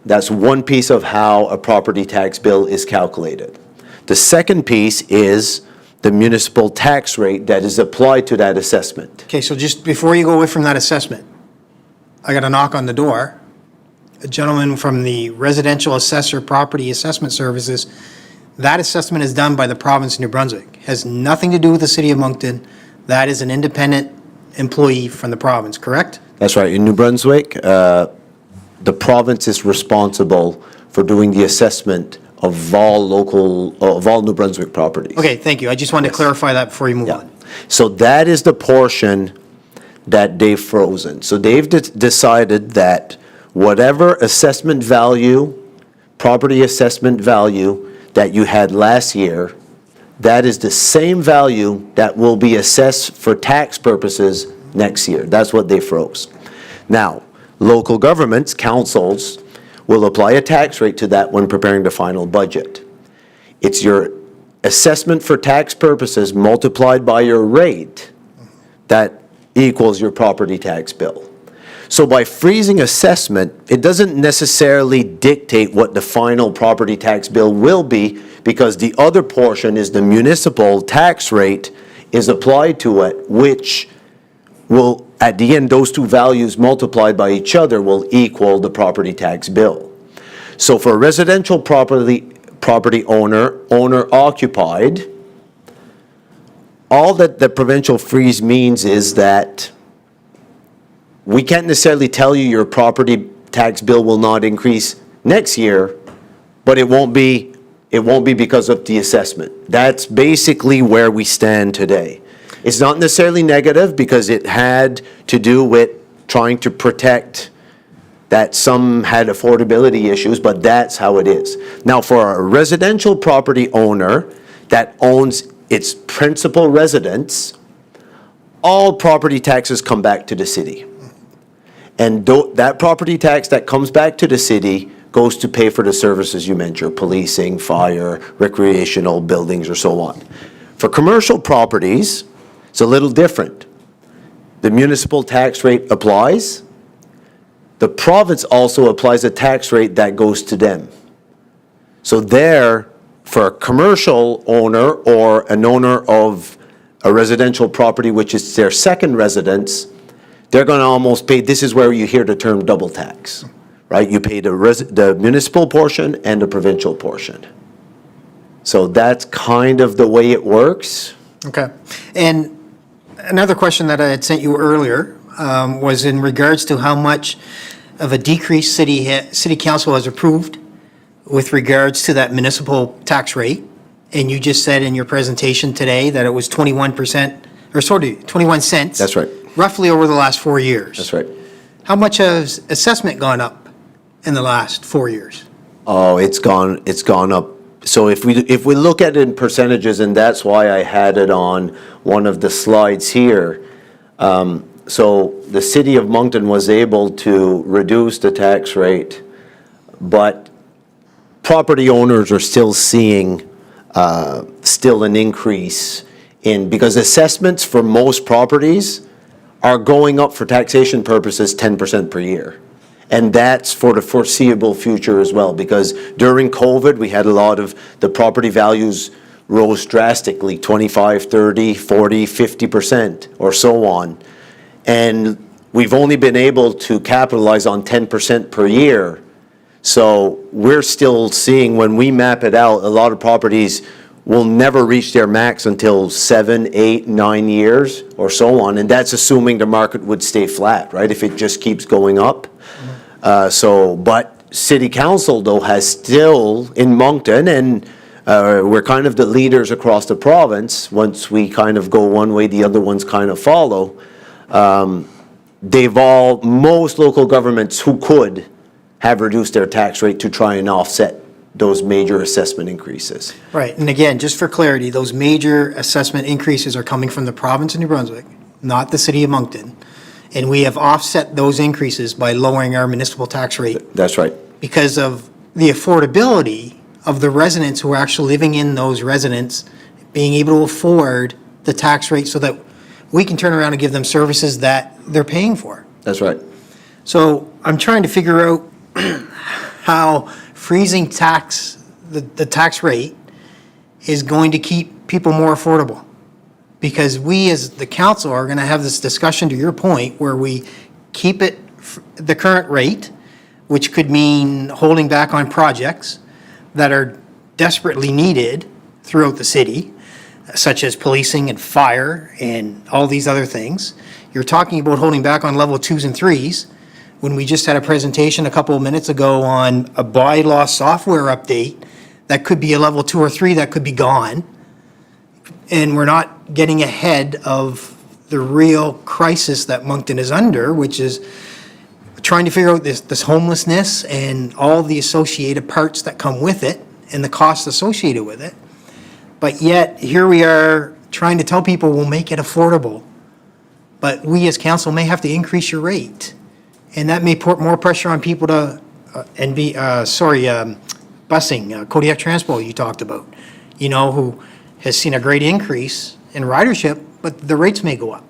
That's one piece of how a property tax bill is calculated. The second piece is the municipal tax rate that is applied to that assessment. Okay, so just before you go away from that assessment, I got a knock on the door. A gentleman from the Residential Assessor Property Assessment Services. That assessment is done by the province of New Brunswick. Has nothing to do with the city of Moncton. That is an independent employee from the province, correct? That's right. In New Brunswick, the province is responsible for doing the assessment of all New Brunswick properties. Okay, thank you. I just wanted to clarify that before you move on. So that is the portion that they've frozen. So they've decided that whatever assessment value, property assessment value that you had last year, that is the same value that will be assessed for tax purposes next year. That's what they froze. Now, local governments, councils, will apply a tax rate to that when preparing the final budget. It's your assessment for tax purposes multiplied by your rate that equals your property tax bill. So by freezing assessment, it doesn't necessarily dictate what the final property tax bill will be, because the other portion is the municipal tax rate is applied to it, which will, at the end, those two values multiplied by each other will equal the property tax bill. So for a residential property owner occupied, all that the provincial freeze means is that we can't necessarily tell you your property tax bill will not increase next year, but it won't be it won't be because of the assessment. That's basically where we stand today. It's not necessarily negative because it had to do with trying to protect that some had affordability issues, but that's how it is. Now, for a residential property owner that owns its principal residence, all property taxes come back to the city. And that property tax that comes back to the city goes to pay for the services you mentioned, policing, fire, recreational buildings, or so on. For commercial properties, it's a little different. The municipal tax rate applies. The province also applies a tax rate that goes to them. So there, for a commercial owner or an owner of a residential property, which is their second residence, they're going to almost pay, this is where you hear the term double tax, right? You pay the municipal portion and the provincial portion. So that's kind of the way it works. Okay. And another question that I had sent you earlier was in regards to how much of a decrease city council has approved with regards to that municipal tax rate. And you just said in your presentation today that it was 21%, or sorry, 21 cents. That's right. Roughly over the last 4 years. That's right. How much has assessment gone up in the last 4 years? Oh, it's gone up. So if we look at it in percentages, and that's why I had it on one of the slides here. So the city of Moncton was able to reduce the tax rate, but property owners are still seeing still an increase because assessments for most properties are going up for taxation purposes 10% per year. And that's for the foreseeable future as well, because during COVID, we had a lot of the property values rose drastically, 25, 30, 40, 50% or so on. And we've only been able to capitalize on 10% per year. So we're still seeing, when we map it out, a lot of properties will never reach their max until 7, 8, 9 years or so on. And that's assuming the market would stay flat, right? If it just keeps going up. But City Council, though, has still, in Moncton, and we're kind of the leaders across the province, once we kind of go one way, the other ones kind of follow. Most local governments who could have reduced their tax rate to try and offset those major assessment increases. Right, and again, just for clarity, those major assessment increases are coming from the province of New Brunswick, not the city of Moncton. And we have offset those increases by lowering our municipal tax rate That's right. because of the affordability of the residents who are actually living in those residents, being able to afford the tax rate so that we can turn around and give them services that they're paying for. That's right. So I'm trying to figure out how freezing the tax rate is going to keep people more affordable. Because we as the council are going to have this discussion, to your point, where we keep it the current rate, which could mean holding back on projects that are desperately needed throughout the city, such as policing and fire and all these other things. You're talking about holding back on level 2s and 3s, when we just had a presentation a couple of minutes ago on a bylaw software update that could be a level 2 or 3 that could be gone. And we're not getting ahead of the real crisis that Moncton is under, which is trying to figure out this homelessness and all the associated parts that come with it and the costs associated with it. But yet, here we are trying to tell people we'll make it affordable. But we as council may have to increase your rate. And that may put more pressure on people to, busing, Kodiak Transport you talked about, who has seen a great increase in ridership, but the rates may go up.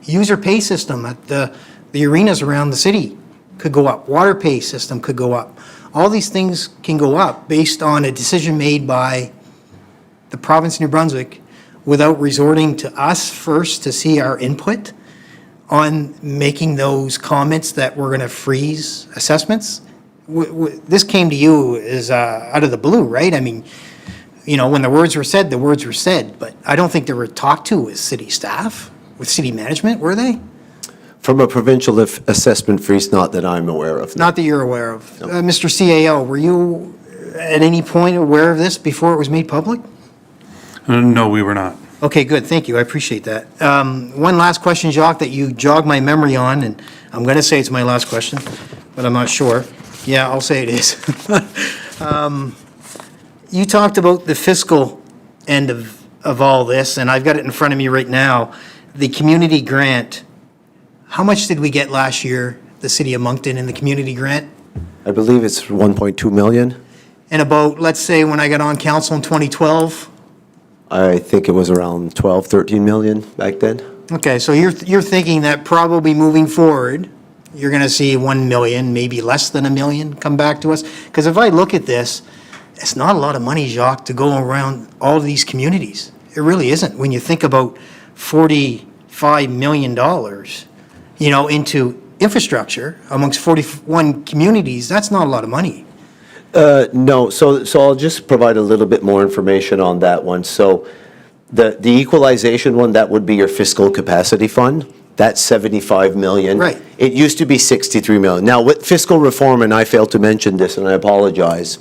User pay system at the arenas around the city could go up. Water pay system could go up. All these things can go up based on a decision made by the province of New Brunswick without resorting to us first to see our input on making those comments that we're going to freeze assessments. This came to you as out of the blue, right? I mean, when the words were said, the words were said, but I don't think they were talked to with city staff, with city management, were they? From a provincial assessment freeze, not that I'm aware of. Not that you're aware of. Mr. CAO, were you at any point aware of this before it was made public? No, we were not. Okay, good, thank you, I appreciate that. One last question, Jacques, that you jogged my memory on, and I'm going to say it's my last question, but I'm not sure. Yeah, I'll say it is. You talked about the fiscal end of all this, and I've got it in front of me right now. The community grant, how much did we get last year, the city of Moncton, in the community grant? I believe it's 1.2 million. And about, let's say, when I got on council in 2012? I think it was around 12, 13 million back then. Okay, so you're thinking that probably moving forward, you're going to see 1 million, maybe less than 1 million come back to us? Because if I look at this, it's not a lot of money, Jacques, to go around all of these communities. It really isn't. When you think about $45 million, into infrastructure amongst 41 communities, that's not a lot of money. No, so I'll just provide a little bit more information on that one. So the equalization one, that would be your fiscal capacity fund. That's 75 million. Right. It used to be 63 million. Now, with fiscal reform, and I failed to mention this, and I apologize,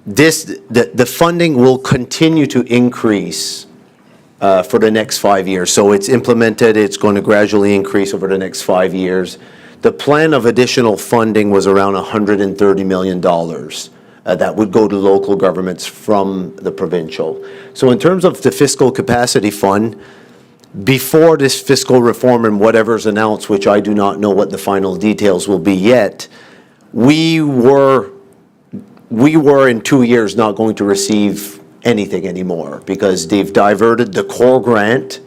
the funding will continue to increase for the next 5 years. So it's implemented, it's going to gradually increase over the next 5 years. The plan of additional funding was around $130 million that would go to local governments from the provincial. So in terms of the fiscal capacity fund, before this fiscal reform and whatever's announced, which I do not know what the final details will be yet, we were in 2 years not going to receive anything anymore because they've diverted the core grant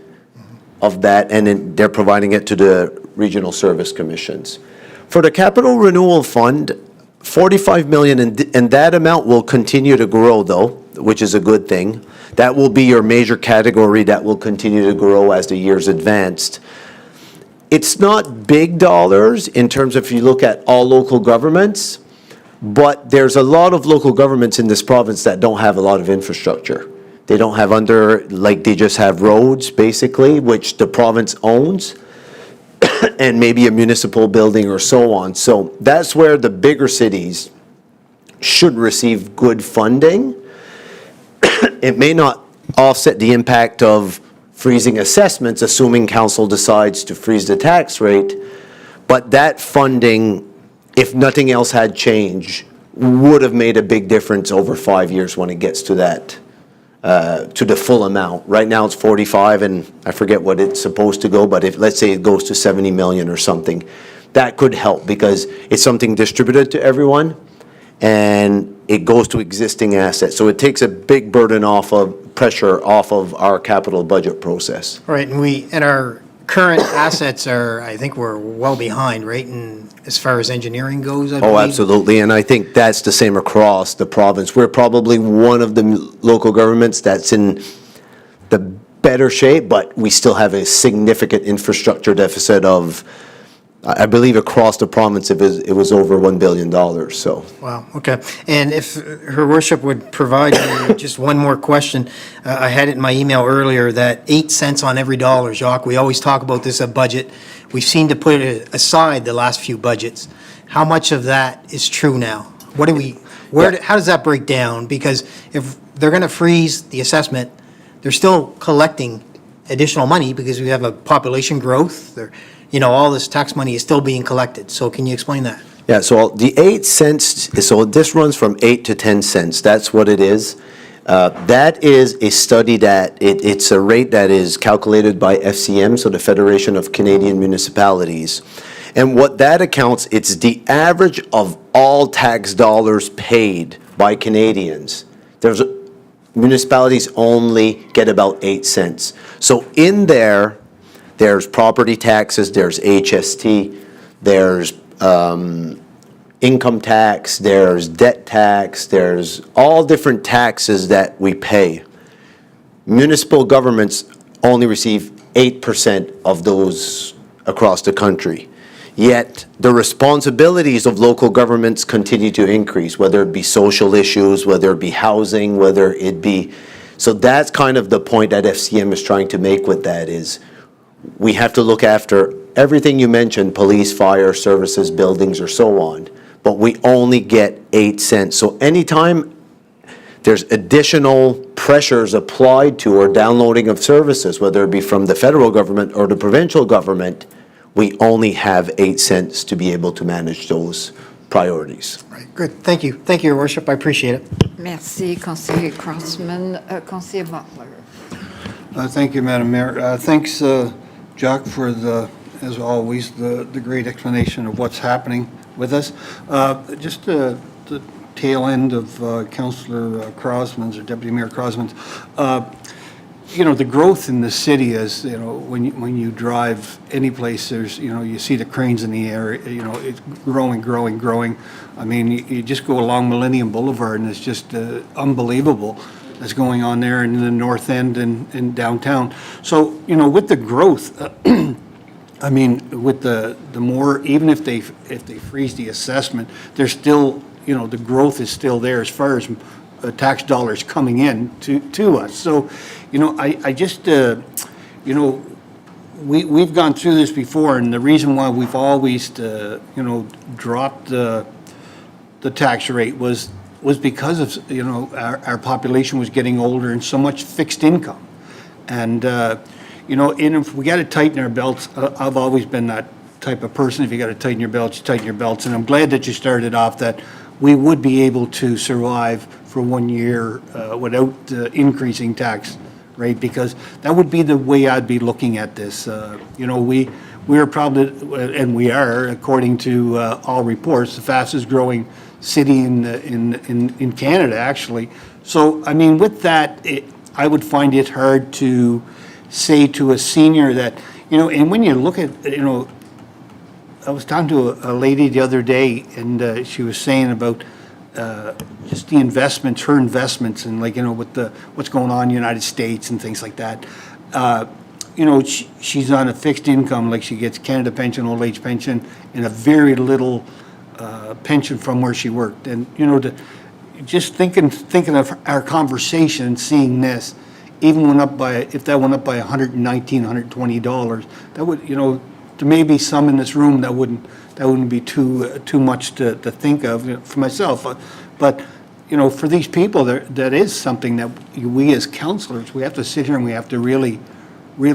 of that and then they're providing it to the regional service commissions. For the capital renewal fund, 45 million, and that amount will continue to grow though, which is a good thing. That will be your major category that will continue to grow as the years advanced. It's not big dollars in terms of if you look at all local governments, but there's a lot of local governments in this province that don't have a lot of infrastructure. They don't have they just have roads basically, which the province owns, and maybe a municipal building or so on. So that's where the bigger cities should receive good funding. It may not offset the impact of freezing assessments, assuming council decides to freeze the tax rate, but that funding, if nothing else had changed, would have made a big difference over 5 years when it gets to that, to the full amount. Right now it's 45 and I forget what it's supposed to go, but if, let's say it goes to 70 million or something, that could help because it's something distributed to everyone and it goes to existing assets. So it takes a big burden pressure off of our capital budget process. All right, and our current assets are, I think we're well behind, right? And as far as engineering goes, I believe. Oh, absolutely, and I think that's the same across the province. We're probably one of the local governments that's in the better shape, but we still have a significant infrastructure deficit of, I believe across the province it was over $1 billion, so. Wow, okay. And if Her Worship would provide me just one more question. I had it in my email earlier that 8 cents on every dollar, Jacques, we always talk about this at budget. We've seemed to put it aside the last few budgets. How much of that is true now? What do we, how does that break down? Because if they're going to freeze the assessment, they're still collecting additional money because we have a population growth. All this tax money is still being collected. So can you explain that? Yeah, so the 8 cents, so this runs from 8 to 10 cents. That's what it is. That is a study that, it's a rate that is calculated by FCM, so the Federation of Canadian Municipalities. And what that accounts, it's the average of all tax dollars paid by Canadians. Municipalities only get about 8 cents. So in there's property taxes, there's HST, there's income tax, there's debt tax, there's all different taxes that we pay. Municipal governments only receive 8% of those across the country. Yet the responsibilities of local governments continue to increase, whether it be social issues, whether it be housing, whether it be... So that's kind of the point that FCM is trying to make with that is we have to look after everything you mentioned, police, fire, services, buildings, or so on. but we only get 8 cents. So anytime there's additional pressures applied to or downloading of services, whether it be from the federal government or the provincial government, we only have 8 cents to be able to manage those priorities. Right, good, thank you. Thank you, Your Worship, I appreciate it. Merci, Conseiller Crossman. Conseiller Butler. Thank you, Madam Mayor. Thanks, Jack, for as always, the great explanation of what's happening with us. Just the tail end of Councillor Crosman's, or Deputy Mayor Crosman's, the growth in the city is, when you drive any place, there's, you see the cranes in the air, it's growing. I mean, you just go along Millennium Boulevard and it's just unbelievable that's going on there in the north end and downtown. So, with the growth, I mean, with the more, even if they freeze the assessment, there's still, the growth is still there as far as tax dollars coming in to us. So, I just, we've gone through this before, and the reason why we've always, dropped the tax rate was because of, our population was getting older and so much fixed income. And, and if we got to tighten our belts, I've always been that type of person. If you got to tighten your belts, you tighten your belts. And I'm glad that you started off that we would be able to survive for 1 year without increasing tax rate, because that would be the way I'd be looking at this. We're probably, and we are, according to all reports, the fastest growing city in Canada, actually. So, I mean, with that, I would find it hard to say to a senior that, and when you look at, I was talking to a lady the other day, and she was saying about just the investments, her investments, and with what's going on in the United States and things like that. She's on a fixed income, like she gets Canada pension, old age pension, and a very little pension from where she worked. And just thinking of our conversation, seeing this, even if that went up by $119, $120, that would, there may be some in this room that wouldn't be too much to think of for myself. But for these people, that is something that we as councillors, we have to sit here and we have to really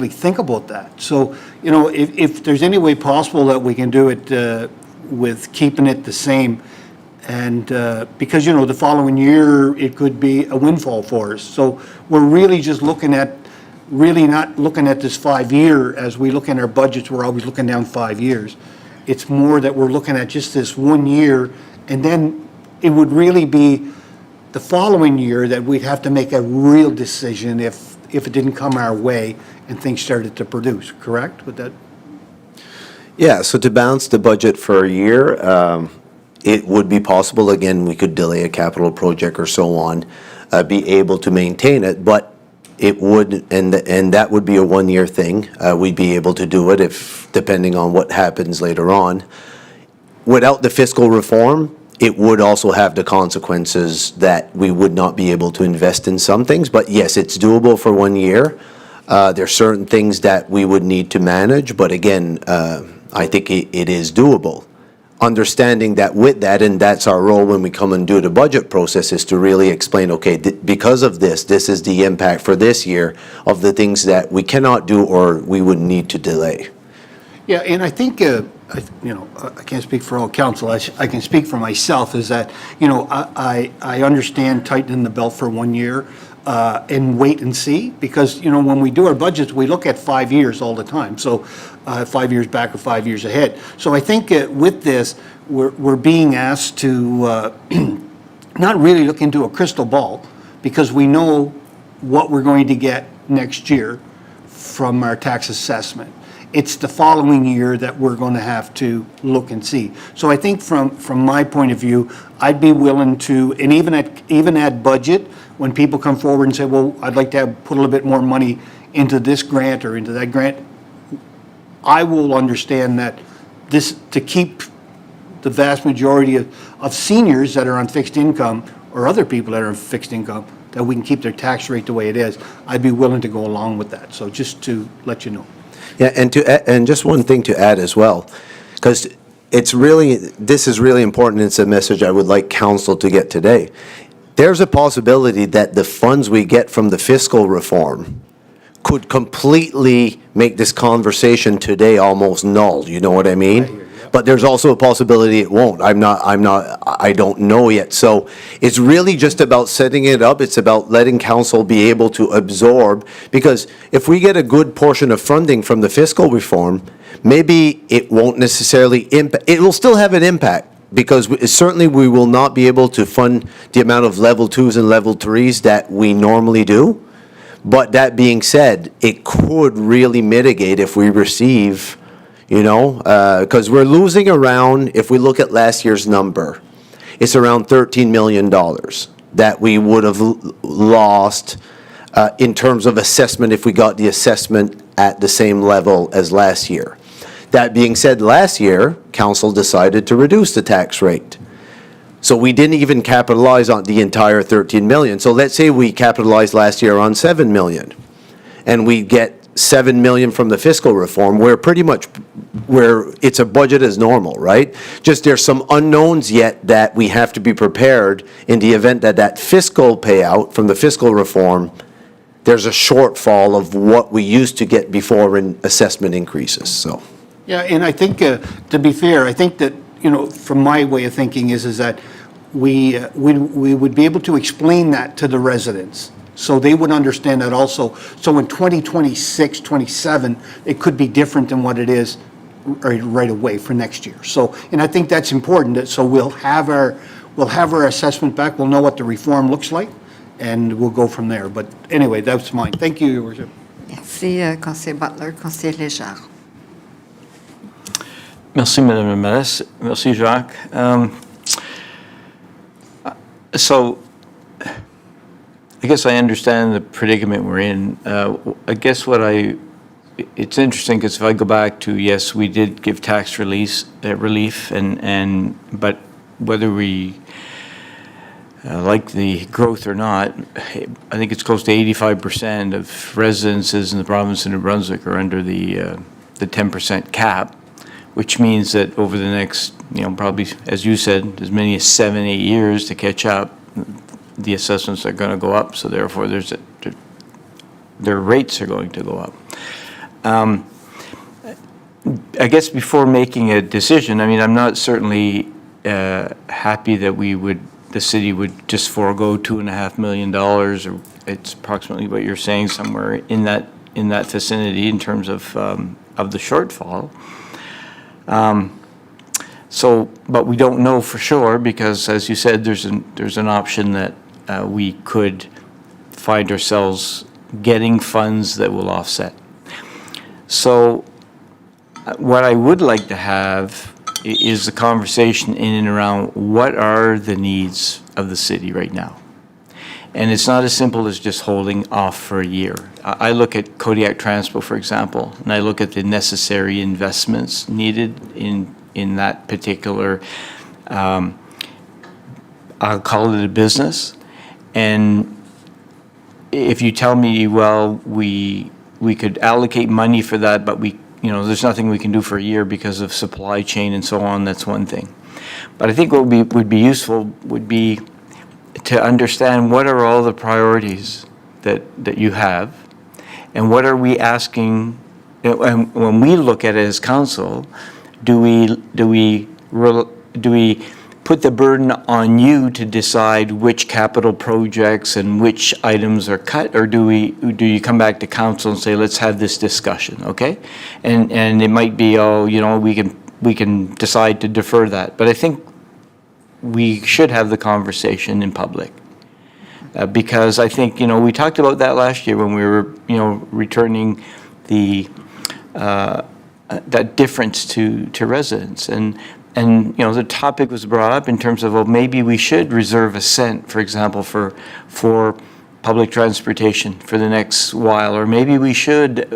think about that. So, if there's any way possible that we can do it with keeping it the same, and because, the following year, it could be a windfall for us. So we're really just not looking at this 5-year. As we look in our budgets, we're always looking down 5 years. It's more that we're looking at just this 1 year, and then it would really be the following year that we'd have to make a real decision if it didn't come our way and things started to produce, correct? With that? Yeah, so to balance the budget for a year, it would be possible. Again, we could delay a capital project or so on, be able to maintain it, but it would, and that would be a 1-year thing. We'd be able to do it depending on what happens later on. Without the fiscal reform, it would also have the consequences that we would not be able to invest in some things. But yes, it's doable for 1 year. There's certain things that we would need to manage, but again, I think it is doable. Understanding that with that, and that's our role when we come and do the budget process, is to really explain, okay, because of this is the impact for this year of the things that we cannot do or we would need to delay. Yeah, and I think, I can't speak for all council, I can speak for myself, is that, I understand tightening the belt for 1 year and wait and see, because, when we do our budgets, we look at 5 years all the time. So 5 years back or 5 years ahead. So I think with this, we're being asked to not really look into a crystal ball, because we know what we're going to get next year from our tax assessment. It's the following year that we're going to have to look and see. So I think from my point of view, I'd be willing to, and even at budget, when people come forward and say, well, I'd like to put a little bit more money into this grant or into that grant, I will understand that to keep the vast majority of seniors that are on fixed income, or other people that are on fixed income, that we can keep their tax rate the way it is, I'd be willing to go along with that. So just to let you know. Yeah, and just one thing to add as well, because this is really important. It's a message I would like council to get today. There's a possibility that the funds we get from the fiscal reform could completely make this conversation today almost null, you know what I mean? But there's also a possibility it won't. I don't know yet. So it's really just about setting it up. It's about letting council be able to absorb, because if we get a good portion of funding from the fiscal reform, maybe it won't necessarily impact, it will still have an impact, because certainly we will not be able to fund the amount of level 2s and level 3s that we normally do. But that being said, it could really mitigate if we receive, because we're losing around, if we look at last year's number, it's around $13 million that we would have lost in terms of assessment if we got the assessment at the same level as last year. That being said, last year, council decided to reduce the tax rate. So we didn't even capitalize on the entire 13 million. So let's say we capitalized last year on 7 million, and we get 7 million from the fiscal reform, where it's a budget as normal, right? Just there's some unknowns yet that we have to be prepared in the event that fiscal payout from the fiscal reform, there's a shortfall of what we used to get before in assessment increases, so. Yeah, and I think, to be fair, I think that, from my way of thinking is that we would be able to explain that to the residents, so they would understand that also. So in 2026, 27, it could be different than what it is right away for next year. So, and I think that's important, so we'll have our assessment back, we'll know what the reform looks like, and we'll go from there. But anyway, that's mine. Thank you, Your Worship. Merci, Conseiller Butler. Conseiller Léger. Merci, Madame la Mairesse. Merci, Jacques. So I guess I understand the predicament we're in. I guess it's interesting, because if I go back to, yes, we did give tax relief, but whether we like the growth or not, I think it's close to 85% of residences in the province of New Brunswick are under the 10% cap, which means that over the next, probably, as you said, as many as 7-8 years to catch up, the assessments are going to go up. So therefore, their rates are going to go up. I guess before making a decision, I'm not certainly happy that the city would just forego $2.5 million, or it's approximately what you're saying, somewhere in that vicinity in terms of the shortfall. But we don't know for sure, because, as you said, there's an option that we could find ourselves getting funds that will offset. So what I would like to have is the conversation in and around what are the needs of the city right now. And it's not as simple as just holding off for a year. I look at Kodiak Transpo, for example, and I look at the necessary investments needed in that particular, I'll call it a business. And if you tell me, well, we could allocate money for that, but there's nothing we can do for a year because of supply chain and so on, that's one thing. But I think what would be useful would be to understand what are all the priorities that you have, and what are we asking, and when we look at it as council, do we put the burden on you to decide which capital projects and which items are cut, or do you come back to council and say, let's have this discussion, okay? And it might be, we can decide to defer that, but I think we should have the conversation in public. Because I think, we talked about that last year when we were, returning that difference to residents. And the topic was brought up in terms of, well, maybe we should reserve a cent, for example, for public transportation for the next while, or maybe we should,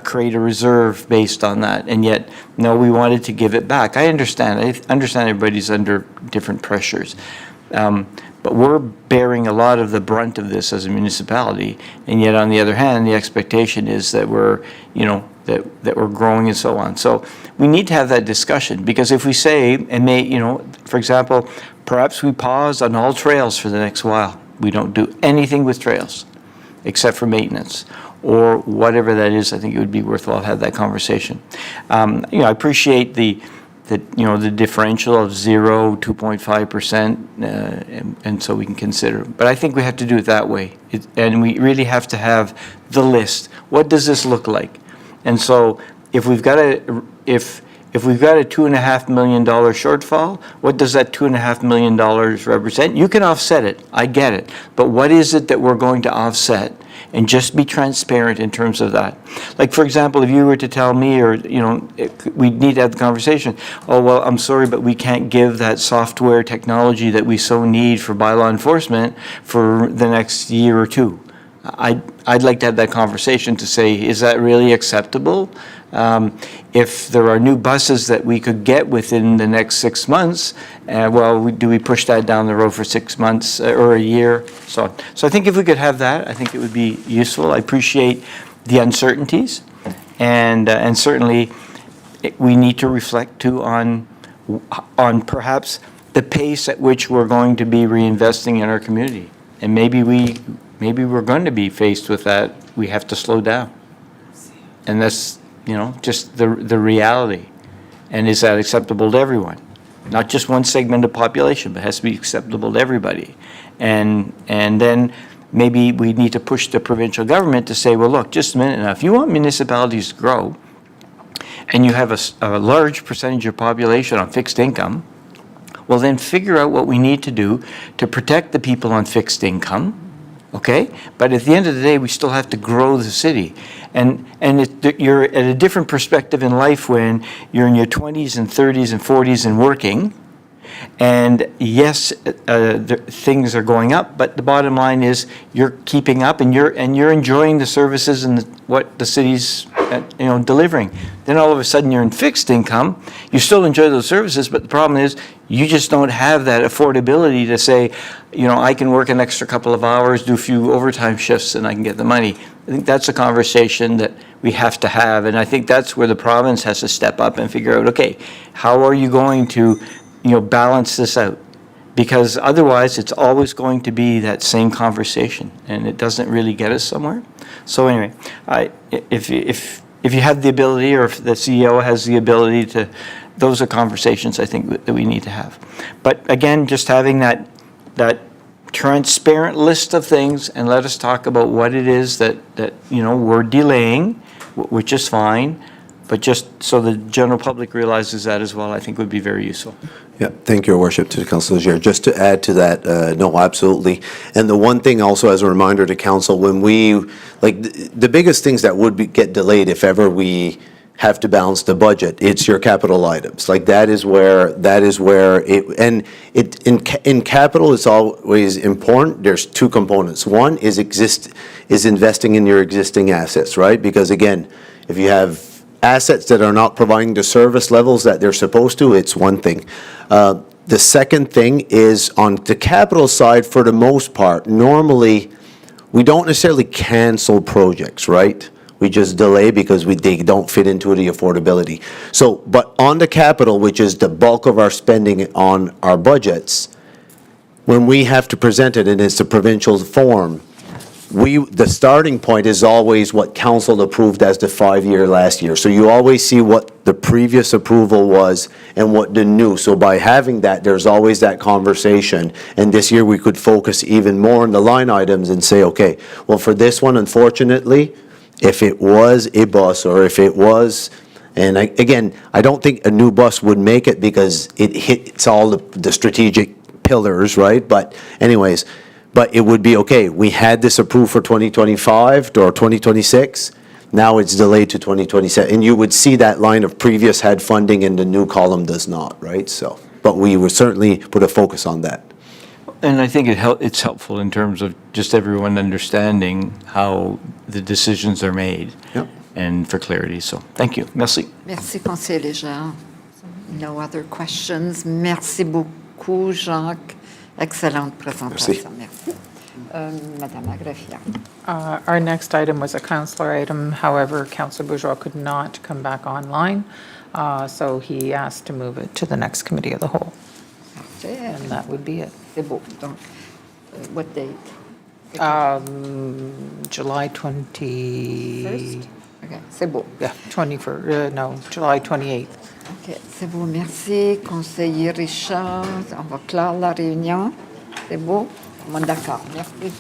create a reserve based on that. And yet, no, we wanted to give it back. I understand everybody's under different pressures. But we're bearing a lot of the brunt of this as a municipality. And yet, on the other hand, the expectation is that we're, that we're growing and so on. So we need to have that discussion, because if we say, and for example, perhaps we pause on all trails for the next while. We don't do anything with trails except for maintenance or whatever that is. I think it would be worthwhile to have that conversation. I appreciate the differential of 0, 2.5%, and so we can consider. But I think we have to do it that way. And we really have to have the list. What does this look like? And so if we've got a $2.5 million shortfall, what does that $2.5 million represent? You can offset it, I get it, but what is it that we're going to offset? And just be transparent in terms of that. Like, for example, if you were to tell me, or, we need to have the conversation, oh, well, I'm sorry, but we can't give that software technology that we so need for bylaw enforcement for the next year or two. I'd like to have that conversation to say, is that really acceptable? If there are new buses that we could get within the next 6 months, do we push that down the road for 6 months or a year? So I think if we could have that, I think it would be useful. I appreciate the uncertainties, and certainly we need to reflect too on perhaps the pace at which we're going to be reinvesting in our community, and maybe we're going to be faced with that. We have to slow down, and that's just the reality. And is that acceptable to everyone? Not just one segment of population, but it has to be acceptable to everybody. And then maybe we need to push the provincial government to say, well, look, just a minute now. If you want municipalities to grow, and you have a large percentage of population on fixed income, well, then figure out what we need to do to protect the people on fixed income. Okay, but at the end of the day, we still have to grow the city, and you're at a different perspective in life when you're in your 20s and 30s and 40s and working. And yes, things are going up, but the bottom line is you're keeping up, and you're enjoying the services and what the city's delivering. Then all of a sudden you're in fixed income. You still enjoy those services, but the problem is you just don't have that affordability to say, I can work an extra couple of hours, do a few overtime shifts, and I can get the money. I think that's a conversation that we have to have, and I think that's where the province has to step up and figure out, okay, how are you going to balance this out? Because otherwise, it's always going to be that same conversation, and it doesn't really get us somewhere. So anyway, if you have the ability, or if the CEO has the ability to, those are conversations I think that we need to have. But again, just having that transparent list of things, and let us talk about what it is that we're delaying, which is fine. But just so the general public realizes that as well, I think would be very useful. Yeah, thank you, Your Worship, to the Council Chair. Just to add to that, no, absolutely. And the one thing also as a reminder to Council, when the biggest things that would get delayed if ever we have to balance the budget, it's your capital items. That is where in capital, it's always important. There's two components. One is investing in your existing assets, right? Because again, if you have assets that are not providing the service levels that they're supposed to, it's one thing. The second thing is on the capital side, for the most part, normally we don't necessarily cancel projects, right? We just delay because they don't fit into the affordability. So, but on the capital, which is the bulk of our spending on our budgets, when we have to present it and it's a provincial form, the starting point is always what council approved as the 5-year last year. So you always see what the previous approval was and what the new. So by having that, there's always that conversation. And this year we could focus even more on the line items and say, okay, well, for this one, unfortunately, if it was a bus or if it was, and again, I don't think a new bus would make it because it hits all the strategic pillars, right? But anyways, but it would be, okay, we had this approved for 2025 or 2026, now it's delayed to 2027. And you would see that line of previous had funding and the new column does not, right? So, but we would certainly put a focus on that. And I think it's helpful in terms of just everyone understanding how the decisions are made. Yep. And for clarity. So thank you. Merci. Merci, Conseiller Légère. No other questions. Merci beaucoup, Jacques. Excellente présentation. Merci. Madame Agrafia. Our next item was a councillor item. However, Councillor Bourgeois could not come back online, so he asked to move it to the next committee of the whole, Parfait. and that would be it. C'est beau. Donc, what date? July 20... Okay, c'est beau. Yeah, 21st, no, July 28th. Ok, c'est beau, merci. Conseiller Richard, on va clore la réunion. C'est beau? D'accord, merci.